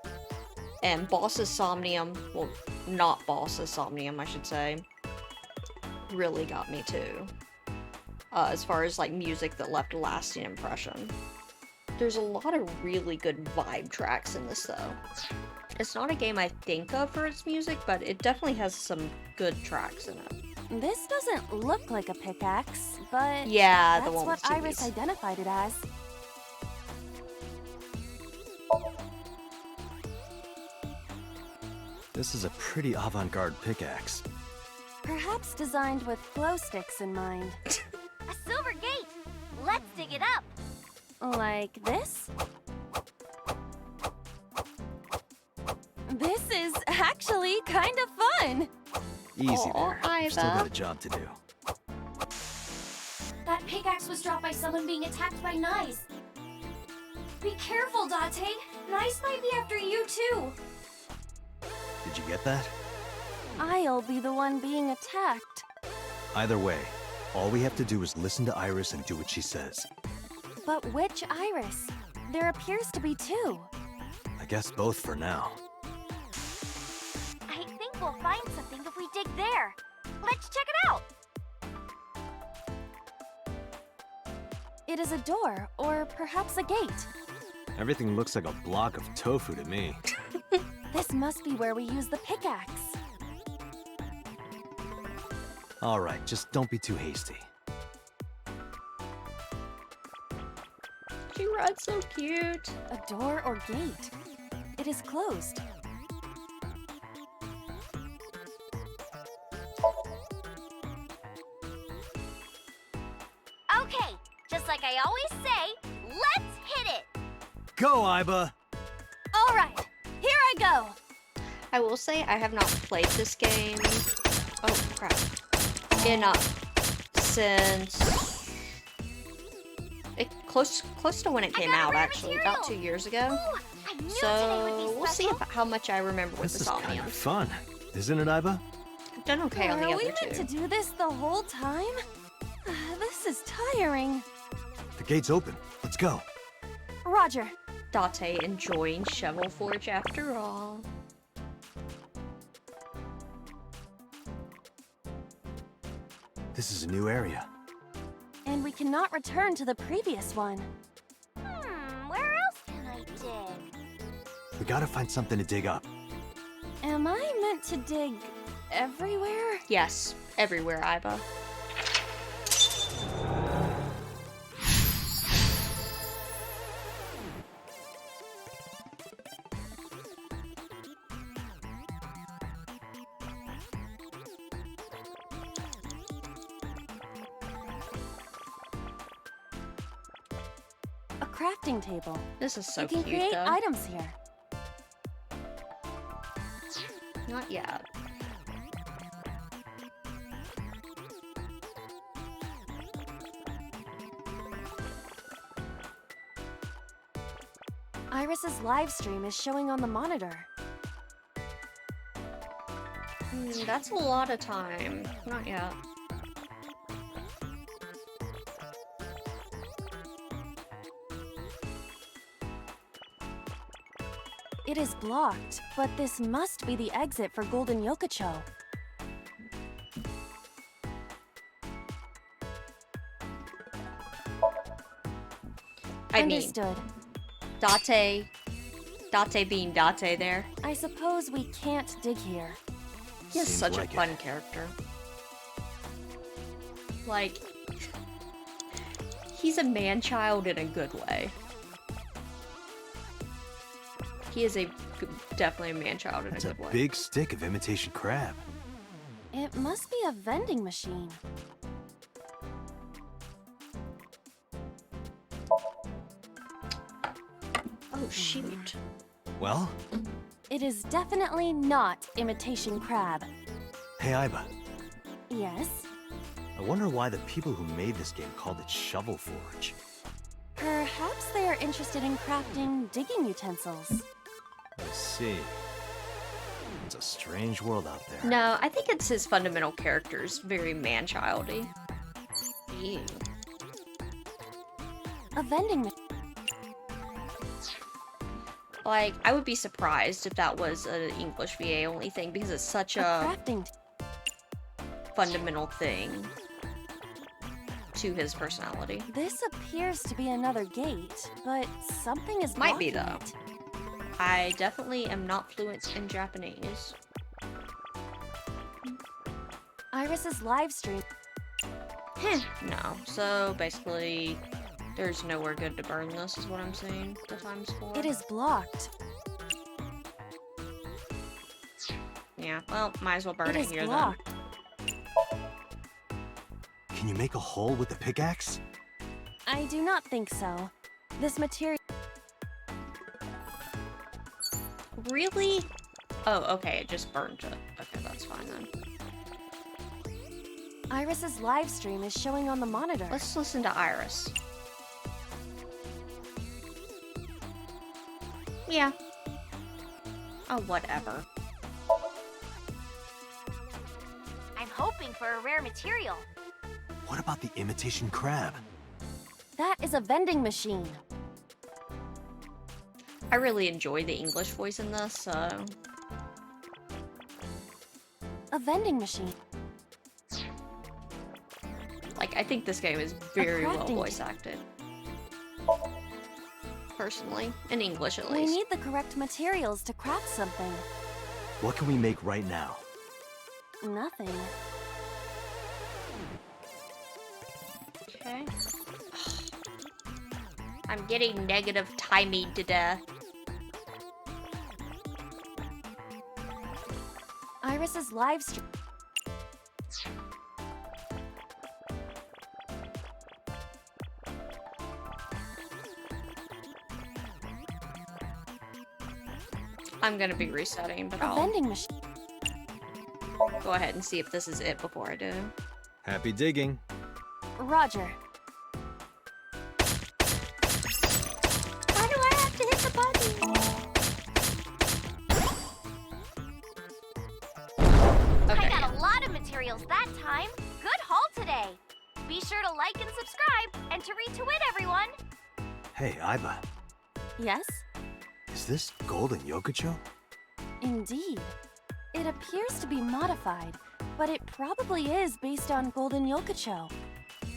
And Boss's Somnium, well, not Boss's Somnium, I should say, really got me too. As far as like music that left a lasting impression. There's a lot of really good vibe tracks in this though. It's not a game I think of for its music, but it definitely has some good tracks in it. This doesn't look like a pickaxe, but yeah, that's the one what with Iris titties. identified it as. This is a pretty avant-garde pickaxe. Perhaps designed with glow sticks in mind. A silver gate! Let's dig it up! Like this? This is actually kind of fun! Easy Aw, there. You've still Iva. got a job to do. That pickaxe was dropped by someone being attacked by Nice. Be careful, Date! Nice might be after you too! Did you get that? I'll be the one being attacked. Either way, all we have to do is listen to Iris and do what she says. But which Iris? There appears to be 2. I guess both for now. I think we'll find something if we dig there. Let's check it out! It is a door, or perhaps a gate. Everything looks like a block of tofu to me. This must be where we use the pickaxe. All right, just don't be too hasty. She rides so cute. A door or gate. It is closed. Okay, just like I always say, let's hit it! Go, Iba! All right, here I go. I will say I have not played this game. Oh crap! Since close to when it came out, actually, about 2 years ago. Ooh, I knew today would So be we'll see special. how much I remember with This the is kind of Somnium. fun, isn't it, Iba? I've done okay on the Are we other meant to two. do this the whole time? This is tiring. The gate's open. Let's go. Roger. Date enjoying Shovel Forge after all. This is a new area. And we cannot return to the previous one. Where else can I dig? We gotta find something to dig up. Am I meant to dig everywhere? Yes, everywhere, Iba. A crafting table. This is so you can cute, create though. items here. Not yet. Iris's live stream is showing on the monitor. That's a lot of time. Not yet. It is blocked, but this must be the exit for Golden Yokocho. I mean, Understood. Date being Date there. I suppose we can't dig here. He has Seems such like a it. fun character. Like, he's a man-child in a good way. He is definitely a man-child in That's a a good way. big stick of imitation crab. It must be a vending machine. Oh, shoot. Well, It is definitely not imitation crab. hey Iba, Yes? I wonder why the people who made this game called it Shovel Forge. Perhaps they are interested in crafting digging utensils. I see. It's a strange world out there. No, I think it's his fundamental character's very man-childy. Ew. A vending machine. Like, I would be surprised if that was an English VA only thing because it's such A a crafting. fundamental thing to his personality. This appears to be another gate, but something is Might be, blocking though. it. I definitely am not fluent in Japanese. Iris's live stream. No, so basically, there's nowhere good to burn this, is what I'm saying. The times 4. It is blocked. Yeah, well, might as well burn It it is here blocked. Can you make a hole with the pickaxe? I do not think so. This material. then. Really? Oh, okay, it just burned it. Okay, that's fine then. Iris's live stream is showing on the monitor. Let's listen to Iris. Yeah. Oh, whatever. I'm hoping for a rare material. What about the imitation crab? That is a vending machine. I really enjoy the English voice in this, so... A vending machine. Like, I think this game is very well crafting voice acted. Personally. In English, at We least. need the correct materials to craft something. What can we make right now? Nothing. Okay. I'm getting negative timing to death. Iris's live stream. I'm gonna be resetting, but A I'll vending machine. go ahead and see if this is it before I do. Happy digging. Roger. Why do I have to hit the button? Okay. I got a lot of materials that time. Good haul today. Be sure to like and subscribe and to retweet everyone. Hey, Iba, Yes? is this Golden Yokocho? Indeed. It appears to be modified, but it probably is based on Golden Yokocho.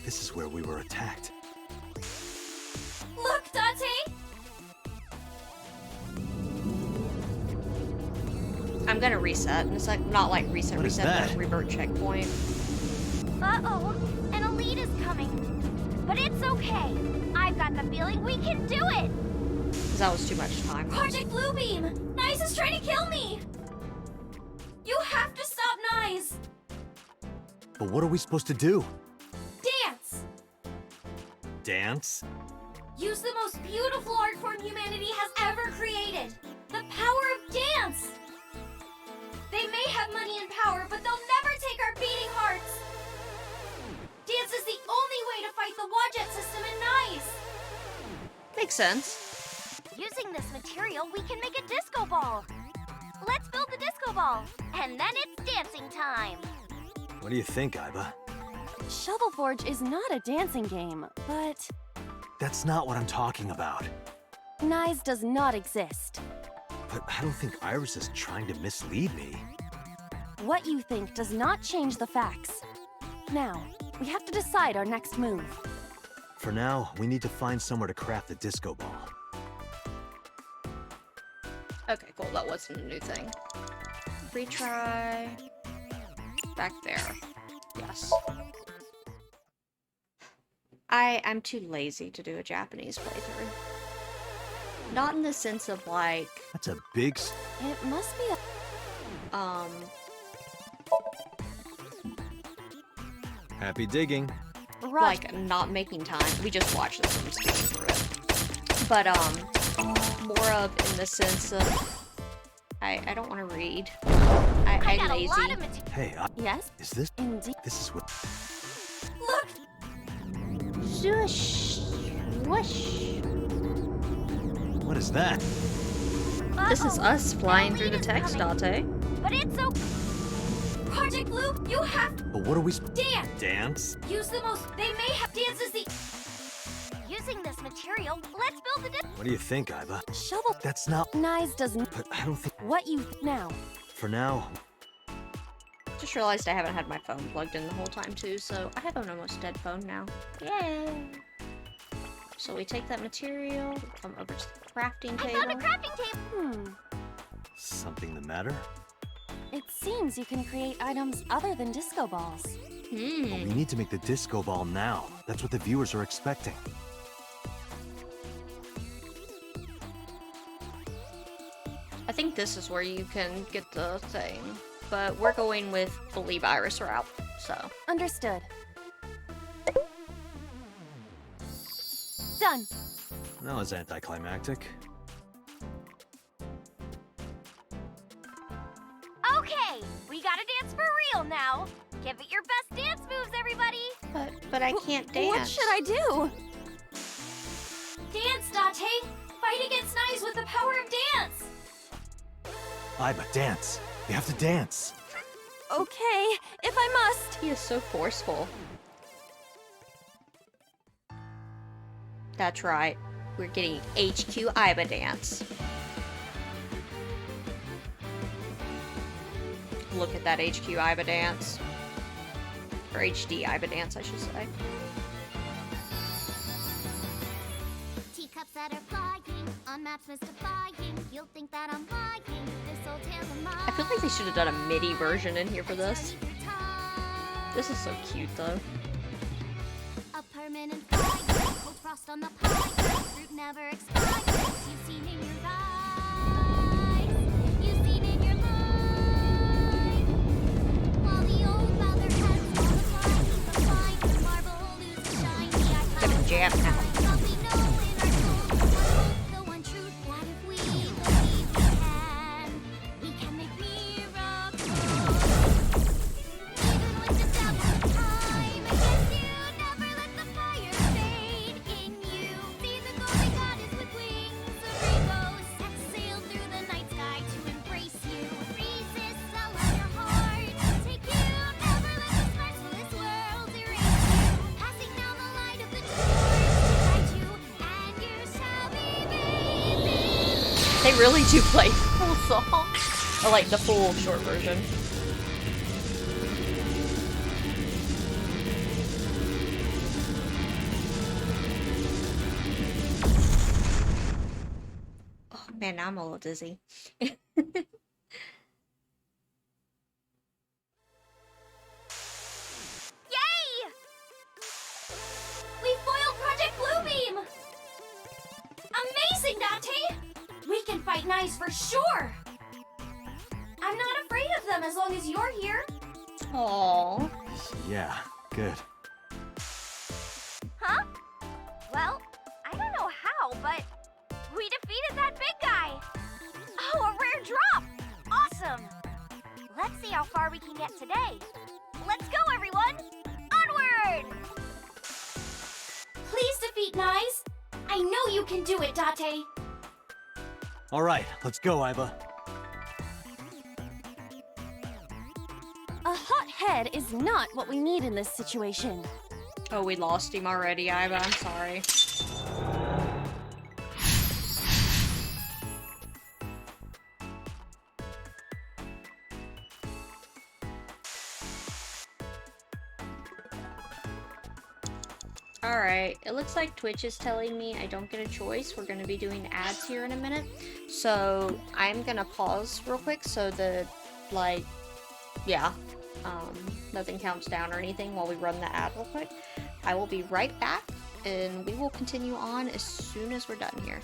This is where we were attacked. Look, Dante! gonna reset, and it's like not like reset, What is reset, that? but revert checkpoint. Uh-oh, an elite is coming. But it's okay. I've got the feeling we can do it. Because that was too much time. Project Bluebeam! Nyes is trying to kill me! You have to stop Nyes! But what are we supposed to do? Dance! Dance? Use the most beautiful art form humanity has ever created! The power of dance! They may have money and power, but they'll never take our beating hearts! Dance is the only way to fight the Wadjet system in Nyes! Makes sense. Using this material, we can make a disco ball. Let's build the disco ball, and then it's dancing time. What do you think, Iba? Shovel Forge is not a dancing game, but That's not what I'm talking about. Nyes does not exist. But I don't think Iris is trying to mislead me. What you think does not change the facts. Now, we have to decide our next move. For now, we need to find somewhere to craft the disco ball. Okay, cool. That wasn't a new thing. Retry. Back there. Yes. I'm too lazy to do a Japanese playthrough. Not in the sense of like, That's a big It must be a... Happy digging. like not making time. We just watched this and skipping through it. But more of in the sense of I don't want to read. I'm got lazy. a lot of material. Hey, Yes, is this? indeed. This is what. Look! Shush. Whoosh. What is that? This is us flying through the elite is text, coming. Date. But it's okay. Project Blue, you have to But what are we? dance! Dance? Use the most... They may have... Dance is the... Using this material, let's build the disco. What do you think, Iba? Shovel... That's not. Nyes doesn't... But I don't think. What you... Now, For now, Just realized I haven't had my phone plugged in the whole time too, so I have an almost dead phone now. Yay! So we take that material, come over to the crafting I found a table. crafting table. something the matter? It seems you can create items other than disco balls. But we need to make the disco ball now. That's what the viewers are expecting. I think this is where you can get the thing, but we're going with the Leave Iris route, so. Understood. Done. That was anticlimactic. Okay, we gotta dance for real now. Give it your best dance moves, everybody. But I can't dance. What should I do? Dance, Date! Fight against Nyes with the power of dance! Iba, dance. You have to dance. Okay, if I must. He is so forceful. That's right. We're getting HQ Iba dance. Look at that HQ Iba dance. Or HD Iba dance, I should say. Teacups that are flying on maps mystifying. You'll think that I'm lying. This old tale of mine. I feel like they should have done a MIDI version in here for this. Through time. This is so cute, though. A permanent fire. Cold frost on the pie. Fruit never expires. You've seen in your eyes. You've seen in your life. While the old mother has all the flying, the fine, the marble loses shine. The Gonna jam now. but we know in our souls the one truth that if we believe we can make miracles. Even with the devil of time against you, never let the fire fade in you. See the glory goddess with wings of rainbows, exhale through the night sky to embrace you. Resist, allow your heart to take you. Never let this merciless world erase you. Passing down the light of the torch to guide you, and you shall be made. They really do play the full song. Or like the full short version. Oh man, now I'm a little dizzy. fight nice for sure! I'm not afraid of them as long as you're here. Aww. Yeah, good. Huh? Well, I don't know how, but we defeated that big guy! Oh, a rare drop! Awesome! Let's see how far we can get today. Let's go, everyone! Onward! Please defeat Nyes. I know you can do it, Date. All right, let's go, Iva. A hot head is not what we need in this situation. Oh, we lost him already, Iva. I'm sorry. Alright, it looks like Twitch is telling me I don't get a choice. We're going to be doing ads here in a minute. So, I'm going to pause real quick so that, like, yeah, nothing counts down or anything while we run the ad real quick. I will be right back, and we will continue on as soon as we're done here.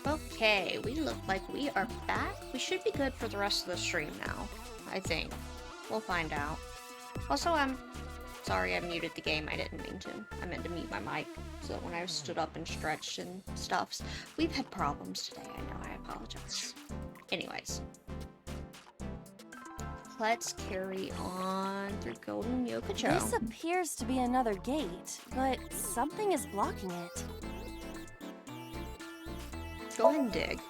Okay, we look like we are back. We should be good for the rest of the stream now, I think. We'll find out. Also, Sorry, I muted the game. I didn't mean to. I meant to mute my mic so that when I stood up and stretched and stuff. We've had problems today. I know. I apologize. Anyways. Let's carry on through Golden Yokocho. This appears to be another gate, but something is blocking it. Go ahead and dig.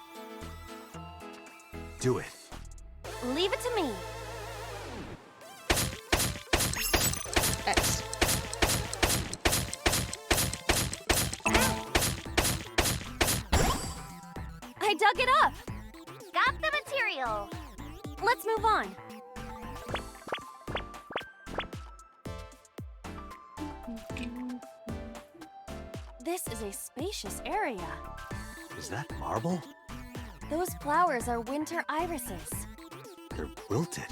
Do it. Leave it to me. X. I dug it up. Got the material. Let's move on. This is a spacious area. Is that marble? Those flowers are winter irises. They're wilted.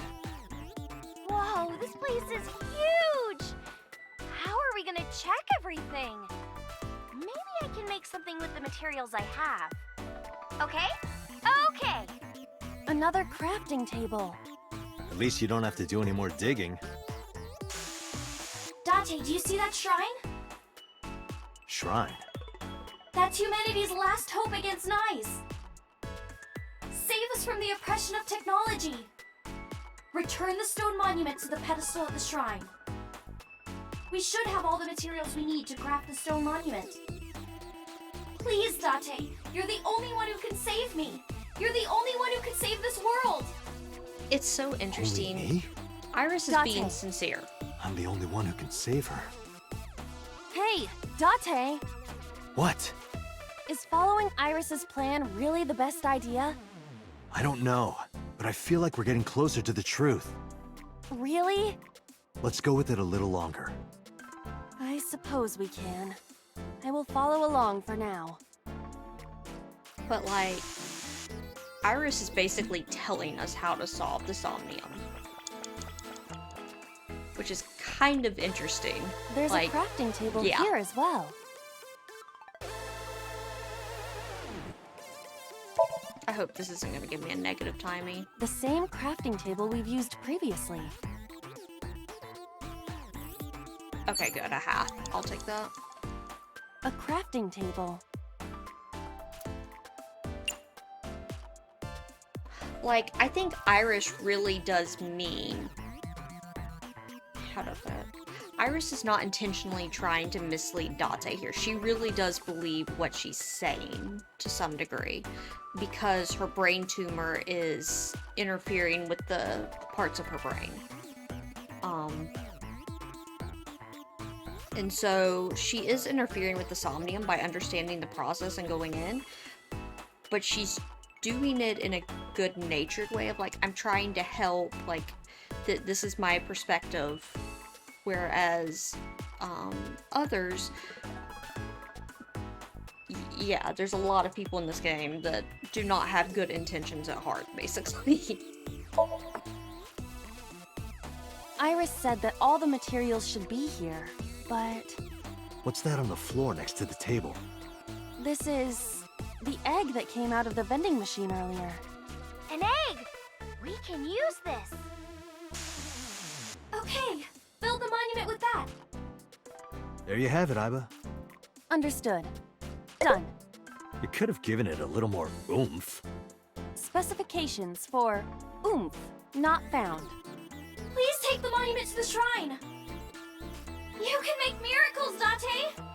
Whoa, this place is huge! How are we gonna check everything? Maybe I can make something with the materials I have. Okay? Okay! Another crafting table. At least you don't have to do any more digging. Date, do you see that shrine? Shrine. That's humanity's last hope against Nice. Save us from the oppression of technology. Return the stone monument to the pedestal at the shrine. We should have all the materials we need to craft the stone monument. Please, Date, you're the only one who can save me. You're the only one who can save this world. It's so interesting. Only me? Iris is Date. being sincere. I'm the only one who can save her. Hey, Date! What? Is following Iris's plan really the best idea? I don't know, but I feel like we're getting closer to the truth. Really? Let's go with it a little longer. I suppose we can. I will follow along for now. But, like, Iris is basically telling us how to solve the Somnium. Which is kind of interesting. There's like, a crafting table yeah. here as well. I hope this isn't going to give me a negative timing. The same crafting table we've used previously. Okay, good. A half. I'll take that. A crafting table. Like, I think Iris really does mean... How to put it? Iris is not intentionally trying to mislead Date here. She really does believe what she's saying, to some degree, because her brain tumor is interfering with the parts of her brain. And so she is interfering with the Somnium by understanding the process and going in, but she's doing it in a good-natured way of, like, I'm trying to help, like, this is my perspective, whereas others, yeah, there's a lot of people in this game that do not have good intentions at heart, basically. Iris said that all the materials should be here, but What's that on the floor next to the table? this is the egg that came out of the vending machine earlier. An egg! We can use this! Okay, build the monument with that. There you have it, Iba. Understood. Done. You could have given it a little more oomph. Specifications for oomph not found. Please take the monument to the shrine. You can make miracles, Date.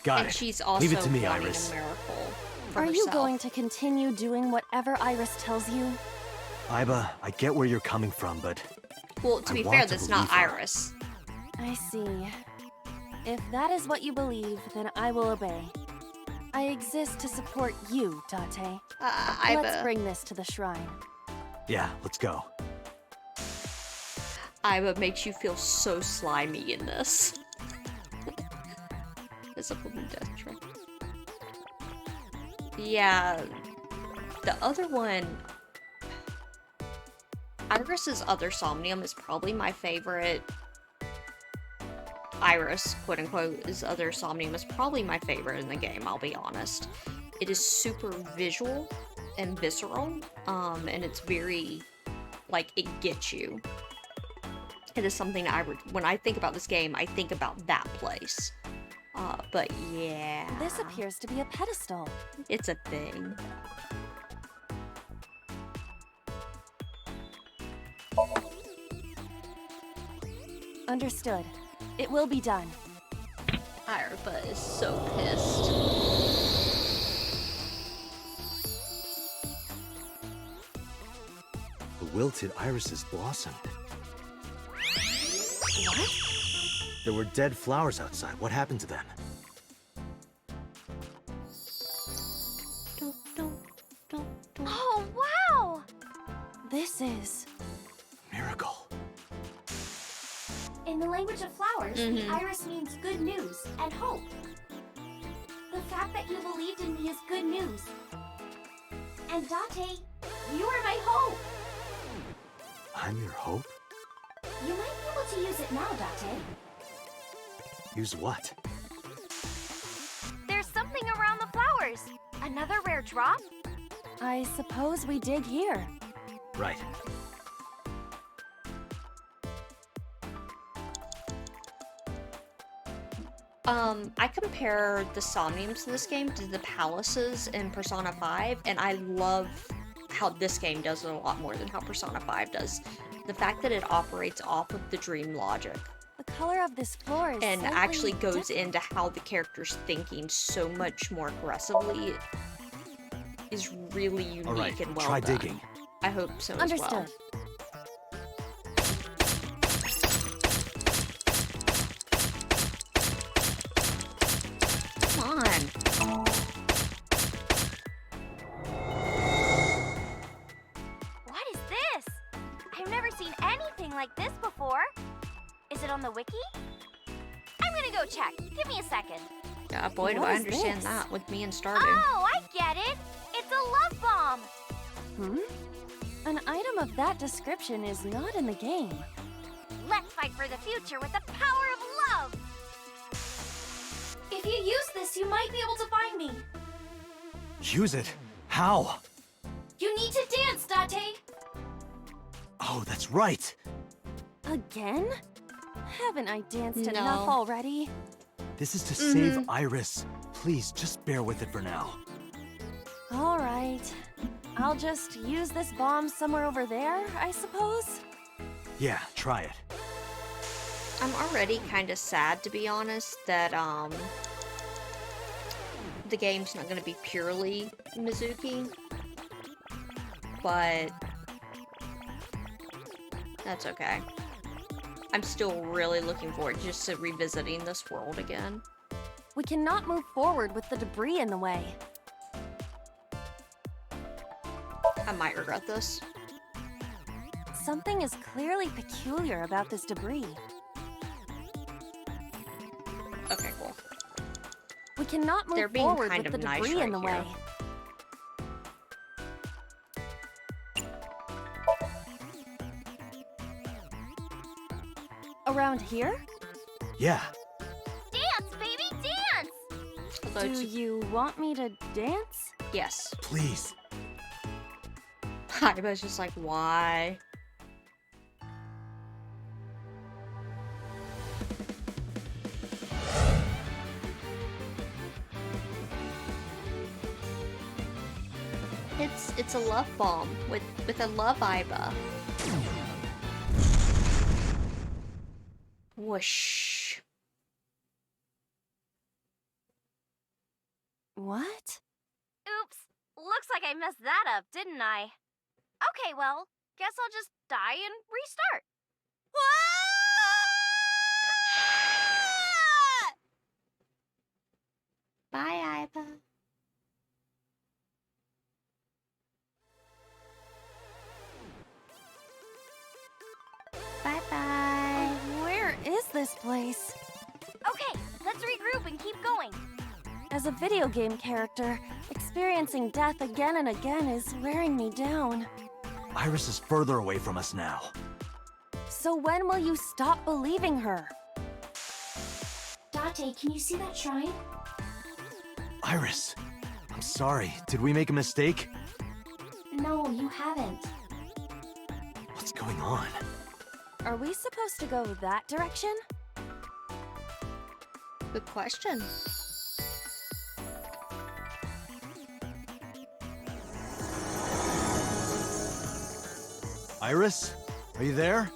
Got And it. she's also Leave it to me, wanting Iris. a miracle for Are you herself. going to continue doing whatever Iris tells you? Iba, I get where you're coming from, but Well, to I be want fair, to that's not believe her. Iris. I see. If that is what you believe, then I will obey. I exist to support you, Date. Let's Iba, bring this to the shrine. yeah, let's go. Iba makes you feel so slimy in this. It's a blue death trap. Yeah, the other one, Iris's other Somnium is probably my favorite. Iris, quote unquote, his other Somnium is probably my favorite in the game, I'll be honest. It is super visual and visceral, and it's very, like, it gets you. It is something when I think about this game, I think about that place. But yeah. This appears to be a pedestal. It's a thing. Understood. It will be done. Irba is so pissed. The wilted irises blossomed. What? There were dead flowers outside. What happened to them? Oh, wow! This is... Miracle. In the language of flowers, the iris means good news and hope. The fact that you believed in me is good news. And Date, you are my hope. I'm your hope? You might be able to use it now, Date. Use what? There's something around the flowers. Another rare drop? I suppose we dig here. Right. I compare the Somniums in this game to the palaces in Persona 5, and I love how this game does it a lot more than how Persona 5 does. The fact that it operates off of the dream logic. The color of this floor is And slightly actually goes different. into how the character's thinking so much more aggressively is really unique All right, and well try done. digging. I hope so as Understood. well. Come on. What is this? I've never seen anything like this before. Is it on the wiki? I'm gonna go check. Give me a second. Yeah, boy, do What I is understand this? that with me and Stardew. Oh, I get it. It's a love bomb. An item of that description is not in the game. Let's fight for the future with the power of love. If you use this, you might be able to find me. Use it? How? You need to dance, Date. Oh, that's right. Again? Haven't I danced No. enough already? This is to save Iris. Please, just bear with it for now. All right. I'll just use this bomb somewhere over there, I suppose? Yeah, try it. I'm already kind of sad, to be honest, that the game's not going to be purely Mizuki, but that's okay. I'm still really looking forward just to revisiting this world again. We cannot move forward with the debris in the way. I might regret this. Something is clearly peculiar about this debris. Okay, cool. We cannot move They're being forward kind with of the nice debris in right the here. way. Around here? Yeah. Dance, baby, dance. Although Do it's- you want me to dance? yes. Please. I was just like, why? It's a love bomb with a love Iba. Whoosh. What? Oops. Looks like I messed that up, didn't I? Okay, well, guess I'll just die and restart. Ah! Bye, Iba. Bye-bye. Where is this place? Okay, let's regroup and keep going. As a video game character, experiencing death again and again is wearing me down. Iris is further away from us now. So when will you stop believing her? Date, can you see that shrine? Iris, I'm sorry. Did we make a mistake? No, you haven't. What's going on? Are we supposed supposed to go that direction? Good question. Iris? Are you there?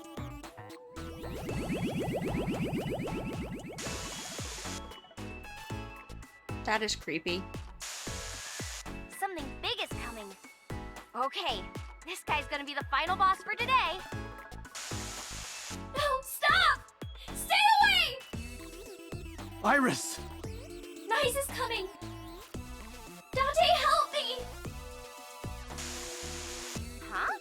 That is creepy. Something big is coming. Okay, this guy's gonna be the final boss for today. No, stop! Stay away! Iris! Nice is coming! Dante, help me! Huh?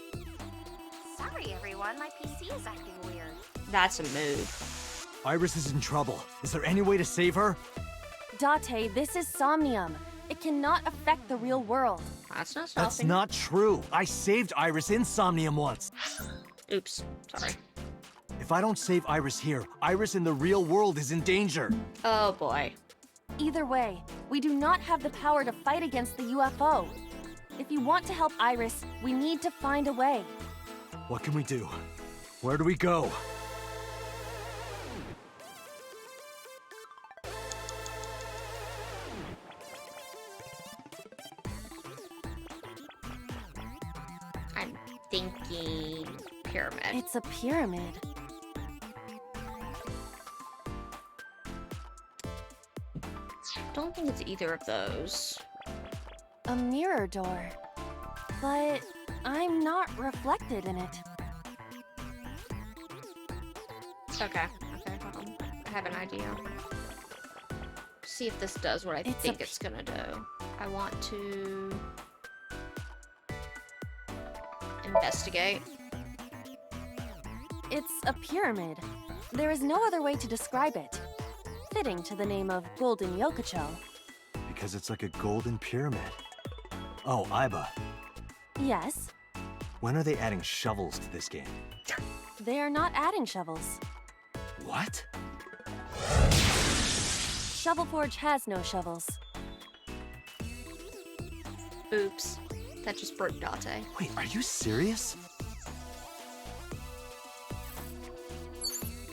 Sorry, everyone. My PC is acting weird. That's a move. Iris is in trouble. Is there any way to save her? Date, this is Somnium. It cannot affect the real world. That's not stopping. That's not true. I saved Iris in Somnium once. Oops. Sorry. If I don't save Iris here, Iris in the real world is in danger. Oh boy. Either way, we do not have the power to fight against the UFO. If you want to help Iris, we need to find a way. What can we do? Where do we go? I'm thinking pyramid. It's a pyramid. Don't think it's either of those. A mirror door. But I'm not reflected in it. Okay. Okay. Hold on. I have an idea. See if this does what I It's think a it's gonna do. I want to investigate. It's a pyramid. There is no other way to describe it. Fitting to the name of Golden Yokocho. Because it's like a golden pyramid. Oh, Iba. Yes, When are they adding shovels to this game? they are not adding shovels. What? Shovel Forge has no shovels. Oops. That just broke Date. Wait, are you serious?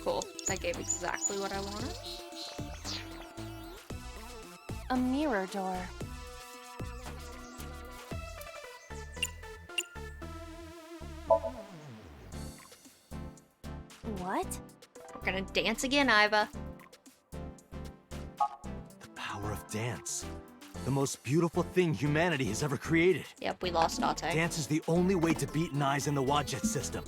Cool. That gave exactly what I wanted. A mirror door. What? We're gonna dance again, Iva. The power of dance. The most beautiful thing humanity has ever created. Yep, we lost Date. Dance is the only way to beat Nyes in the Wadjet system.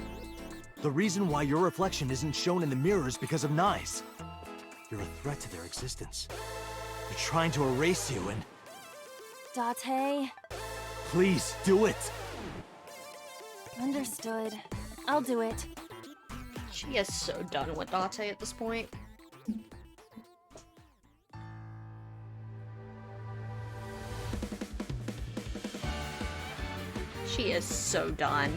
The reason why your reflection isn't shown in the mirror is because of Nyes. You're a threat to their existence. They're trying to erase you and... Date. Please, do it! Understood. I'll do it. She is so done with Date at this point. She is so done.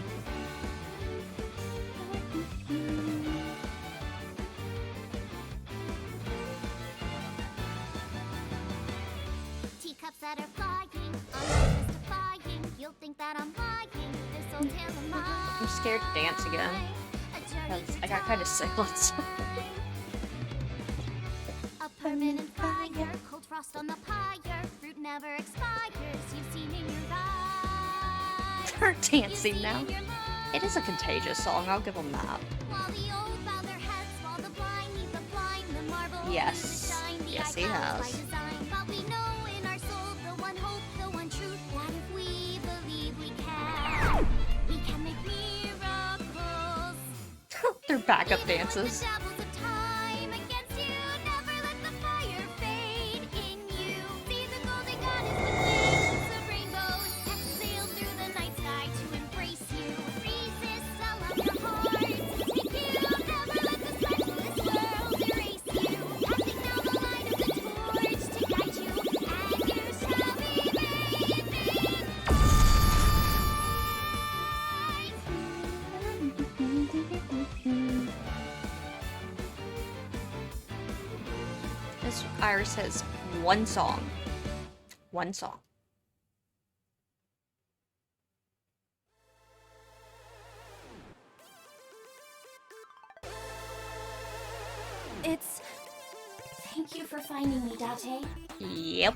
Teacups that are flying, unless defying. You'll think that I'm lying. This old tale of mine. I'm scared to dance again. Because I got kind of sick last time. A permanent fire, cold frost on the pyre. Fruit never expires. You've seen in your eyes. They're dancing now. It is a contagious song, I'll give them that. While the old bow their heads, while the blind lead the blind, the marble Yes. shine, the Yes, he icons has. by design. But we know in our soul the one hope, the one truth, that if we believe we can make miracles. They're backup dances. The devils of time against you, never let the fire fade in you. See the golden goddess with wings of rainbows, sail through the night sky to embrace you. Resist all of your heart, take you, never let the senseless world erase you. Passing now the light of the torch to guide you, and you shall be made big. This Iris has one song. One song. It's... Thank you for finding me, Date. Yep.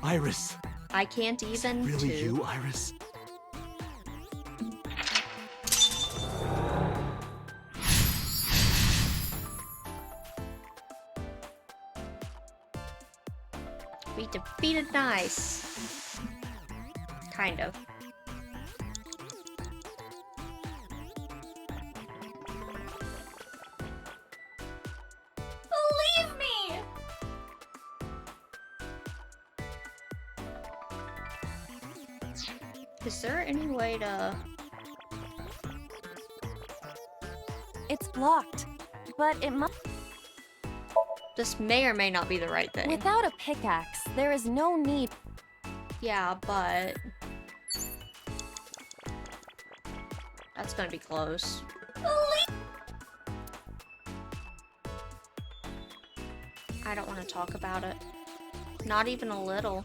Iris! I can't Is it even really to. you, Iris? We defeated Nice. Kind of. Believe me! Is there any way to... It's blocked, but it must... This may or may not be the right thing. Without a pickaxe, there is no need... Yeah, but... That's gonna be close. I don't want to talk about it. Not even a little.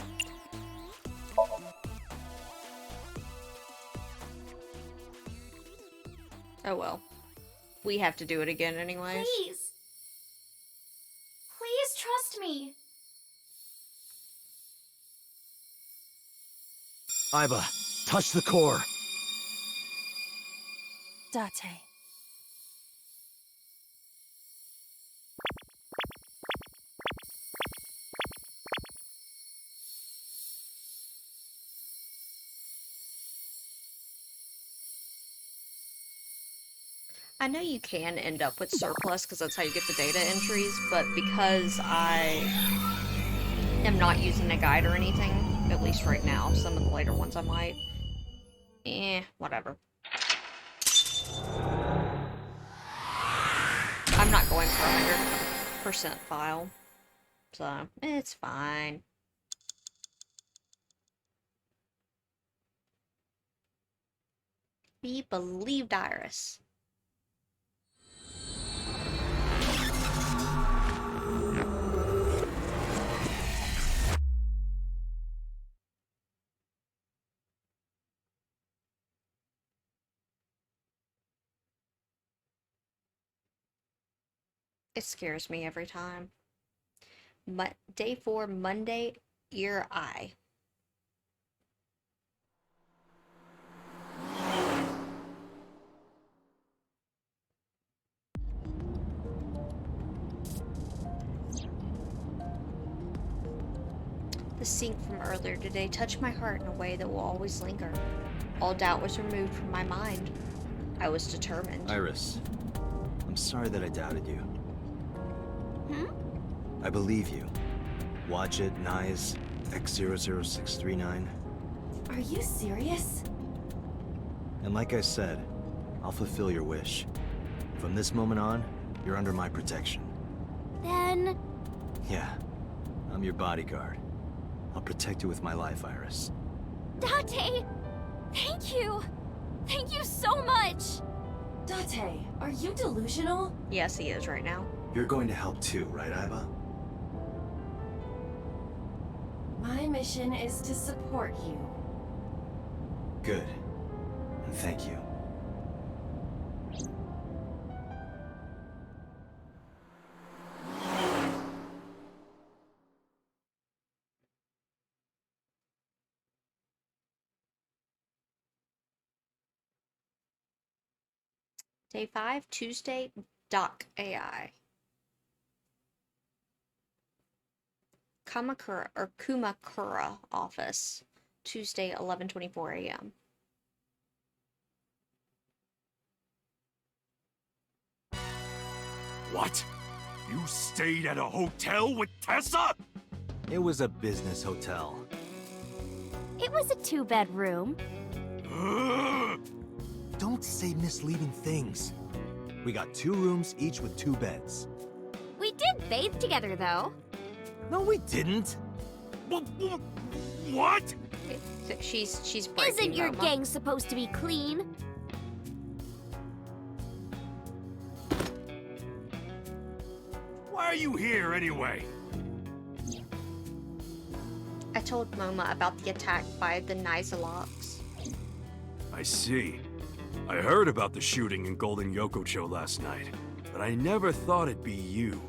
Oh well. We have to do it again anyways. Please. Please trust me. Iba, touch the core. Date. I know you can end up with surplus because that's how you get the data entries, but because I am not using a guide or anything, at least right now, some of the later ones I might. Whatever. I'm not going for 100% file, so it's fine. We believed Iris. It scares me every time. Day 4, Monday, ear eye. The sink from earlier today touched my heart in a way that will always linger. All doubt was removed from my mind. I was determined. Iris, I'm sorry that I doubted you. Hmm? I believe you. Wadjet, Nyes, X00639. Are you serious? And like I said, I'll fulfill your wish. From this moment on, you're under my protection. Then... Yeah, I'm your bodyguard. I'll protect you with my life, Iris. Date! Thank you! Thank you so much! Date, are you delusional? Yes, he is right now. You're going to help too, right, Iba? My mission is to support you. Good. And thank you. Day 5, Tuesday, Doc AI. Kumakura office, Tuesday, 11:24 a.m. What? You stayed at a hotel with Tessa? It was a business hotel. It was a 2-bedroom. Don't say misleading things. We got 2 rooms, each with 2 beds. We did bathe together, though. No, we didn't. What? She's breaking Isn't your Moma. gang supposed to be clean? Why are you here anyway? I told Moma about the attack by the Nizaloks. I see. I heard about the shooting in Golden Yokocho last night, but I never thought it'd be you.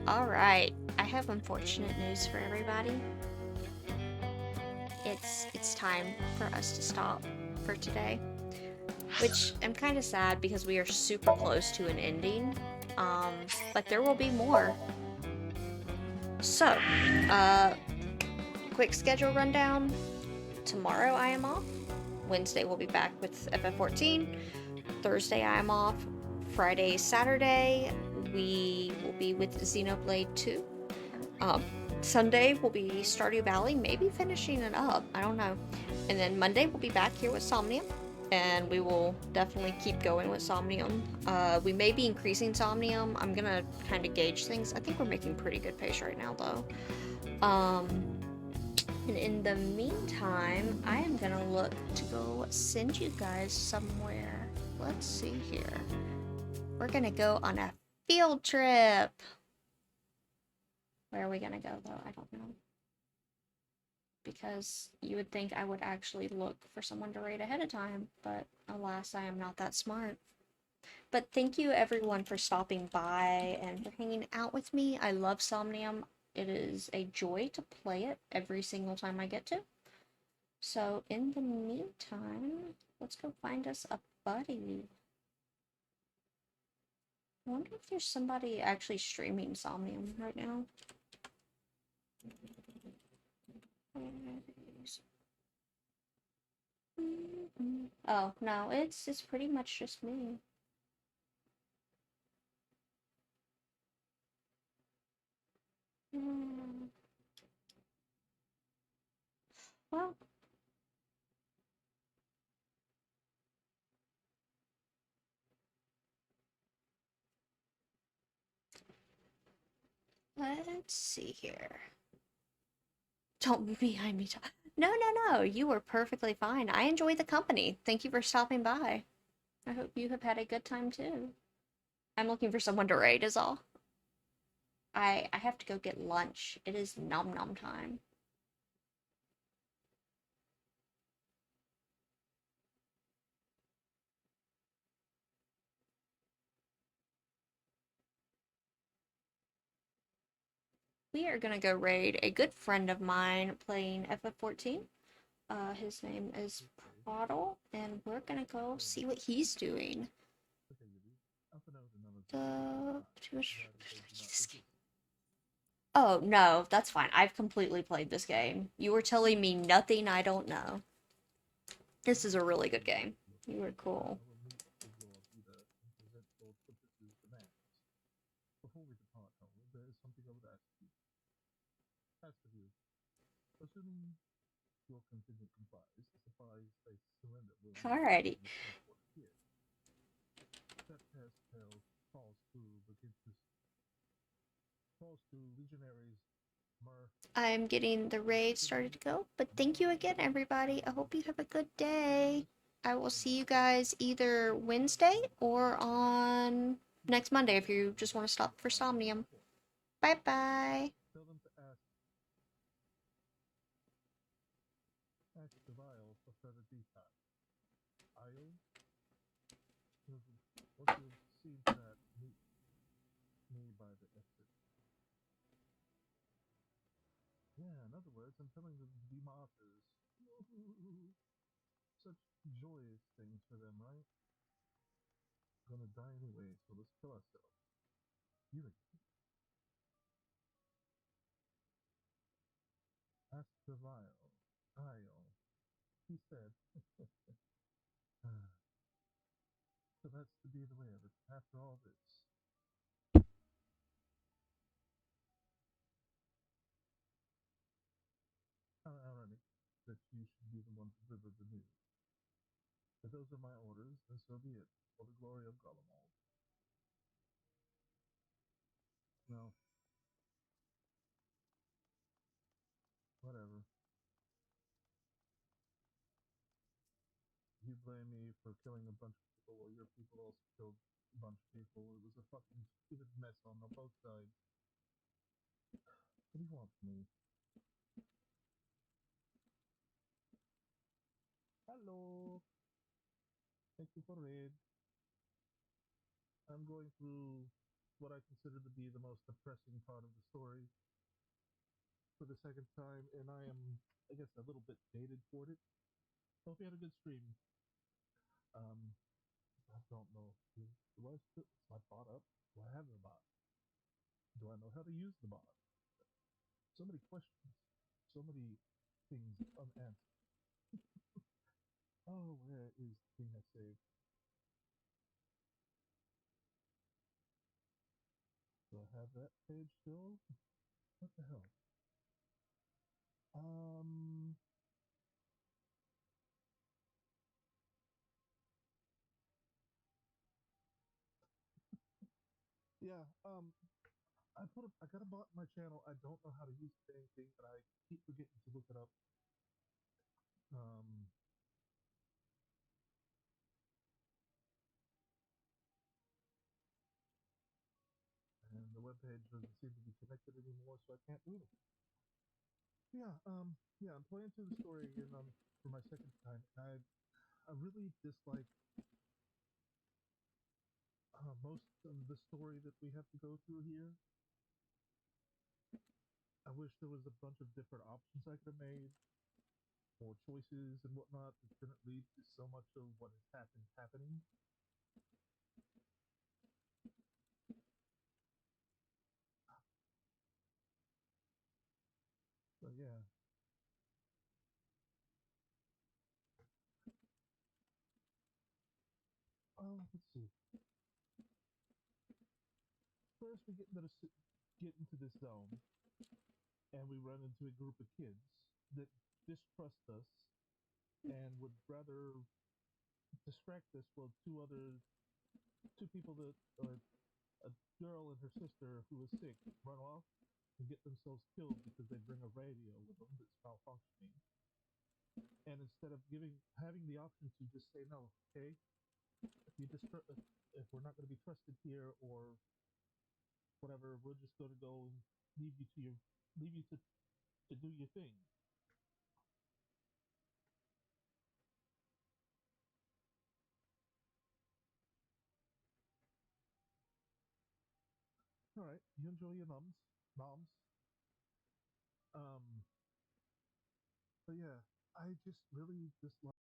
Alright, I have unfortunate news for everybody. It's time for us to stop for today. Which I'm kind of sad because we are super close to an ending. But there will be more. So, quick schedule rundown. Tomorrow I am off. Wednesday we'll be back with FF14. Thursday I am off. Friday, Saturday we will be with Xenoblade 2. Sunday will be Stardew Valley, maybe finishing it up. I don't know. And then Monday we'll be back here with Somnium. And we will definitely keep going with Somnium. We may be increasing Somnium. I'm gonna kind of gauge things. I think we're making pretty good pace right now, though. And in the meantime, I am gonna look to go send you guys somewhere. Let's see here. We're gonna go on a field trip. Where are we gonna go, though? I don't know. Because you would think I would actually look for someone to rate ahead of time, but alas, I am not that smart. But thank you everyone for stopping by and for hanging out with me. I love Somnium. It is a joy to play it every single time I get to. So in the meantime, let's go find us a buddy. I wonder if there's somebody actually streaming Somnium right now. Oh, no, it's pretty much just me. Well, let's see here. Don't be behind me. No, no, no. You were perfectly fine. I enjoy the company. Thank you for stopping by. I hope you have had a good time too. I'm looking for someone to raid is all. I have to go get lunch. It is nom nom time. We are gonna go raid a good friend of mine playing FF14. His name is Praddle, and we're gonna go see what he's doing. Oh, no, that's fine. I've completely played this game. You were telling me nothing I don't know. This is a really good game. You were cool. Alrighty. I'm getting the raid started to go, but thank you again, everybody. I hope you have a good day. I will see you guys either Wednesday or on next Monday if you just want to stop for Somnium. Bye bye. what I consider to be the most depressing part of the story for the second time, and I am, I guess, a little bit jaded toward it. Hope you had a good stream. Um, I don't know. Is my bot up? Do I have the bot? Do I know how to use the bot? So many questions. So many things unanswered. Oh, where is the thing I saved? Do I have that page still? What the hell? Um, yeah, I got a bot in my channel. I don't know how to use the dang thing, but I keep forgetting to look it up. Um, and the webpage doesn't seem to be connected anymore, so I can't do it. Yeah, I'm playing through the story again for my second time, and I really dislike most of the story that we have to go through here. I wish there was a bunch of different options I could have made, more choices and whatnot that didn't lead to so much of what has happened happening. So yeah. Let's see. First, we get into this zone, and we run into a group of kids that distrust us and would rather distract us while two people that are a girl and her sister who is sick run off and get themselves killed because they bring a radio with them that's malfunctioning. And instead of having the option to just say no, okay, if we're not going to be trusted here or whatever, we're just going to go and leave you to do your thing. All right, you enjoy your noms. Um, but yeah, I just really dislike